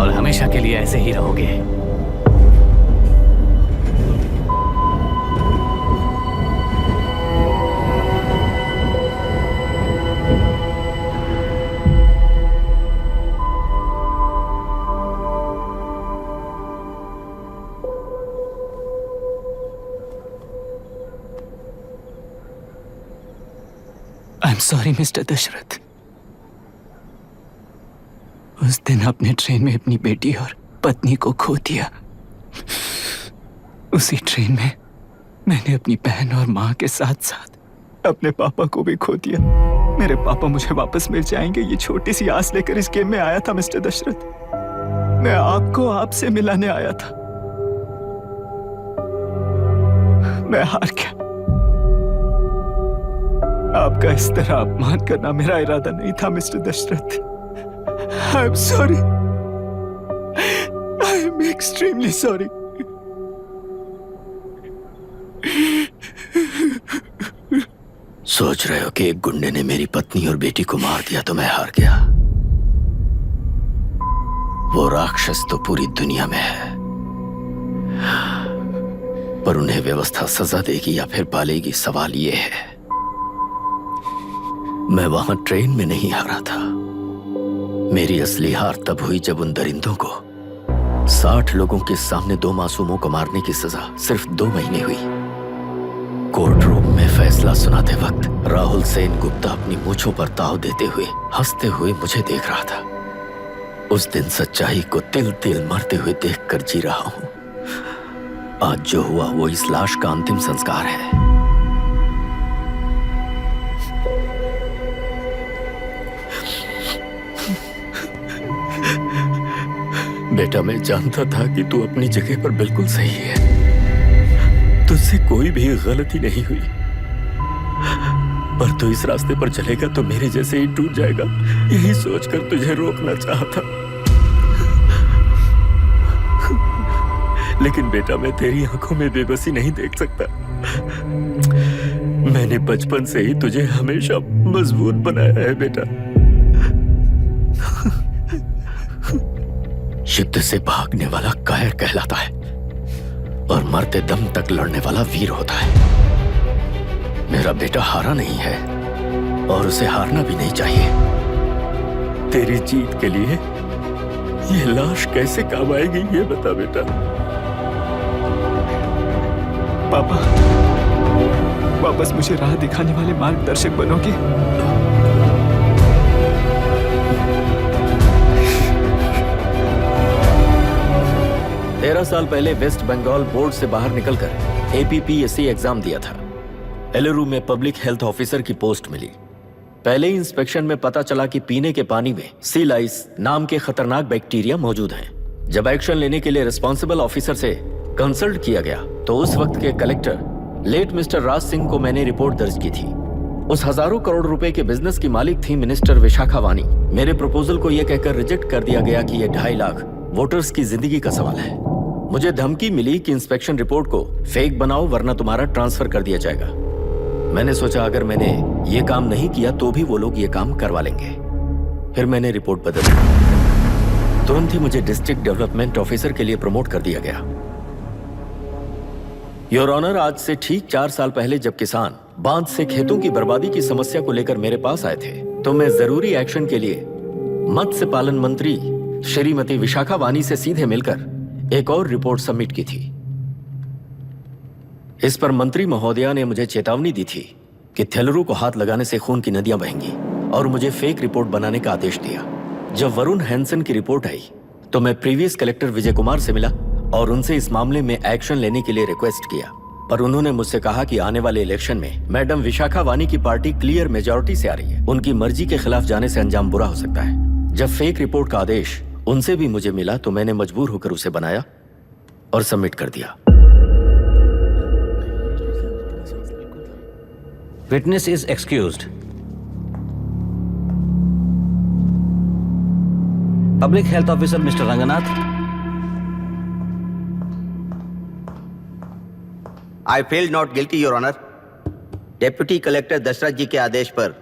S14: और हमेशा के लिए ऐसे ही रहोगे। I'm sorry, mister Dasharath. उस दिन अपने ट्रेन में अपनी बेटी और पत्नी को खो दिया। उसी ट्रेन में मैंने अपनी बहन और माँ के साथ साथ अपने पापा को भी खो दिया। मेरे पापा मुझे वापस मिल जाएंगे, ये छोटी सी आस लेकर इस गेम में आया था मिस्टर दशरथ। मैं आपको आपसे मिलाने आया था। मैं हार गया। आपका इस तरह अपमान करना मेरा इरादा नहीं था mister Dashrath. I am sorry. I am extremely sorry.
S1: सोच रहे हो कि एक गुंडे ने मेरी पत्नी और बेटी को मार दिया तो मैं हार गया? वो राक्षस तो पूरी दुनिया में है, पर उन्हें व्यवस्था सजा देगी या फिर पालेगी, सवाल ये है। मैं वहां ट्रेन में नहीं हारा था। मेरी असली हार तब हुई जब उन दरिंदों को 60 लोगों के सामने 2 मासूमों को मारने की सजा सिर्फ 2 महीने हुई। कोर्ट रूम में फैसला सुनाते वक्त राहुल सेन गुप्ता अपनी मूंछों पर ताव देते हुए हंसते हुए मुझे देख रहा था। उस दिन सच्चाई को तिल तिल मरते हुए देखकर जी रहा हूं। आज जो हुआ वो इस लाश का अंतिम संस्कार है। बेटा, मैं जानता था कि तू अपनी जगह पर बिल्कुल सही है। तुझसे कोई भी गलती नहीं हुई, पर तू इस रास्ते पर चलेगा तो मेरे जैसे ही टूट जाएगा, यही सोचकर तुझे रोकना चाहता। लेकिन बेटा, मैं तेरी आंखों में बेबसी नहीं देख सकता। मैंने बचपन से ही तुझे हमेशा मजबूत बनाया है बेटा। युद्ध से भागने वाला कायर कहलाता है और मरते दम तक लड़ने वाला वीर होता है। मेरा बेटा हारा नहीं है और उसे हारना भी नहीं चाहिए। तेरी जीत के लिए ये लाश कैसे काम आएगी, ये बता बेटा।
S16: पापा, वापस मुझे राह दिखाने वाले मार्गदर्शक बनोगे?
S1: 13 साल पहले वेस्ट बंगाल बोर्ड से बाहर निकलकर APPSC एग्जाम दिया था। एलुरु में पब्लिक हेल्थ ऑफिसर की पोस्ट मिली। पहले ही इंस्पेक्शन में पता चला कि पीने के पानी में सी लाइस नाम के खतरनाक बैक्टीरिया मौजूद हैं। जब एक्शन लेने के लिए रिस्पॉन्सिबल ऑफिसर से कंसल्ट किया गया तो उस वक्त के collector late mister Raj Singh को मैंने रिपोर्ट दर्ज की थी। उस हजारों करोड़ रुपए के बिजनेस की मालिक थी मिनिस्टर विशाखा वानी। मेरे प्रपोजल को यह कहकर रिजेक्ट कर दिया गया कि यह 2.5 लाख वोटर्स की जिंदगी का सवाल है। मुझे धमकी मिली कि इंस्पेक्शन रिपोर्ट को फेक बनाओ वरना तुम्हारा ट्रांसफर कर दिया जाएगा। मैंने सोचा अगर मैंने ये काम नहीं किया तो भी वो लोग ये काम करवा लेंगे। फिर मैंने रिपोर्ट बदल दी। तुरंत ही मुझे डिस्ट्रिक्ट डेवलपमेंट ऑफिसर के लिए प्रमोट कर दिया गया। योर ऑनर, आज से ठीक 4 साल पहले जब किसान बांध से खेतों की बर्बादी की समस्या को लेकर मेरे पास आए थे तो मैं जरूरी एक्शन के लिए मत्स्य पालन मंत्री श्रीमती विशाखा वानी से सीधे मिलकर एक और रिपोर्ट सबमिट की थी। इस पर मंत्री महोदया ने मुझे चेतावनी दी थी कि थेलरू को हाथ लगाने से खून की नदियां बहेंगी और मुझे फेक रिपोर्ट बनाने का आदेश दिया। जब वरुण हैंसन की रिपोर्ट आई तो मैं प्रीवियस कलेक्टर विजय कुमार से मिला और उनसे इस मामले में एक्शन लेने के लिए रिक्वेस्ट किया, पर उन्होंने मुझसे कहा कि आने वाले इलेक्शन में मैडम विशाखा वानी की पार्टी क्लियर मेजॉरिटी से आ रही है, उनकी मर्जी के खिलाफ जाने से अंजाम बुरा हो सकता है। जब फेक रिपोर्ट का आदेश उनसे भी मुझे मिला तो मैंने मजबूर होकर उसे बनाया और सबमिट कर दिया।
S5: Witness is excused. Public Health Officer Mr. Ranganath.
S13: I feel not guilty, Your Honor. Deputy collector Dasharath ji के आदेश पर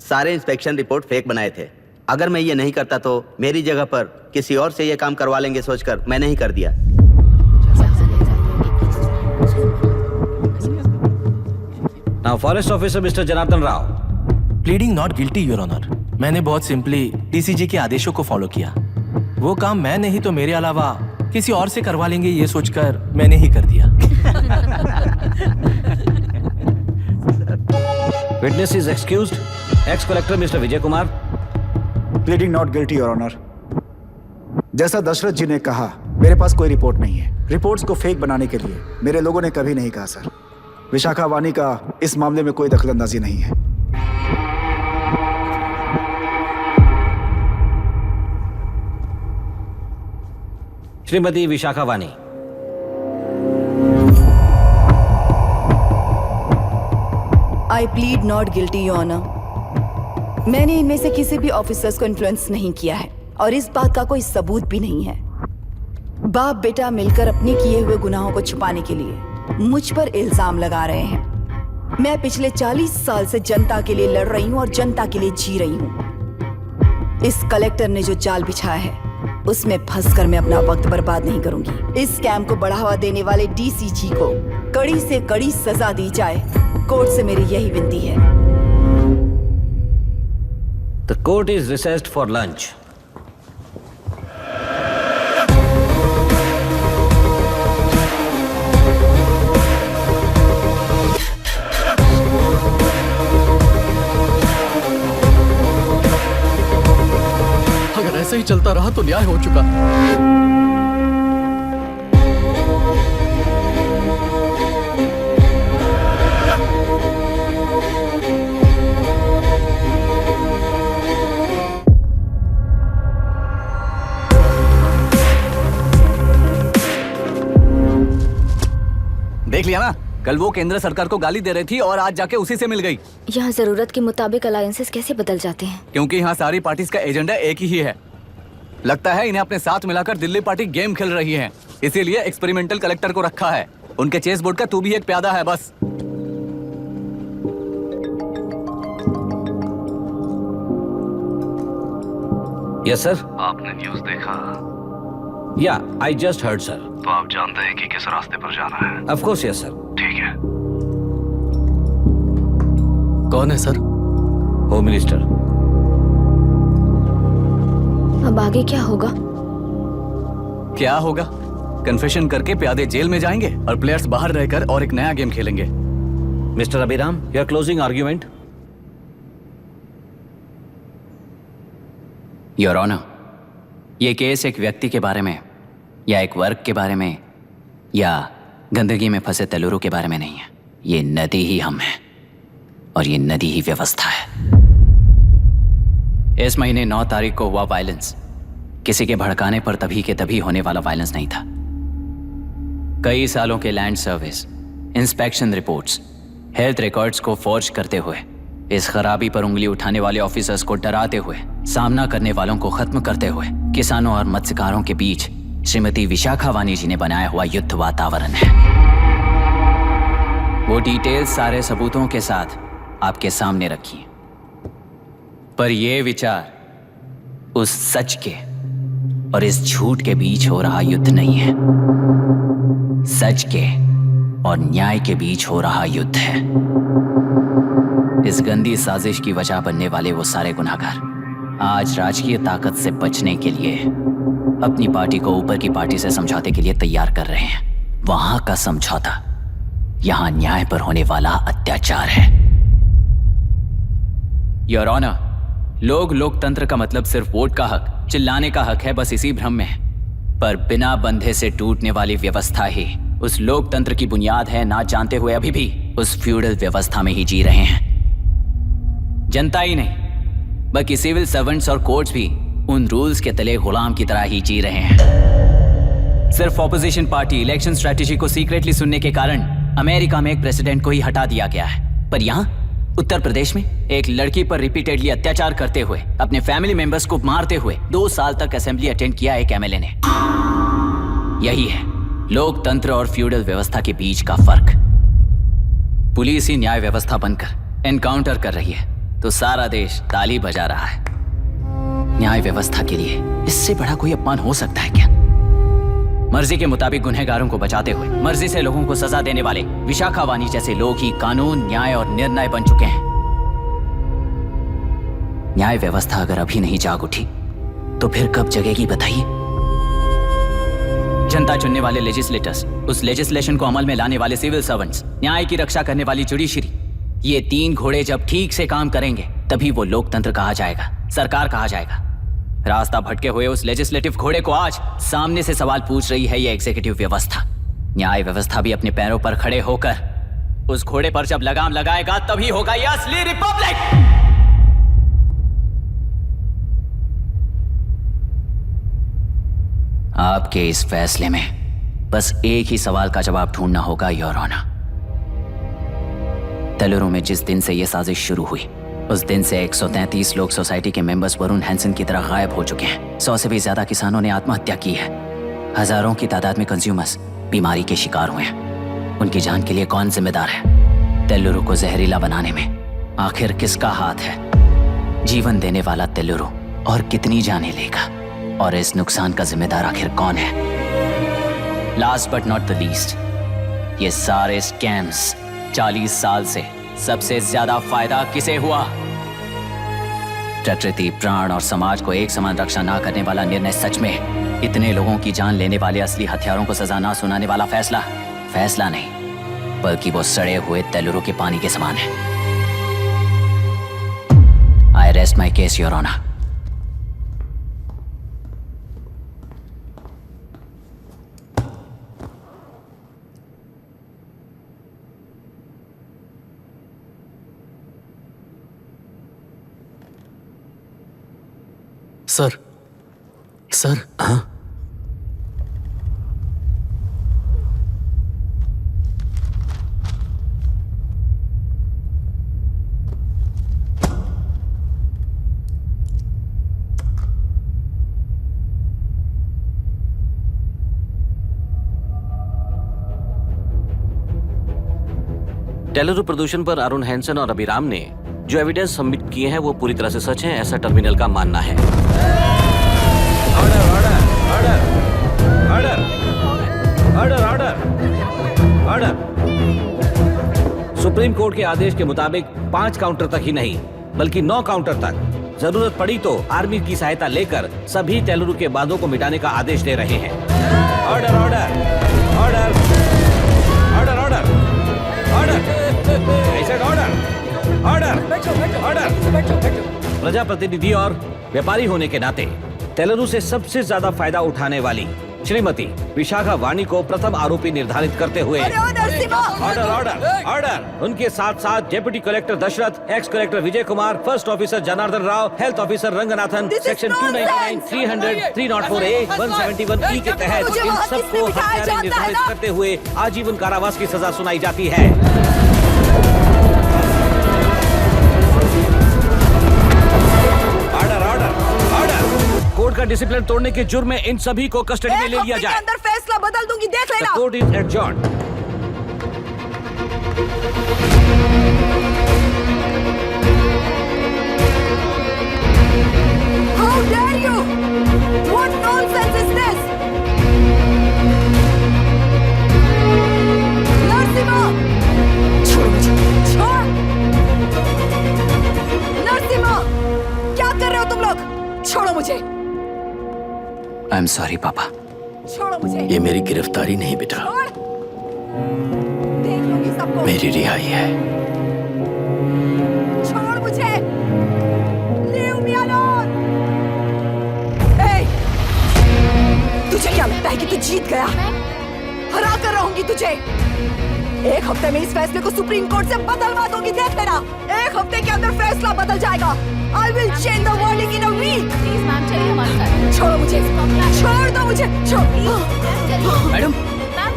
S13: सारे इंस्पेक्शन रिपोर्ट फेक बनाए थे। अगर मैं ये नहीं करता तो मेरी जगह पर किसी और से ये काम करवा लेंगे सोचकर मैंने ही कर दिया।
S5: Now Forest Officer Mr. Janardhan Rao.
S12: Pleading not guilty your honour. मैंने बहुत सिंपली डीसीजी के आदेशों को फॉलो किया। वो काम मैं नहीं तो मेरे अलावा किसी और से करवा लेंगे ये सोचकर मैंने ही कर दिया।
S5: Witness is excused. Ex-Collector Mr. Vijay Kumar.
S11: Pleading not guilty your honour. जैसा दशरथ जी ने कहा, मेरे पास कोई रिपोर्ट नहीं है। रिपोर्ट्स को फेक बनाने के लिए मेरे लोगों ने कभी नहीं कहा सर। विशाखा वानी का इस मामले में कोई दखलंदाजी नहीं है।
S5: Shrimati Vishakha Vani.
S8: I plead not guilty your honour. मैंने इनमें से किसी भी ऑफिसर्स को इन्फ्लुएंस नहीं किया है और इस बात का कोई सबूत भी नहीं है। बाप बेटा मिलकर अपने किए हुए गुनाहों को छुपाने के लिए मुझ पर इल्जाम लगा रहे हैं। मैं पिछले 40 साल से जनता के लिए लड़ रही हूँ और जनता के लिए जी रही हूँ। इस कलेक्टर ने जो जाल बिछाया है उसमें फंसकर मैं अपना वक्त बर्बाद नहीं करूंगी। इस स्कैम को बढ़ावा देने वाले डीसीजी को कड़ी से कड़ी सजा दी जाए, कोर्ट से मेरी यही विनती है।
S5: The court is recessed for lunch.
S14: ऐसे ही चलता रहा तो न्याय हो चुका।
S3: देख लिया ना, कल वो केंद्र सरकार को गाली दे रही थी और आज जाके उसी से मिल गई।
S6: यहाँ जरूरत के मुताबिक अलायंसेस कैसे बदल जाते हैं?
S3: क्योंकि यहाँ सारी पार्टीज का एजेंडा एक ही है। लगता है इन्हें अपने साथ मिलाकर दिल्ली पार्टी गेम खेल रही है, इसीलिए एक्सपेरिमेंटल कलेक्टर को रखा है। उनके चेस बोर्ड का तू भी एक प्यादा है बस।
S5: Yes sir.
S12: आपने न्यूज़ देखा?
S5: या आई जस्ट हर्ड सर।
S12: तो आप जानते हैं कि किस रास्ते पर जाना है?
S5: Of course yes sir.
S12: ठीक है।
S14: कौन है सर?
S5: Home minister.
S6: अब आगे क्या होगा?
S3: क्या होगा? कन्फेशन करके प्यादे जेल में जाएंगे और प्लेयर्स बाहर रहकर और एक नया गेम खेलेंगे।
S5: Mister Abhiram, your closing argument.
S3: Your honour, ये केस एक व्यक्ति के बारे में या एक वर्ग के बारे में या गंदगी में फंसे तेलुरु के बारे में नहीं है। ये नदी ही हम हैं और ये नदी ही व्यवस्था है। इस महीने 9 तारीख को हुआ वायलेंस किसी के भड़काने पर तभी के तभी होने वाला वायलेंस नहीं था। कई सालों के land service, inspection reports, health records को फॉर्ज करते हुए, इस खराबी पर उंगली उठाने वाले ऑफिसर्स को डराते हुए, सामना करने वालों को खत्म करते हुए किसानों और मत्स्यकारों के बीच श्रीमती विशाखा वानी जी ने बनाया हुआ युद्ध वातावरण है। वो डिटेल्स सारे सबूतों के साथ आपके सामने रखी है। पर ये विचार उस सच के और इस झूठ के बीच हो रहा युद्ध नहीं है, सच के और न्याय के बीच हो रहा युद्ध है। इस गंदी साजिश की वजह बनने वाले वो सारे गुनहगार आज राजकीय ताकत से बचने के लिए अपनी पार्टी को ऊपर की पार्टी से समझौते के लिए तैयार कर रहे हैं। वहां का समझौता यहां न्याय पर होने वाला अत्याचार है। योर ऑनर, लोग लोकतंत्र का मतलब सिर्फ वोट का हक, चिल्लाने का हक है, बस इसी भ्रम में है। पर बिना बंधे से टूटने वाली व्यवस्था ही उस लोकतंत्र की बुनियाद है, ना जानते हुए अभी भी उस फ्यूडल व्यवस्था में ही जी रहे हैं। जनता ही नहीं बल्कि सिविल सर्वेंट्स और कोर्ट्स भी उन रूल्स के तले गुलाम की तरह ही जी रहे हैं। सिर्फ ऑपोजिशन पार्टी इलेक्शन स्ट्रेटेजी को सीक्रेटली सुनने के कारण अमेरिका में एक प्रेसिडेंट को ही हटा दिया गया है, पर यहाँ उत्तर प्रदेश में एक लड़की पर रिपीटेडली अत्याचार करते हुए, अपने फैमिली मेंबर्स को मारते हुए 2 साल तक असेंबली अटेंड किया एक एमएलए ने। यही है लोकतंत्र और फ्यूडल व्यवस्था के बीच का फर्क। पुलिस ही न्याय व्यवस्था बनकर एनकाउंटर कर रही है तो सारा देश ताली बजा रहा है। न्याय व्यवस्था के लिए इससे बड़ा कोई अपमान हो सकता है क्या? मर्जी के मुताबिक गुनहगारों को बचाते हुए मर्जी से लोगों को सजा देने वाले विशाखा वानी जैसे लोग ही कानून, न्याय और निर्णय बन चुके हैं। न्याय व्यवस्था अगर अभी नहीं जाग उठी तो फिर कब जगेगी बताइए? जनता चुनने वाले लेजिस्लेटर्स, उस लेजिस्लेशन को अमल में लाने वाले सिविल सर्वेंट्स, न्याय की रक्षा करने वाली जुडिशरी, ये 3 घोड़े जब ठीक से काम करेंगे तभी वो लोकतंत्र कहा जाएगा, सरकार कहा जाएगा। रास्ता भटके हुए उस लेजिस्लेटिव घोड़े को आज सामने से सवाल पूछ रही है ये एग्जीक्यूटिव व्यवस्था। न्याय व्यवस्था भी अपने पैरों पर खड़े होकर उस घोड़े पर जब लगाम लगाएगा तभी होगा ये असली रिपब्लिक। आपके इस फैसले में बस एक ही सवाल का जवाब ढूंढना होगा योर ऑनर। तेलुरु में जिस दिन से यह साजिश शुरू हुई उस दिन से 133 लोग सोसाइटी के मेंबर्स वरुण हैंसन की तरह गायब हो चुके हैं। 100 से भी ज्यादा किसानों ने आत्महत्या की है। हजारों की तादाद में कंज्यूमर्स बीमारी के शिकार हुए हैं। उनकी जान के लिए कौन जिम्मेदार है? तेलुरु को जहरीला बनाने में आखिर किसका हाथ है? जीवन देने वाला तेलुरु और कितनी जाने लेगा? और इस नुकसान का जिम्मेदार आखिर कौन है? Last but not the least, ये सारे स्कैम्स 40 साल से सबसे ज्यादा फायदा किसे हुआ? प्रकृति, प्राण और समाज को एक समान रक्षा ना करने वाला निर्णय, सच में इतने लोगों की जान लेने वाले असली हथियारों को सजा ना सुनाने वाला फैसला नहीं बल्कि वो सड़े हुए तेलुरु के पानी के समान है। I rest my case your honour.
S14: Sir sir
S5: हाँ? टेलुरु प्रदूषण पर अरुण हैंसन और अभिराम ने जो एविडेंस सबमिट किए हैं वो पूरी तरह से सच है, ऐसा टर्मिनल का मानना है। Order order order order order order. Supreme court के आदेश के मुताबिक 5 काउंटर तक ही नहीं बल्कि 9 काउंटर तक जरूरत पड़ी तो आर्मी की सहायता लेकर सभी टेलुरु के बांधों को मिटाने का आदेश दे रहे हैं। Order order order order order प्रजाप्रतिनिधि और व्यापारी होने के नाते टेलुरु से सबसे ज्यादा फायदा उठाने वाली श्रीमती विशाखा वाणी को प्रथम आरोपी निर्धारित करते हुए ऑर्डर ऑर्डर ऑर्डर। उनके साथ साथ deputy collector Dasharath, ex collector Vijay Kumar, first officer Janardan Rao, health officer Ranganathan, section 299, 300, 304A, 171E के तहत इन सबको हत्यारे निर्धारित करते हुए आजीवन कारावास की सजा सुनाई जाती है। कोर्ट का डिसिप्लिन तोड़ने के जुर्म में इन सभी को कस्टडी में ले लिया जाए।
S8: अंदर फैसला बदल दूंगी, देख लेना।
S5: The court is adjourned.
S8: How dare you? What nonsense is this? Narasimha, छोड़ मुझे, छोड़। नरसिम्हा, क्या कर रहे हो तुम लोग? छोड़ो मुझे।
S3: आई एम सॉरी पापा।
S8: छोड़ो मुझे।
S12: ये मेरी गिरफ्तारी नहीं बेटा,
S8: देख लूंगी सबको।
S12: मेरी रिहाई है।
S8: छोड़ मुझे। Leave me alone. Hey, तुझे क्या लगता है कि तू जीत गया? हरा कर रहूंगी तुझे। एक हफ्ते में इस फैसले को सुप्रीम कोर्ट से बदलवा दूंगी, देख लेना। एक हफ्ते के अंदर फैसला बदल जाएगा। I will change the verdict in a week.
S2: Please ma'am चलिए हमारे साथ।
S8: छोड़ो मुझे, छोड़ दो मुझे, छोड़।
S2: मैडम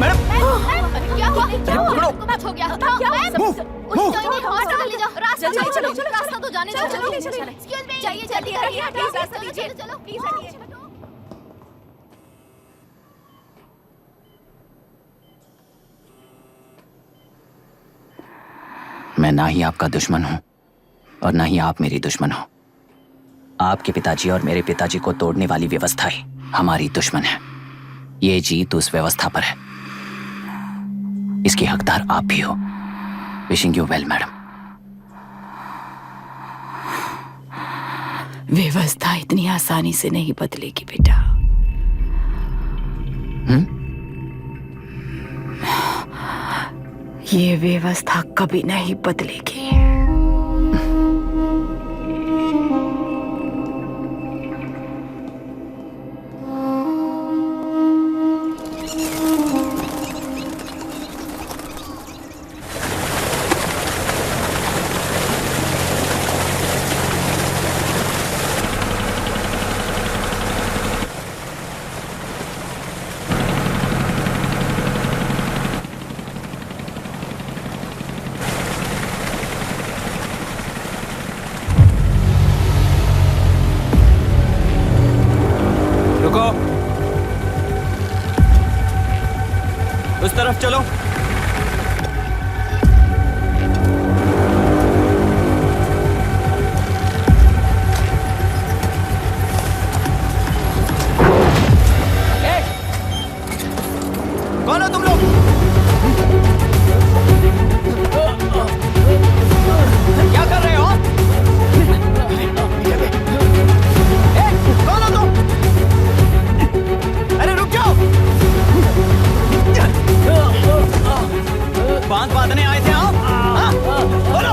S2: मैडम क्या हुआ? क्या हुआ? कुछ हो गया? रास्ता चलो चलो रास्ता तो जाने दो। चलो एक्सक्यूज मी, चाहिए जल्दी हटिए, प्लीज रास्ता दीजिए। चलो प्लीज हटिए।
S3: मैं ना ही आपका दुश्मन हूं और ना ही आप मेरी दुश्मन हो। आपके पिताजी और मेरे पिताजी को तोड़ने वाली व्यवस्थाएं हमारी दुश्मन है। ये जीत उस व्यवस्था पर है, इसके हकदार आप भी हो। Wishing you well madam.
S8: व्यवस्था इतनी आसानी से नहीं बदलेगी बेटा। ये व्यवस्था कभी नहीं बदलेगी।
S3: उस तरफ चलो।
S15: कौन हो तुम लोग? क्या कर रहे हो? कौन हो तुम? अरे रुक जाओ। बांध बांधने आए थे आप? हाँ? बोलो,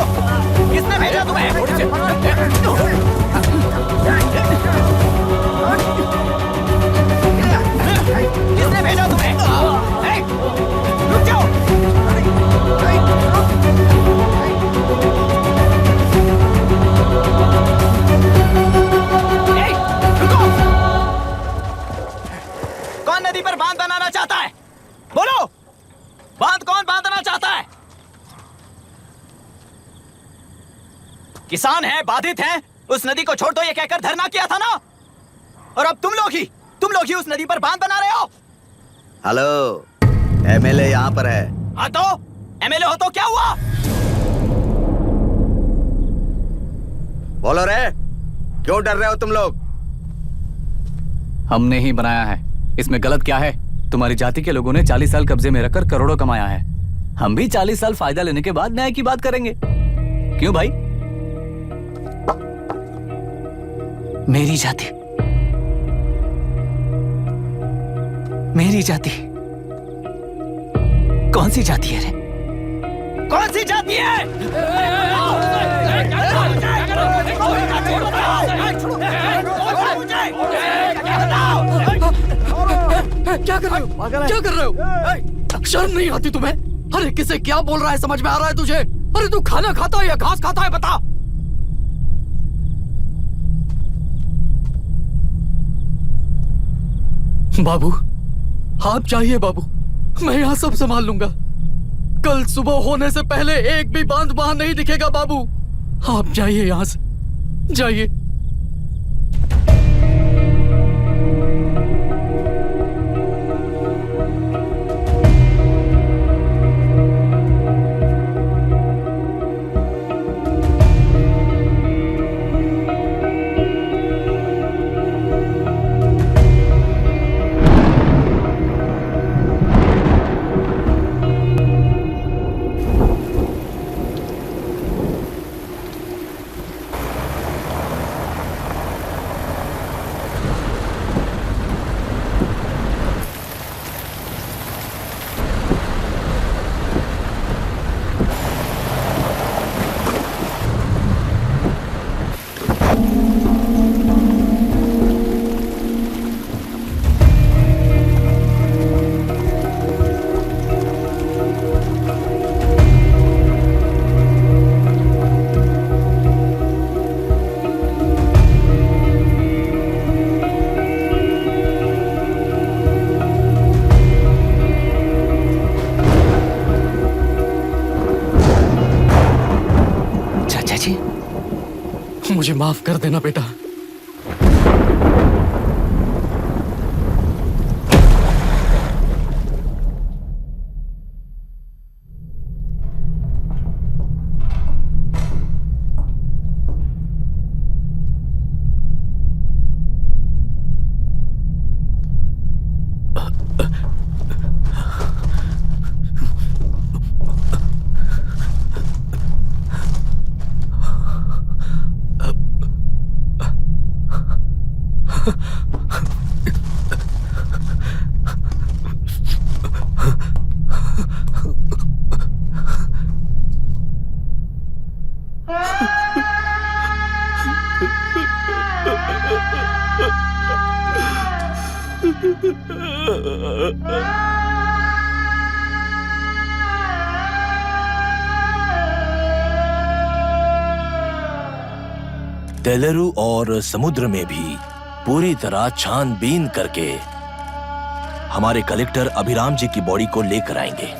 S15: किसने भेजा तुम्हें? किसने भेजा तुम्हें? रुक जाओ। रुको।
S1: किसान हैं, बाधित हैं, उस नदी को छोड़ दो ये कहकर धरना किया था ना। और अब तुम लोग ही उस नदी पर बांध बना रहे हो।
S13: हेलो, एमएलए यहाँ पर है।
S1: हाँ तो एमएलए हो तो क्या हुआ?
S13: बोलो रे, क्यों डर रहे हो तुम लोग?
S14: हमने ही बनाया है, इसमें गलत क्या है? तुम्हारी जाति के लोगों ने 40 साल कब्जे में रखकर करोड़ों कमाया है। हम भी 40 साल फायदा लेने के बाद न्याय की बात करेंगे। क्यों भाई?
S3: मेरी जाति, मेरी जाति कौन सी जाति है रे?
S1: कौन सी जाति है?
S9: क्या कर रहे हो? क्या कर रहे हो? शर्म नहीं आती तुम्हें? अरे किसे क्या बोल रहा है, समझ में आ रहा है तुझे? अरे तू खाना खाता है या घास खाता है, बता। बाबू, आप चाहिए बाबू, मैं यहाँ सब संभाल लूंगा। कल सुबह होने से पहले एक भी बांध वहां नहीं दिखेगा बाबू। आप जाइए यहाँ से, जाइए। मुझे माफ कर देना बेटा।
S12: तेलुरु और समुद्र में भी पूरी तरह छानबीन करके हमारे कलेक्टर अभिराम जी की बॉडी को लेकर आएंगे।